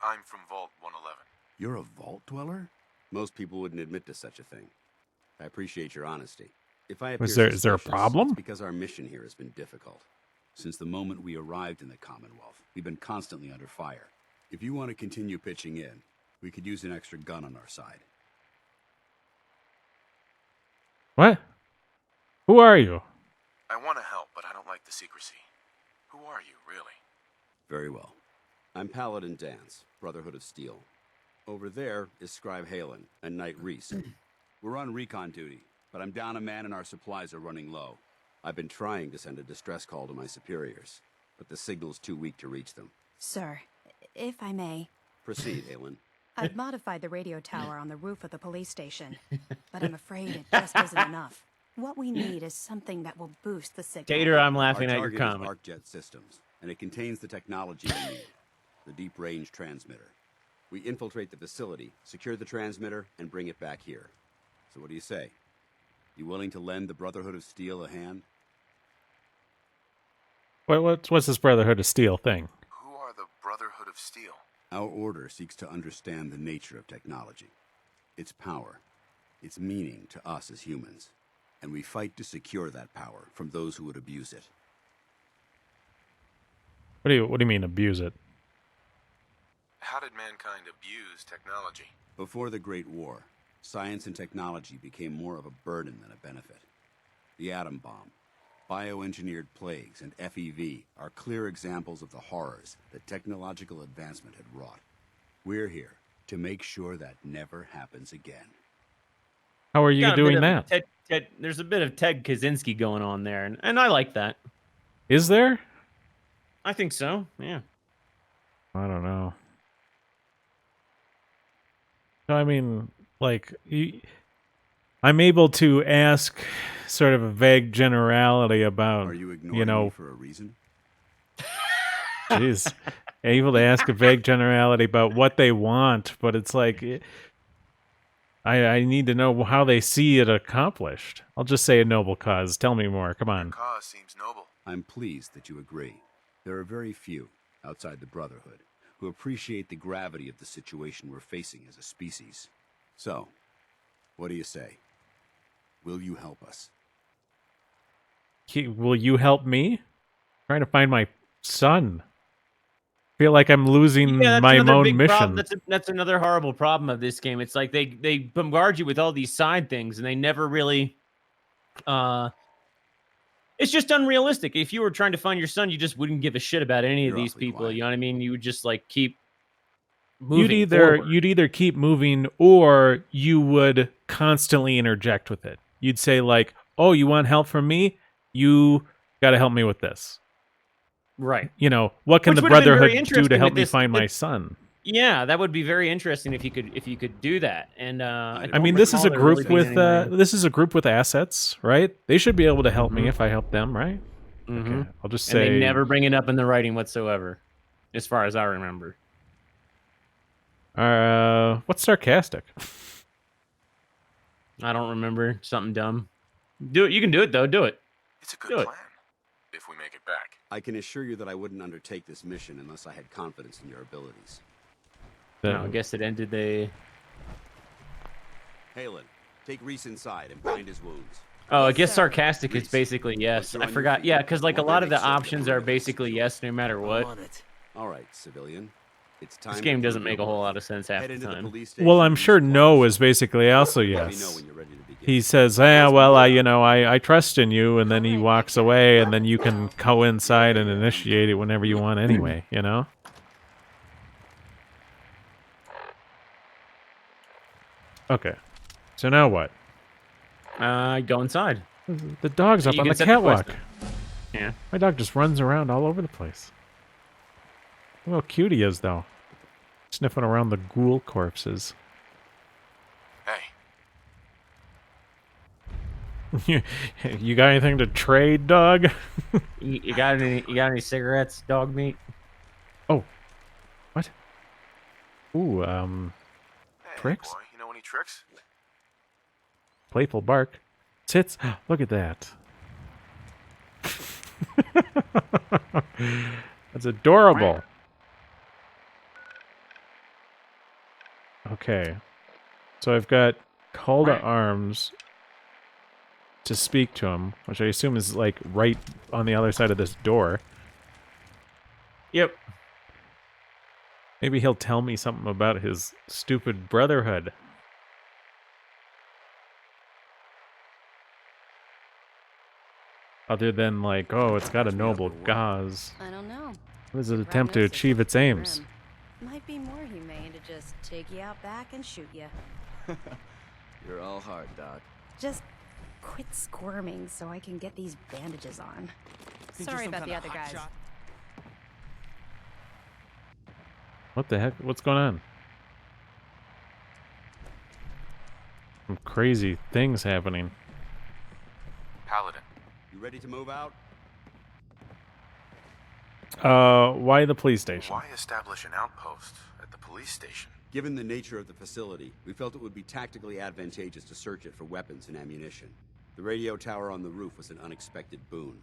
[SPEAKER 17] I'm from Vault 111.
[SPEAKER 19] You're a vault dweller? Most people wouldn't admit to such a thing. I appreciate your honesty. If I appear
[SPEAKER 2] Is there a
[SPEAKER 19] suspicious,
[SPEAKER 2] problem?
[SPEAKER 19] It's because our mission here has been difficult. Since the moment we arrived in the Commonwealth, we've been constantly under fire. If you want to continue pitching in, we could use an extra gun on our side.
[SPEAKER 2] What? Who are you?
[SPEAKER 17] I want to help, but I don't like the secrecy. Who are you, really?
[SPEAKER 19] Very well. I'm Paladin Dance, Brotherhood of Steel. Over there is Scribe Halen and Knight Reese. We're on recon duty, but I'm down a man and our supplies are running low. I've been trying to send a distress call to my superiors, but the signal's too weak to reach them.
[SPEAKER 20] Sir, if I may.
[SPEAKER 19] Proceed, Halen.
[SPEAKER 20] I've modified the radio tower on the roof of the police station, but I'm afraid it just isn't enough. What we need is something that will boost the signal.
[SPEAKER 1] Tater, I'm laughing
[SPEAKER 19] Our
[SPEAKER 1] at your
[SPEAKER 19] target
[SPEAKER 1] comment.
[SPEAKER 19] is Archjet systems, and it contains the technology we need, the deep-range transmitter. We infiltrate the facility, secure the transmitter, and bring it back here. So what do you say? You willing to lend the Brotherhood of Steel a hand?
[SPEAKER 2] What's this Brotherhood of Steel thing?
[SPEAKER 17] Who are the Brotherhood of Steel?
[SPEAKER 19] Our order seeks to understand the nature of technology, its power, its meaning to us as humans, and we fight to secure that power from those who would abuse it.
[SPEAKER 2] What do you mean abuse it?
[SPEAKER 17] How did mankind abuse technology?
[SPEAKER 19] Before the Great War, science and technology became more of a burden than a benefit. The atom bomb, bioengineered plagues, and FEV are clear examples of the horrors that technological advancement had wrought. We're here to make sure that never happens again.
[SPEAKER 2] How are you doing that?
[SPEAKER 1] There's a bit of Ted Kaczynski going on there, and I like that.
[SPEAKER 2] Is there?
[SPEAKER 1] I think so, yeah.
[SPEAKER 2] I don't know. I mean, like, I'm able to ask sort of a vague generality about,
[SPEAKER 19] Are you ignoring me for a reason?
[SPEAKER 2] Jeez. Able to ask a vague generality about what they want, but it's like, I need to know how they see it accomplished. I'll just say a noble cause. Tell me more. Come on.
[SPEAKER 17] Your cause seems noble.
[SPEAKER 19] I'm pleased that you agree. There are very few, outside the Brotherhood, who appreciate the gravity of the situation we're facing as a species. So, what do you say? Will you help us?
[SPEAKER 2] Will you help me? Trying to find my son. Feel like I'm losing my own mission.
[SPEAKER 1] That's another horrible problem of this game. It's like they bombard you with all these side things, and they never really. It's just unrealistic. If you were trying to find your son, you just wouldn't give a shit about any of these people. Quiet. You know what I mean? You would just like keep moving.
[SPEAKER 2] You'd either keep moving, or you would constantly interject with it. You'd say like, "Oh, you want help from me? You got to help me with this."
[SPEAKER 1] Right.
[SPEAKER 2] You know, what can the Brotherhood do to help me find my son?
[SPEAKER 1] Yeah, that would be very interesting if you could do that. And
[SPEAKER 2] I mean, this is a group with assets, right? They should be able to help me if I help them, right? Okay, I'll just say.
[SPEAKER 1] And they never bring it up in the writing whatsoever, as far as I remember.
[SPEAKER 2] What's sarcastic?
[SPEAKER 1] I don't remember. Something dumb. Do it. You can do it though. Do it.
[SPEAKER 17] It's a good plan. If we make it back.
[SPEAKER 19] I can assure you that I wouldn't undertake this mission unless I had confidence in your abilities.
[SPEAKER 1] No, I guess it ended the...
[SPEAKER 19] Halen, take Reese inside and bind his wounds.
[SPEAKER 1] Oh, I guess sarcastic is basically yes. I forgot. Yeah, because like a lot of the options are basically yes no matter what.
[SPEAKER 19] All right, civilian. It's time.
[SPEAKER 1] This game doesn't make a whole lot of sense half the time.
[SPEAKER 2] Well, I'm sure no is basically also yes. He says, well, I trust in you, and then he walks away, and then you can go inside and initiate it whenever you want anyway, you know? Okay. So now what?
[SPEAKER 1] Go inside.
[SPEAKER 2] The dog's up on the catwalk.
[SPEAKER 1] Yeah.
[SPEAKER 2] My dog just runs around all over the place. Look how cute he is, though. Sniffing around the ghoul corpses.
[SPEAKER 17] Hey.
[SPEAKER 2] You got anything to trade, dog?
[SPEAKER 1] You got any cigarettes, Dogmeat?
[SPEAKER 2] Oh. What? Ooh,
[SPEAKER 17] hey,
[SPEAKER 2] tricks?
[SPEAKER 17] Boy, you know any tricks?
[SPEAKER 2] Playful bark. Tits. Look at that. That's adorable. Okay. So I've got call to arms. to speak to him, which I assume is like right on the other side of this door.
[SPEAKER 1] Yep.
[SPEAKER 2] Maybe he'll tell me something about his stupid Brotherhood. Other than like, oh, it's got a noble cause.
[SPEAKER 20] I don't know.
[SPEAKER 2] What does it attempt to achieve its aims?
[SPEAKER 20] Might be more humane to just take you out back and shoot you.
[SPEAKER 21] You're all hard, Doc.
[SPEAKER 20] Just quit squirming so I can get these bandages on.
[SPEAKER 21] Think you're
[SPEAKER 20] Sorry
[SPEAKER 21] some
[SPEAKER 20] about the
[SPEAKER 21] kinda
[SPEAKER 20] other guys.
[SPEAKER 21] hotshot?
[SPEAKER 2] What the heck? What's going on? Some crazy things happening.
[SPEAKER 17] Paladin.
[SPEAKER 19] You ready to move out?
[SPEAKER 2] Why the police station?
[SPEAKER 17] Why establish an outpost at the police station?
[SPEAKER 19] Given the nature of the facility, we felt it would be tactically advantageous to search it for weapons and ammunition. The radio tower on the roof was an unexpected boon,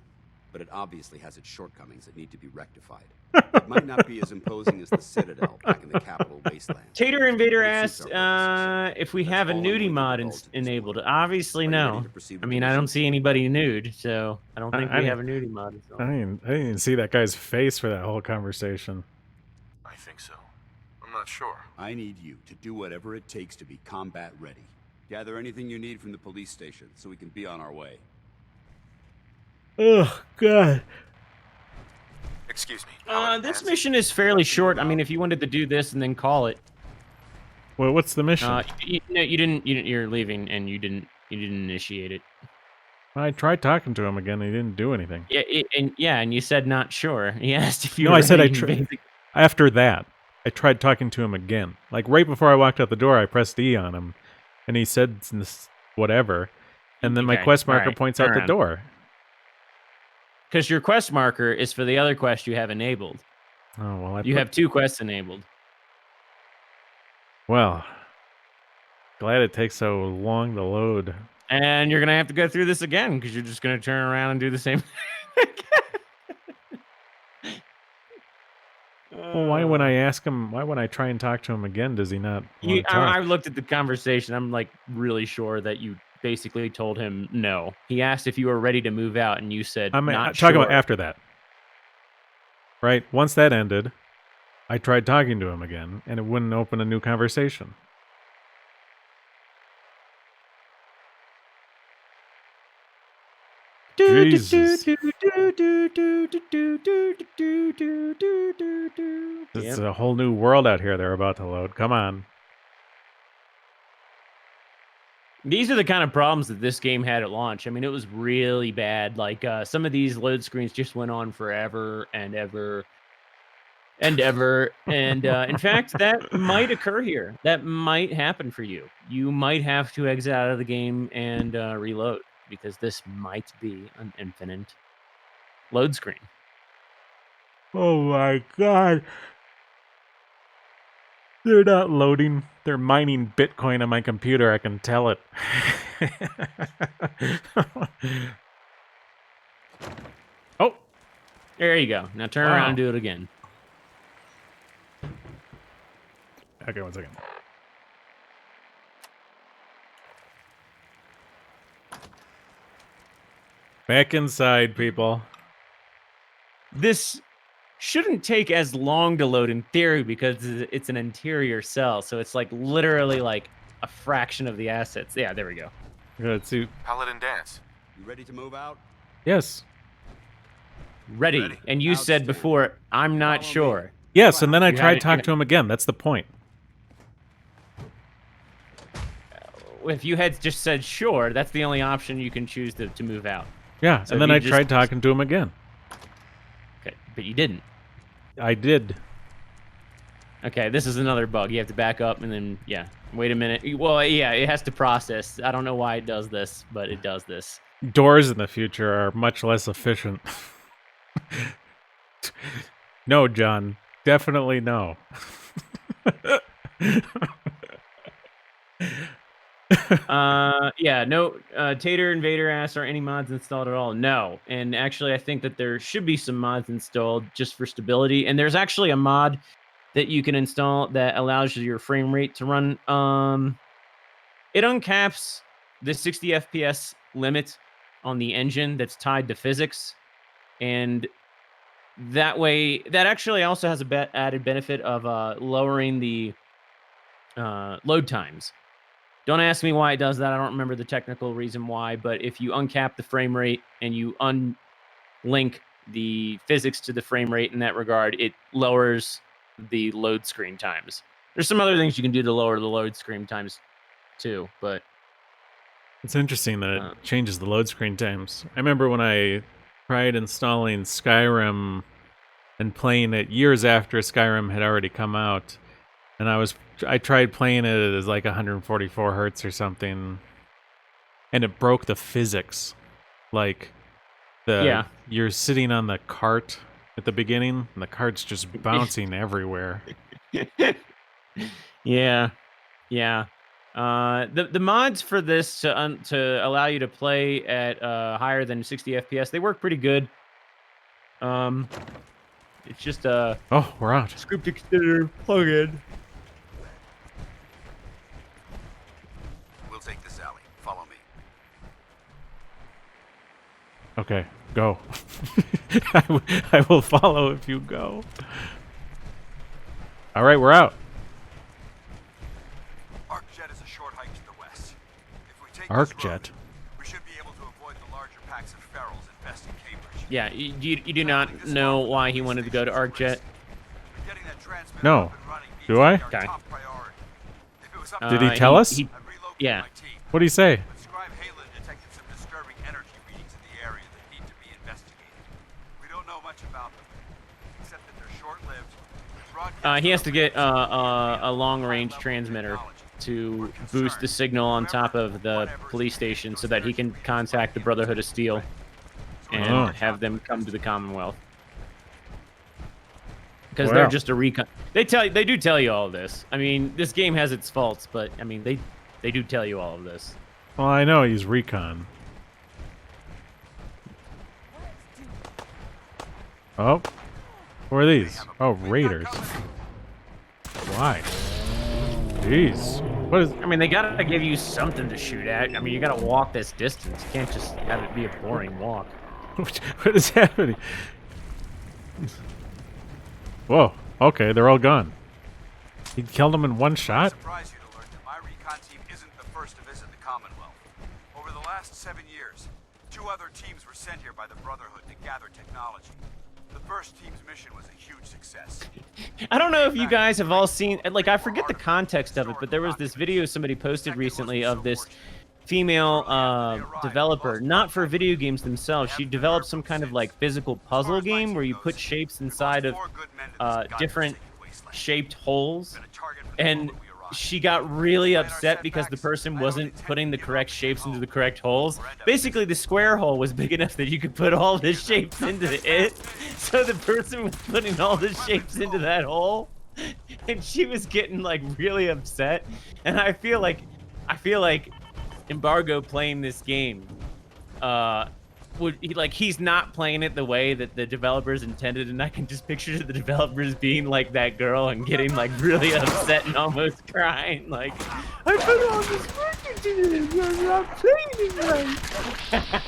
[SPEAKER 19] but it obviously has its shortcomings that need to be rectified. It might not be as imposing as the Citadel back in the capital wasteland.
[SPEAKER 1] Tater Invader asked if we have a nudie mod enabled. Obviously, no. I mean, I don't see anybody nude, so I don't think we have a nudie mod. So.
[SPEAKER 2] I didn't even see that guy's face for that whole conversation.
[SPEAKER 17] I think so. I'm not sure.
[SPEAKER 19] I need you to do whatever it takes to be combat ready. Gather anything you need from the police station so we can be on our way.
[SPEAKER 2] Oh, God.
[SPEAKER 17] Excuse me.
[SPEAKER 1] This mission is fairly short. I mean, if you wanted to do this and then call it.
[SPEAKER 2] Well, what's the mission?
[SPEAKER 1] You didn't. You're leaving, and you didn't initiate it.
[SPEAKER 2] I tried talking to him again. He didn't do anything.
[SPEAKER 1] Yeah, and you said not sure. He asked if you.
[SPEAKER 2] No,
[SPEAKER 1] were
[SPEAKER 2] I said I
[SPEAKER 1] ready,
[SPEAKER 2] tried.
[SPEAKER 1] basically.
[SPEAKER 2] After that, I tried talking to him again. Like right before I walked out the door, I pressed E on him, and he said whatever, and then my quest marker points out the door.
[SPEAKER 1] Because your quest marker is for the other quest you have enabled.
[SPEAKER 2] Oh well,
[SPEAKER 1] you have 2 quests enabled.
[SPEAKER 2] Well, glad it takes so long to load.
[SPEAKER 1] And you're gonna have to go through this again because you're just gonna turn around and do the same.
[SPEAKER 2] Well, why when I ask him? Why when I try and talk to him again, does he not?
[SPEAKER 1] I looked at the conversation. I'm like really sure that you basically told him no. He asked if you were ready to move out, and you said
[SPEAKER 2] I'm
[SPEAKER 1] not
[SPEAKER 2] talking
[SPEAKER 1] sure.
[SPEAKER 2] about after that. Right. Once that ended, I tried talking to him again, and it wouldn't open a new conversation. Jesus. It's a whole new world out here they're about to load. Come on.
[SPEAKER 1] These are the kind of problems that this game had at launch. I mean, it was really bad. Like some of these load screens just went on forever and ever and ever. And in fact, that might occur here. That might happen for you. You might have to exit out of the game and reload because this might be an infinite load screen.
[SPEAKER 2] Oh my God. They're not loading. They're mining Bitcoin on my computer. I can tell it.
[SPEAKER 1] Oh, there you go. Now turn around and do it again.
[SPEAKER 2] Okay, 1 second. Back inside, people.
[SPEAKER 1] This shouldn't take as long to load in theory because it's an interior cell, so it's like literally like a fraction of the assets. Yeah, there we go.
[SPEAKER 2] Good suit.
[SPEAKER 17] Paladin dance.
[SPEAKER 19] You ready to move out?
[SPEAKER 2] Yes.
[SPEAKER 1] Ready. And you said before, I'm not sure.
[SPEAKER 2] Yes, and then I
[SPEAKER 1] You
[SPEAKER 2] tried
[SPEAKER 1] had it-
[SPEAKER 2] talking to him again. That's the point.
[SPEAKER 1] If you had just said sure, that's the only option you can choose to move out.
[SPEAKER 2] Yeah,
[SPEAKER 1] So
[SPEAKER 2] and then
[SPEAKER 1] if
[SPEAKER 2] I
[SPEAKER 1] you
[SPEAKER 2] tried talking to him again.
[SPEAKER 1] Okay, but you didn't.
[SPEAKER 2] I did.
[SPEAKER 1] Okay, this is another bug. You have to back up and then, yeah, wait a minute. Well, yeah, it has to process. I don't know why it does this, but it does this.
[SPEAKER 2] Doors in the future are much less efficient. No, John. Definitely no.
[SPEAKER 1] Yeah, no. Tater Invader asks, are any mods installed at all? No. And actually, I think that there should be some mods installed just for stability. And there's actually a mod that you can install that allows your frame rate to run. It uncaps the 60 FPS limit on the engine that's tied to physics, and that way, that actually also has a added benefit of lowering the load times. Don't ask me why it does that. I don't remember the technical reason why, but if you uncap the frame rate and you unlink the physics to the frame rate in that regard, it lowers the load screen times. There's some other things you can do to lower the load screen times too, but
[SPEAKER 2] it's interesting that it changes the load screen times. I remember when I tried installing Skyrim and playing it years after Skyrim had already come out, and I tried playing it as like 144 hertz or something, and it broke the physics. Like you're sitting on the cart at the beginning, and the cart's just bouncing everywhere.
[SPEAKER 1] Yeah. The mods for this to allow you to play at higher than 60 FPS, they work pretty good. It's just
[SPEAKER 2] oh, we're out.
[SPEAKER 1] Script extender plugin.
[SPEAKER 19] We'll take this alley. Follow me.
[SPEAKER 2] Okay, go. I will follow if you go. All right, we're out.
[SPEAKER 4] Archjet is a short hike to the west. If we take
[SPEAKER 2] Archjet.
[SPEAKER 4] this road, we should be able to avoid the larger packs of ferals infesting Cambridge.
[SPEAKER 1] Yeah, you do not know why he wanted to go to Archjet?
[SPEAKER 2] No. Do I?
[SPEAKER 1] Okay.
[SPEAKER 2] Did he tell us?
[SPEAKER 1] Yeah.
[SPEAKER 2] What did he say?
[SPEAKER 4] Detected some disturbing energy readings in the area that need to be investigated. We don't know much about them, except that they're short-lived.
[SPEAKER 1] He has to get a long-range transmitter to boost the signal on top of the police station so that he can contact the Brotherhood of Steel and have them come to the Commonwealth. Because they're just a recon. They do tell you all this. I mean, this game has its faults, but I mean, they do tell you all of this.
[SPEAKER 2] Well, I know he's recon. Oh, who are these? Oh, raiders. Why? Jeez. What is?
[SPEAKER 1] I mean, they gotta give you something to shoot at. I mean, you gotta walk this distance. You can't just have it be a boring walk.
[SPEAKER 2] What is happening? Whoa. Okay, they're all gone. He killed them in one shot?
[SPEAKER 4] Surprise you to learn that my recon team isn't the first to visit the Commonwealth. Over the last 7 years, 2 other teams were sent here by the Brotherhood to gather technology. The first team's mission was a huge success.
[SPEAKER 1] I don't know if you guys have all seen, like, I forget the context of it, but there was this video somebody posted recently of this female developer, not for video games themselves. She developed some kind of like physical puzzle game where you put shapes inside of different shaped holes, and she got really upset because the person wasn't putting the correct shapes into the correct holes. Basically, the square hole was big enough that you could put all the shapes into it, so the person was putting all the shapes into that hole, and she was getting like really upset. And I feel like Embargo playing this game he's not playing it the way that the developers intended, and I can just picture the developers being like that girl and getting like really upset and almost crying, like, I put all this work into this, I'm not playing it right.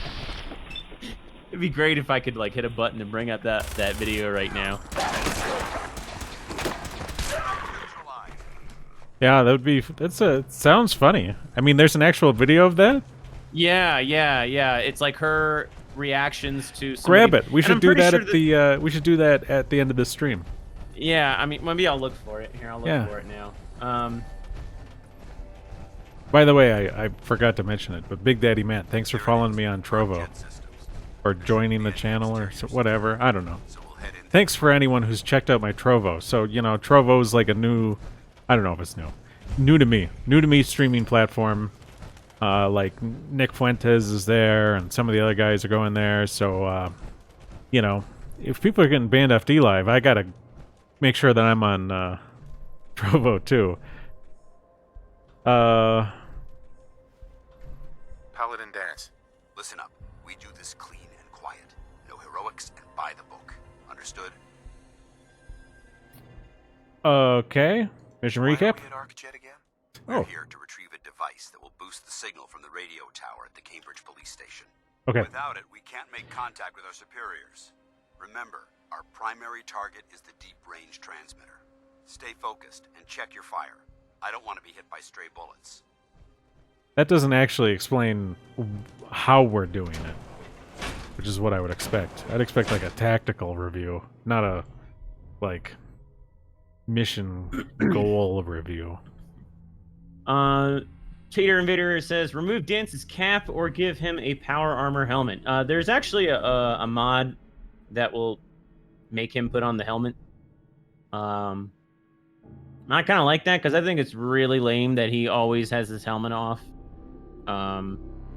[SPEAKER 1] It'd be great if I could like hit a button and bring up that video right now.
[SPEAKER 2] Yeah, that would be. It sounds funny. I mean, there's an actual video of that.
[SPEAKER 1] Yeah. It's like her reactions to.
[SPEAKER 2] Grab it. We should do that at the. We should do that at the end of the stream.
[SPEAKER 1] Yeah, I mean, maybe I'll look for it. Here, I'll look for it now.
[SPEAKER 2] By the way, I forgot to mention it, but Big Daddy Matt, thanks for following me on Trovo, or joining the channel, or whatever. I don't know. Thanks for anyone who's checked out my Trovo. So you know, Trovo's like a new. I don't know if it's new to me streaming platform. Like Nick Fuentes is there, and some of the other guys are going there. So, you know, if people are getting banned FD live, I gotta make sure that I'm on Trovo too.
[SPEAKER 17] Paladin Dance.
[SPEAKER 19] Listen up. We do this clean and quiet. No heroics and by the book. Understood?
[SPEAKER 2] Okay. Mission recap?
[SPEAKER 19] We're here to retrieve a device that will boost the signal from the radio tower at the Cambridge police station.
[SPEAKER 2] Okay.
[SPEAKER 4] Without it, we can't make contact with our superiors. Remember, our primary target is the deep-range transmitter. Stay focused and check your fire. I don't want to be hit by stray bullets.
[SPEAKER 2] That doesn't actually explain how we're doing it, which is what I would expect. I'd expect like a tactical review, not a like mission goal review.
[SPEAKER 1] Tater Invader says, remove Dance's cap or give him a power armor helmet. There's actually a mod that will make him put on the helmet. I kind of like that because I think it's really lame that he always has his helmet off.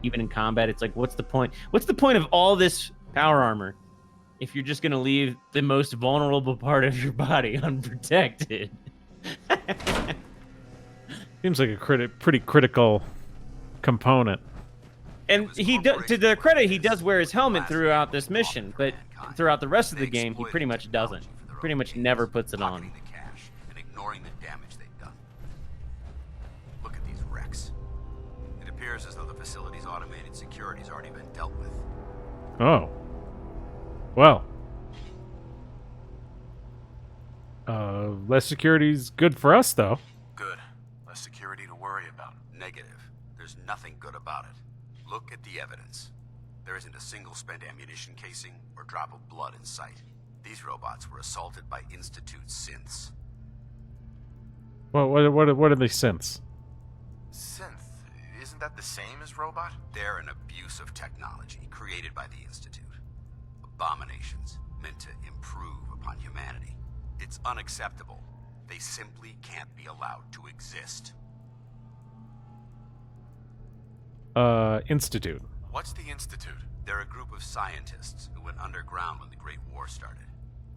[SPEAKER 1] Even in combat, it's like, what's the point? What's the point of all this power armor if you're just going to leave the most vulnerable part of your body unprotected?
[SPEAKER 2] Seems like a pretty critical component.
[SPEAKER 1] And he to their credit, he does wear his helmet throughout this mission, but throughout the rest of the game, he pretty much doesn't. Pretty much never puts it on.
[SPEAKER 4] And ignoring the damage they've done. Look at these wrecks. It appears as though the facility's automated security's already been dealt with.
[SPEAKER 2] Oh. Well. Less security's good for us, though.
[SPEAKER 4] Good. Less security to worry about. Negative. There's nothing good about it. Look at the evidence. There isn't a single spent ammunition casing or drop of blood in sight. These robots were assaulted by Institute synths.
[SPEAKER 2] Well, what are they synths?
[SPEAKER 17] Synth? Isn't that the same as robot?
[SPEAKER 4] They're an abuse of technology created by the Institute. Abominations meant to improve upon humanity. It's unacceptable. They simply can't be allowed to exist.
[SPEAKER 2] Institute.
[SPEAKER 17] What's the Institute?
[SPEAKER 4] They're a group of scientists who went underground when the Great War started.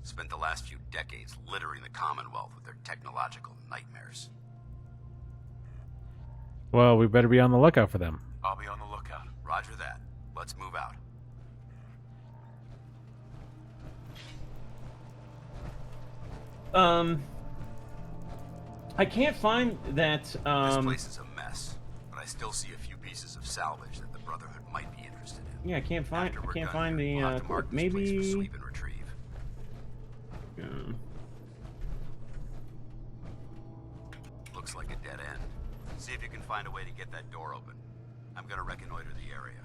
[SPEAKER 4] Spent the last few decades littering the Commonwealth with their technological nightmares.
[SPEAKER 2] Well, we better be on the lookout for them.
[SPEAKER 17] I'll be on the lookout.
[SPEAKER 4] Roger that. Let's move out.
[SPEAKER 1] I can't find that,
[SPEAKER 4] This place is a mess, but I still see a few pieces of salvage that the Brotherhood might be interested in.
[SPEAKER 1] Yeah, I can't find the,
[SPEAKER 4] we'll have to mark this place for sweep and retrieve. Looks like a dead end. See if you can find a way to get that door open. I'm gonna reconnoiter the area.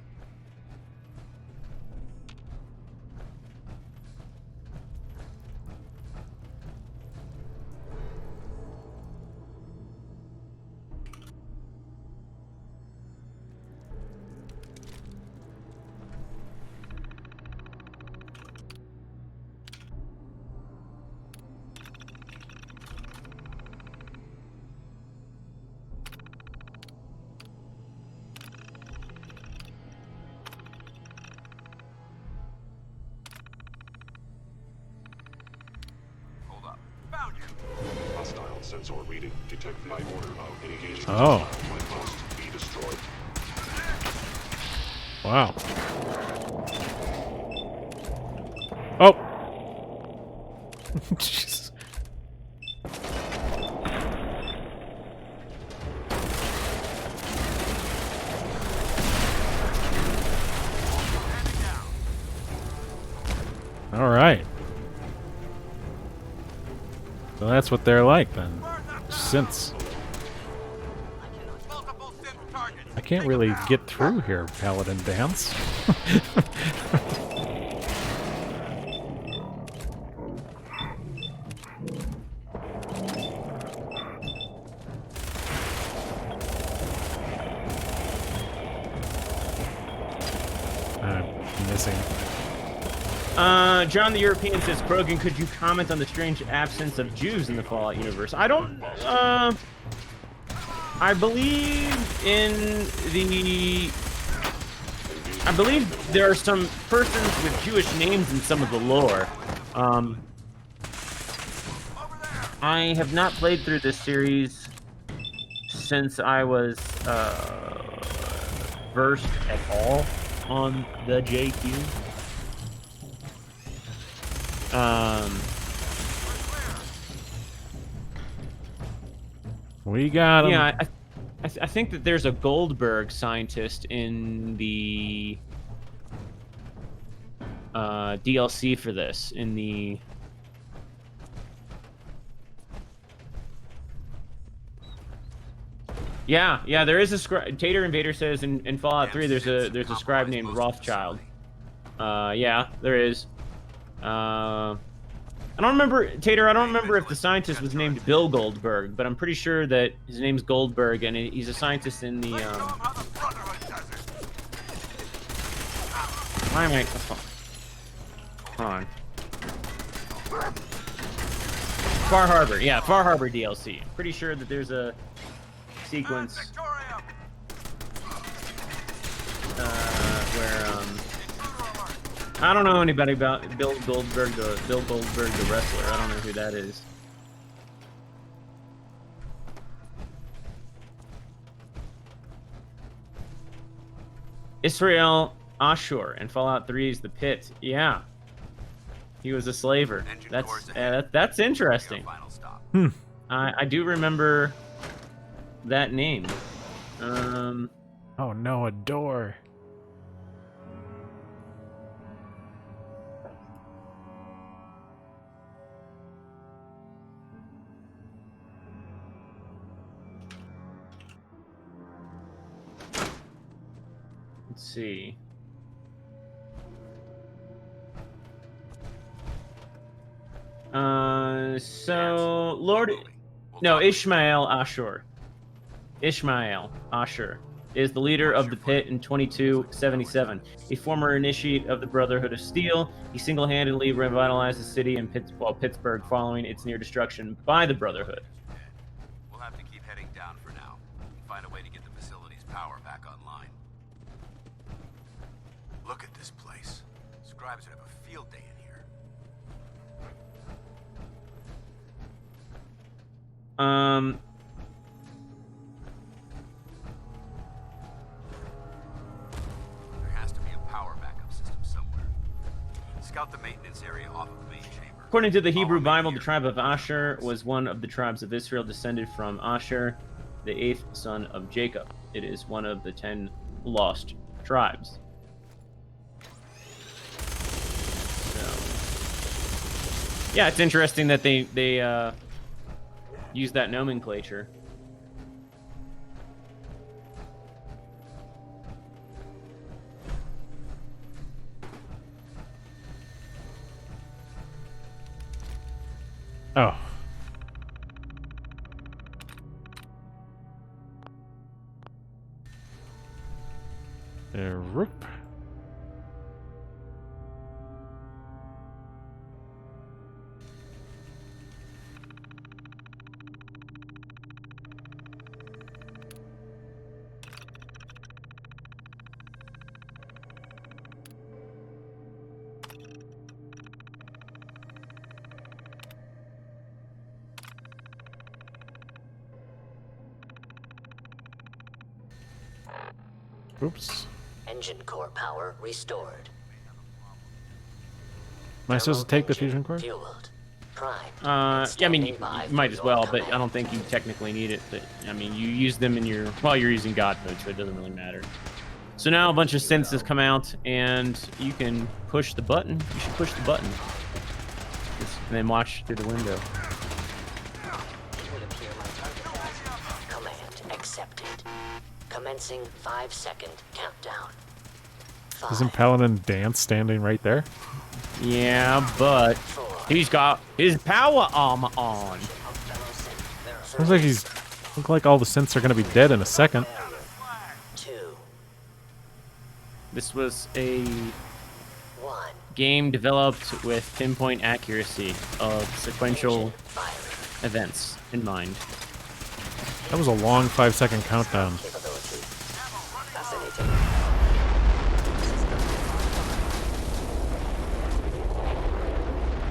[SPEAKER 6] Hostile sensor reading detected by order of engagement.
[SPEAKER 2] Oh.
[SPEAKER 6] Must be destroyed.
[SPEAKER 2] Wow. Oh. Jeez. All right. So that's what they're like then. Synths. I can't really get through here, Paladin Dance. I'm missing.
[SPEAKER 1] John the European says, Krogan, could you comment on the strange absence of Jews in the Fallout universe? I don't, I believe there are some persons with Jewish names in some of the lore. I have not played through this series since I was, versed at all on the JQ.
[SPEAKER 2] We got him.
[SPEAKER 1] Yeah, I think that there's a Goldberg scientist in the DLC for this in the. Yeah, there is a scribe. Tater Invader says in Fallout 3 there's a scribe named Rothschild. Yeah, there is. I don't remember, Tater, I don't remember if the scientist was named Bill Goldberg, but I'm pretty sure that his name's Goldberg, and he's a scientist in the, Why am I... Hold on. Far Harbor, yeah, Far Harbor DLC. I'm pretty sure that there's a sequence where, I don't know anybody about Bill Goldberg, the wrestler. I don't know who that is. Israel Ashur and Fallout 3's The Pit. Yeah, he was a slaver. That's interesting. I do remember that name.
[SPEAKER 2] Oh no, a door.
[SPEAKER 1] Let's see. So Lord, no, Ishmael Ashur. Ishmael Ashur is the leader of the Pit in 2277. A former initiate of the Brotherhood of Steel, he single-handedly revitalized the city in Pittsburgh following its near destruction by the Brotherhood.
[SPEAKER 4] We'll have to keep heading down for now and find a way to get the facility's power back online. Look at this place. Scribes would have a field day in here. There has to be a power backup system somewhere. Scout the maintenance area off of the main chamber.
[SPEAKER 1] According to the Hebrew Bible, the tribe of Asher was one of the tribes of Israel descended from Asher, the 8th son of Jacob. It is one of the 10 lost tribes. Yeah, it's interesting that they use that nomenclature.
[SPEAKER 2] Oh. Roop. Oops.
[SPEAKER 11] Engine core power restored.
[SPEAKER 2] Am I supposed to take the fusion core?
[SPEAKER 11] Fueled. Primed.
[SPEAKER 1] Yeah, I mean, you might as well, but I don't think you technically need it. But I mean, you use them in your while you're using God mode, so it doesn't really matter. So now a bunch of synths have come out, and you can push the button. You should push the button, and then watch through the window.
[SPEAKER 11] Command accepted. Commencing 5-second countdown.
[SPEAKER 2] Isn't Paladin Dance standing right there?
[SPEAKER 1] Yeah, but he's got his power armor on.
[SPEAKER 2] Looks like look like all the synths are gonna be dead in a second.
[SPEAKER 1] This was a game developed with pinpoint accuracy of sequential events in mind.
[SPEAKER 2] That was a long 5-second countdown.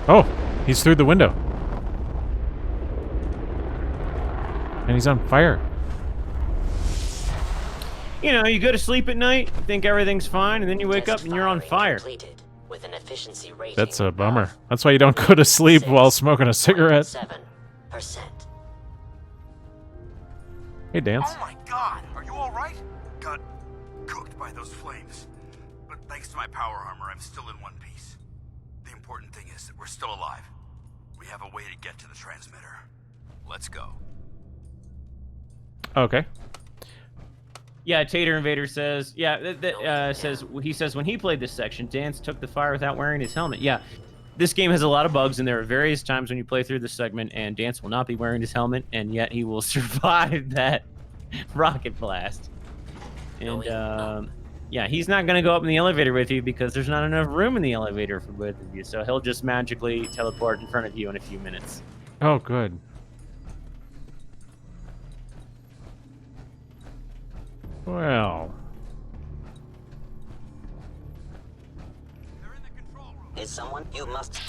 [SPEAKER 2] Oh, he's through the window. And he's on fire.
[SPEAKER 1] You know, you go to sleep at night, think everything's fine, and then you wake up and you're on fire.
[SPEAKER 11] With an efficiency rating
[SPEAKER 2] That's a bummer. That's why you don't go to sleep while smoking a cigarette.
[SPEAKER 11] 7%.
[SPEAKER 2] Hey, Dance.
[SPEAKER 4] Oh my god, are you alright? Got cooked by those flames. But Thanks to my power armor, I'm still in one piece. The important thing is that we're still alive. We have a way to get to the transmitter. Let's go.
[SPEAKER 2] Okay.
[SPEAKER 1] Yeah, Tater Invader says, he says when he played this section, Dance took the fire without wearing his helmet. Yeah, this game has a lot of bugs, and there are various times when you play through this segment, and Dance will not be wearing his helmet, and yet he will survive that rocket blast. And, yeah, he's not going to go up in the elevator with you because there's not enough room in the elevator for both of you, so he'll just magically teleport in front of you in a few minutes.
[SPEAKER 2] Oh, good. Well.
[SPEAKER 11] Is someone you must...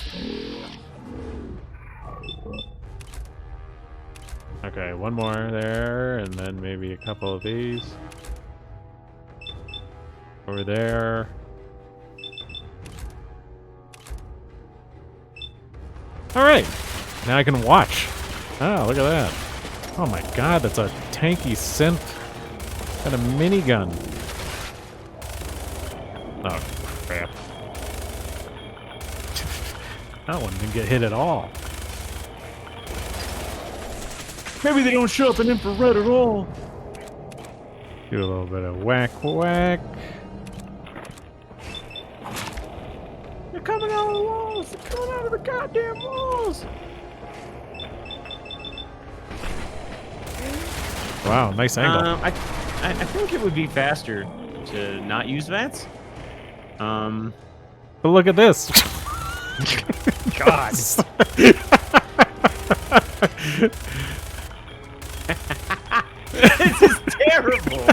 [SPEAKER 2] Okay, one more there, and then maybe a couple of these. Over there. Alright, now I can watch. Oh, look at that. Oh my god, that's a tanky synth. Got a minigun. Oh, crap. That one didn't get hit at all. Maybe they don't show up in infrared at all. Do a little bit of whack whack. They're coming out of the walls! They're coming out of the goddamn walls! Wow, nice angle.
[SPEAKER 1] I think it would be faster to not use vents.
[SPEAKER 2] But look at this.
[SPEAKER 1] God. This is terrible.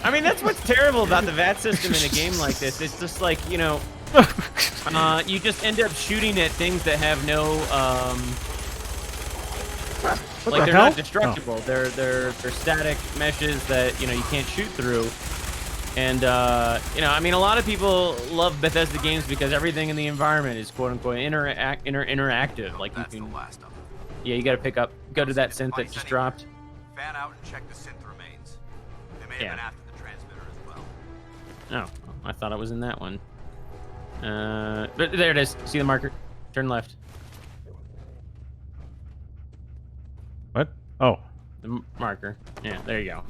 [SPEAKER 1] I mean, that's what's terrible about the VAT system in a game like this. It's just like, you know, you just end up shooting at things that have no, like they're not destructible. Oh. They're static meshes that, you know, you can't shoot through. And, you know, I mean, a lot of people love Bethesda games because everything in the environment is quote-unquote interactive. Like, you can... Yeah, you gotta go to that synth that just dropped.
[SPEAKER 4] Fan out and check the synth remains. They may have been after the transmitter as well.
[SPEAKER 1] Oh, I thought it was in that one. But there it is. See the marker? Turn left.
[SPEAKER 2] What? Oh.
[SPEAKER 1] The marker. Yeah, there you go.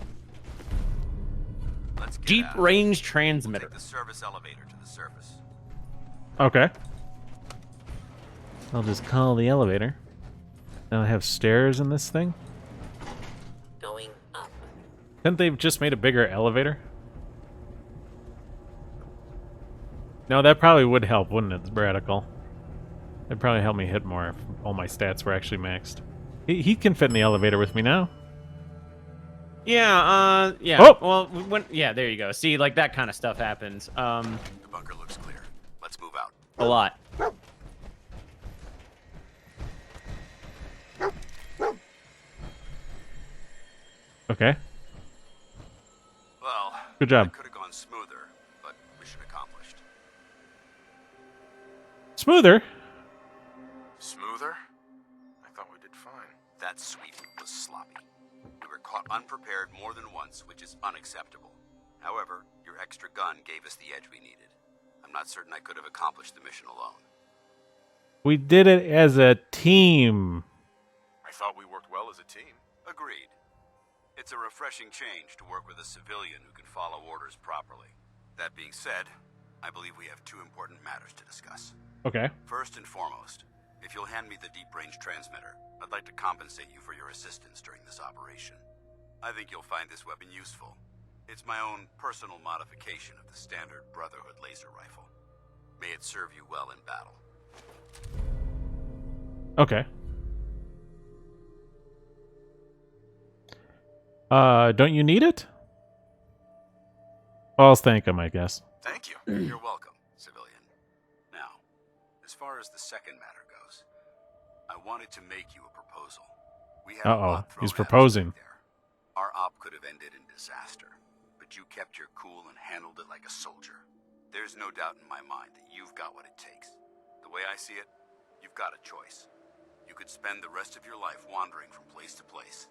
[SPEAKER 1] Deep range transmitter.
[SPEAKER 4] We'll take the service elevator to the surface.
[SPEAKER 2] Okay. I'll just call the elevator. Now I have stairs in this thing?
[SPEAKER 11] Going up.
[SPEAKER 2] Didn't they just made a bigger elevator? No, that probably would help, wouldn't it, Radical? It'd probably help me hit more if all my stats were actually maxed. He can fit in the elevator with me now.
[SPEAKER 1] Yeah, yeah.
[SPEAKER 2] Oh!
[SPEAKER 1] Well, yeah, there you go. See, like, that kind of stuff happens.
[SPEAKER 4] The bunker looks clear. Let's move out.
[SPEAKER 1] A lot.
[SPEAKER 2] Okay.
[SPEAKER 4] Well,
[SPEAKER 2] good job.
[SPEAKER 4] It could have gone smoother, but mission accomplished.
[SPEAKER 2] Smoother?
[SPEAKER 17] Smoother? I thought we did fine.
[SPEAKER 4] That sweep was sloppy. We were caught unprepared more than once, which is unacceptable. However, your extra gun gave us the edge we needed. I'm not certain I could have accomplished the mission alone.
[SPEAKER 2] We did it as a team.
[SPEAKER 17] I thought we worked well as a team.
[SPEAKER 4] Agreed. It's a refreshing change to work with a civilian who can follow orders properly. That being said, I believe we have two important matters to discuss.
[SPEAKER 2] Okay.
[SPEAKER 4] First and foremost, if you'll hand me the deep-range transmitter, I'd like to compensate you for your assistance during this operation. I think you'll find this weapon useful. It's my own personal modification of the standard Brotherhood laser rifle. May it serve you well in battle.
[SPEAKER 2] Okay. Don't you need it? Well, I'll thank him, I guess.
[SPEAKER 4] Thank you. You're welcome, civilian. Now, as far as the second matter goes, I wanted to make you a proposal. We had a lot thrown
[SPEAKER 2] he's
[SPEAKER 4] at us
[SPEAKER 2] proposing.
[SPEAKER 4] there. Our op could have ended in disaster, but you kept your cool and handled it like a soldier. There's no doubt in my mind that you've got what it takes. The way I see it, you've got a choice. You could spend the rest of your life wandering from place to place,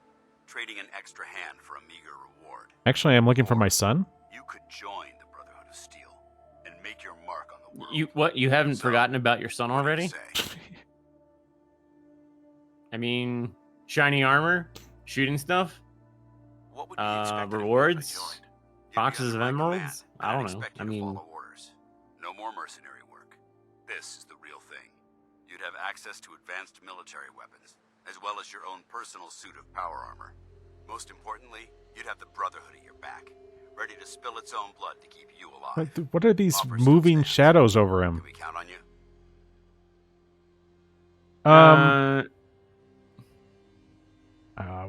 [SPEAKER 19] trading an extra hand for a meager reward.
[SPEAKER 2] Actually, I'm looking for my son.
[SPEAKER 19] You could join the Brotherhood of Steel and make your mark on the world.
[SPEAKER 1] You haven't forgotten about your son already? I mean, shiny armor, shooting stuff, rewards, boxes of emeralds. I don't know. I mean,
[SPEAKER 19] no more mercenary work. This is the real thing. You'd have access to advanced military weapons, as well as your own personal suit of power armor. Most importantly, you'd have the Brotherhood at your back, ready to spill its own blood to keep you alive.
[SPEAKER 2] What are these moving shadows over him?
[SPEAKER 19] Can we count on you?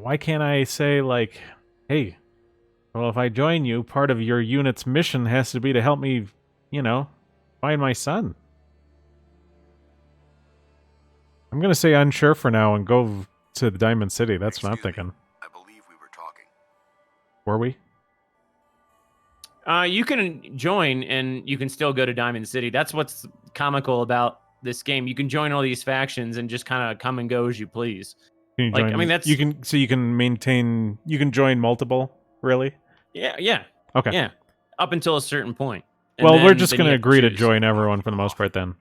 [SPEAKER 2] Why can't I say, like, hey, well, if I join you, part of your unit's mission has to be to help me, you know, find my son. I'm going to say unsure for now and go to the Diamond City. That's what I'm thinking.
[SPEAKER 19] I believe we were talking.
[SPEAKER 2] Were we?
[SPEAKER 1] You can join and you can still go to Diamond City. That's what's comical about this game. You can join all these factions and just kind of come and go as you please.
[SPEAKER 2] Can you join,
[SPEAKER 1] I mean, that's
[SPEAKER 2] you can maintain. You can join multiple. Really?
[SPEAKER 1] Yeah.
[SPEAKER 2] Okay.
[SPEAKER 1] Yeah, up until a certain point. And
[SPEAKER 2] well, we're
[SPEAKER 1] then
[SPEAKER 2] just going to agree to join everyone for the most part then.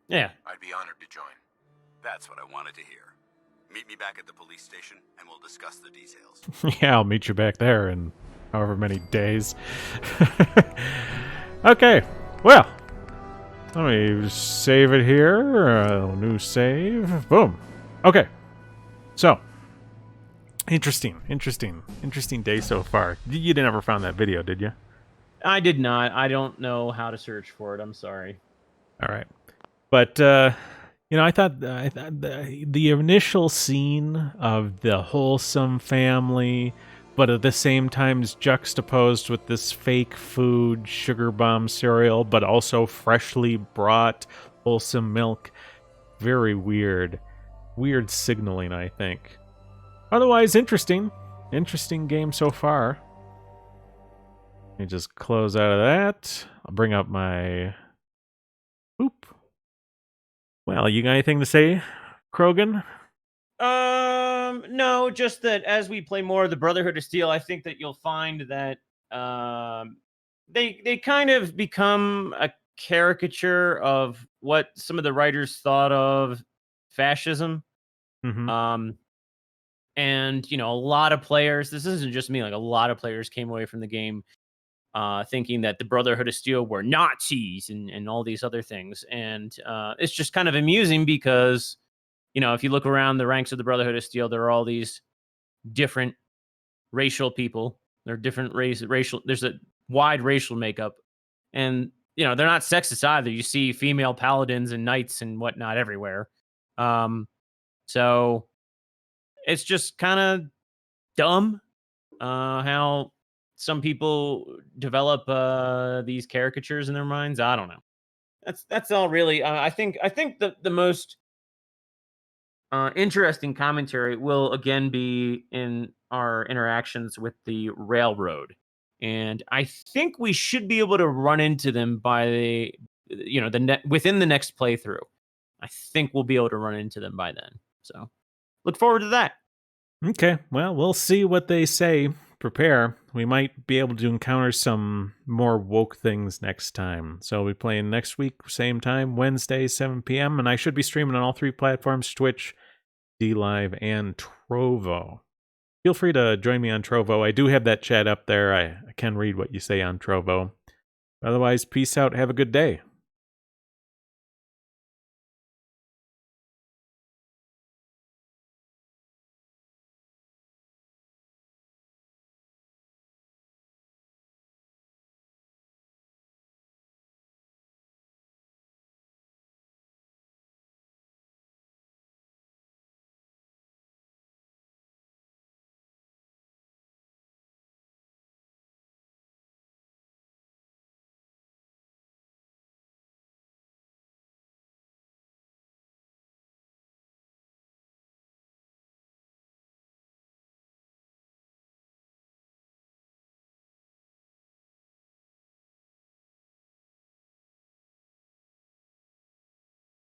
[SPEAKER 1] Yeah.
[SPEAKER 19] I'd be honored to join. That's what I wanted to hear. Meet me back at the police station, and we'll discuss the details.
[SPEAKER 2] Yeah, I'll meet you back there in however many days. Okay, well, let me save it here. New save. Boom. Okay, so interesting day so far. You never found that video, did you?
[SPEAKER 1] I did not. I don't know how to search for it. I'm sorry.
[SPEAKER 2] All right, but you know, I thought the initial scene of the wholesome family, but at the same time is juxtaposed with this fake food, sugar bomb cereal, but also freshly brought wholesome milk. Very weird. Weird signaling, I think. Otherwise, interesting. Interesting game so far. Let me just close out of that. I'll bring up my... Oop. Well, you got anything to say, Krogan?
[SPEAKER 1] No, just that as we play more of the Brotherhood of Steel, I think that you'll find that they kind of become a caricature of what some of the writers thought of fascism.
[SPEAKER 2] Mm-hmm.
[SPEAKER 1] And, you know, a lot of players, this isn't just me, like a lot of players came away from the game thinking that the Brotherhood of Steel were Nazis and all these other things. And it's just kind of amusing because, you know, if you look around the ranks of the Brotherhood of Steel, there are all these different racial people. There are different racial, there's a wide racial makeup. And, you know, they're not sexist either. You see female paladins and knights and whatnot everywhere. So it's just kind of dumb how some people develop these caricatures in their minds. I don't know. That's all really. I think the most interesting commentary will again be in our interactions with the railroad, and I think we should be able to run into them by the, you know, within the next playthrough. I think we'll be able to run into them by then. So look forward to that.
[SPEAKER 2] Okay, well, we'll see what they say. Prepare. We might be able to encounter some more woke things next time. So we'll be playing next week, same time, Wednesday, 7 p.m. And I should be streaming on all three platforms, Twitch, DLive, and Trovo. Feel free to join me on Trovo. I do have that chat up there. I can read what you say on Trovo. Otherwise, peace out. Have a good day.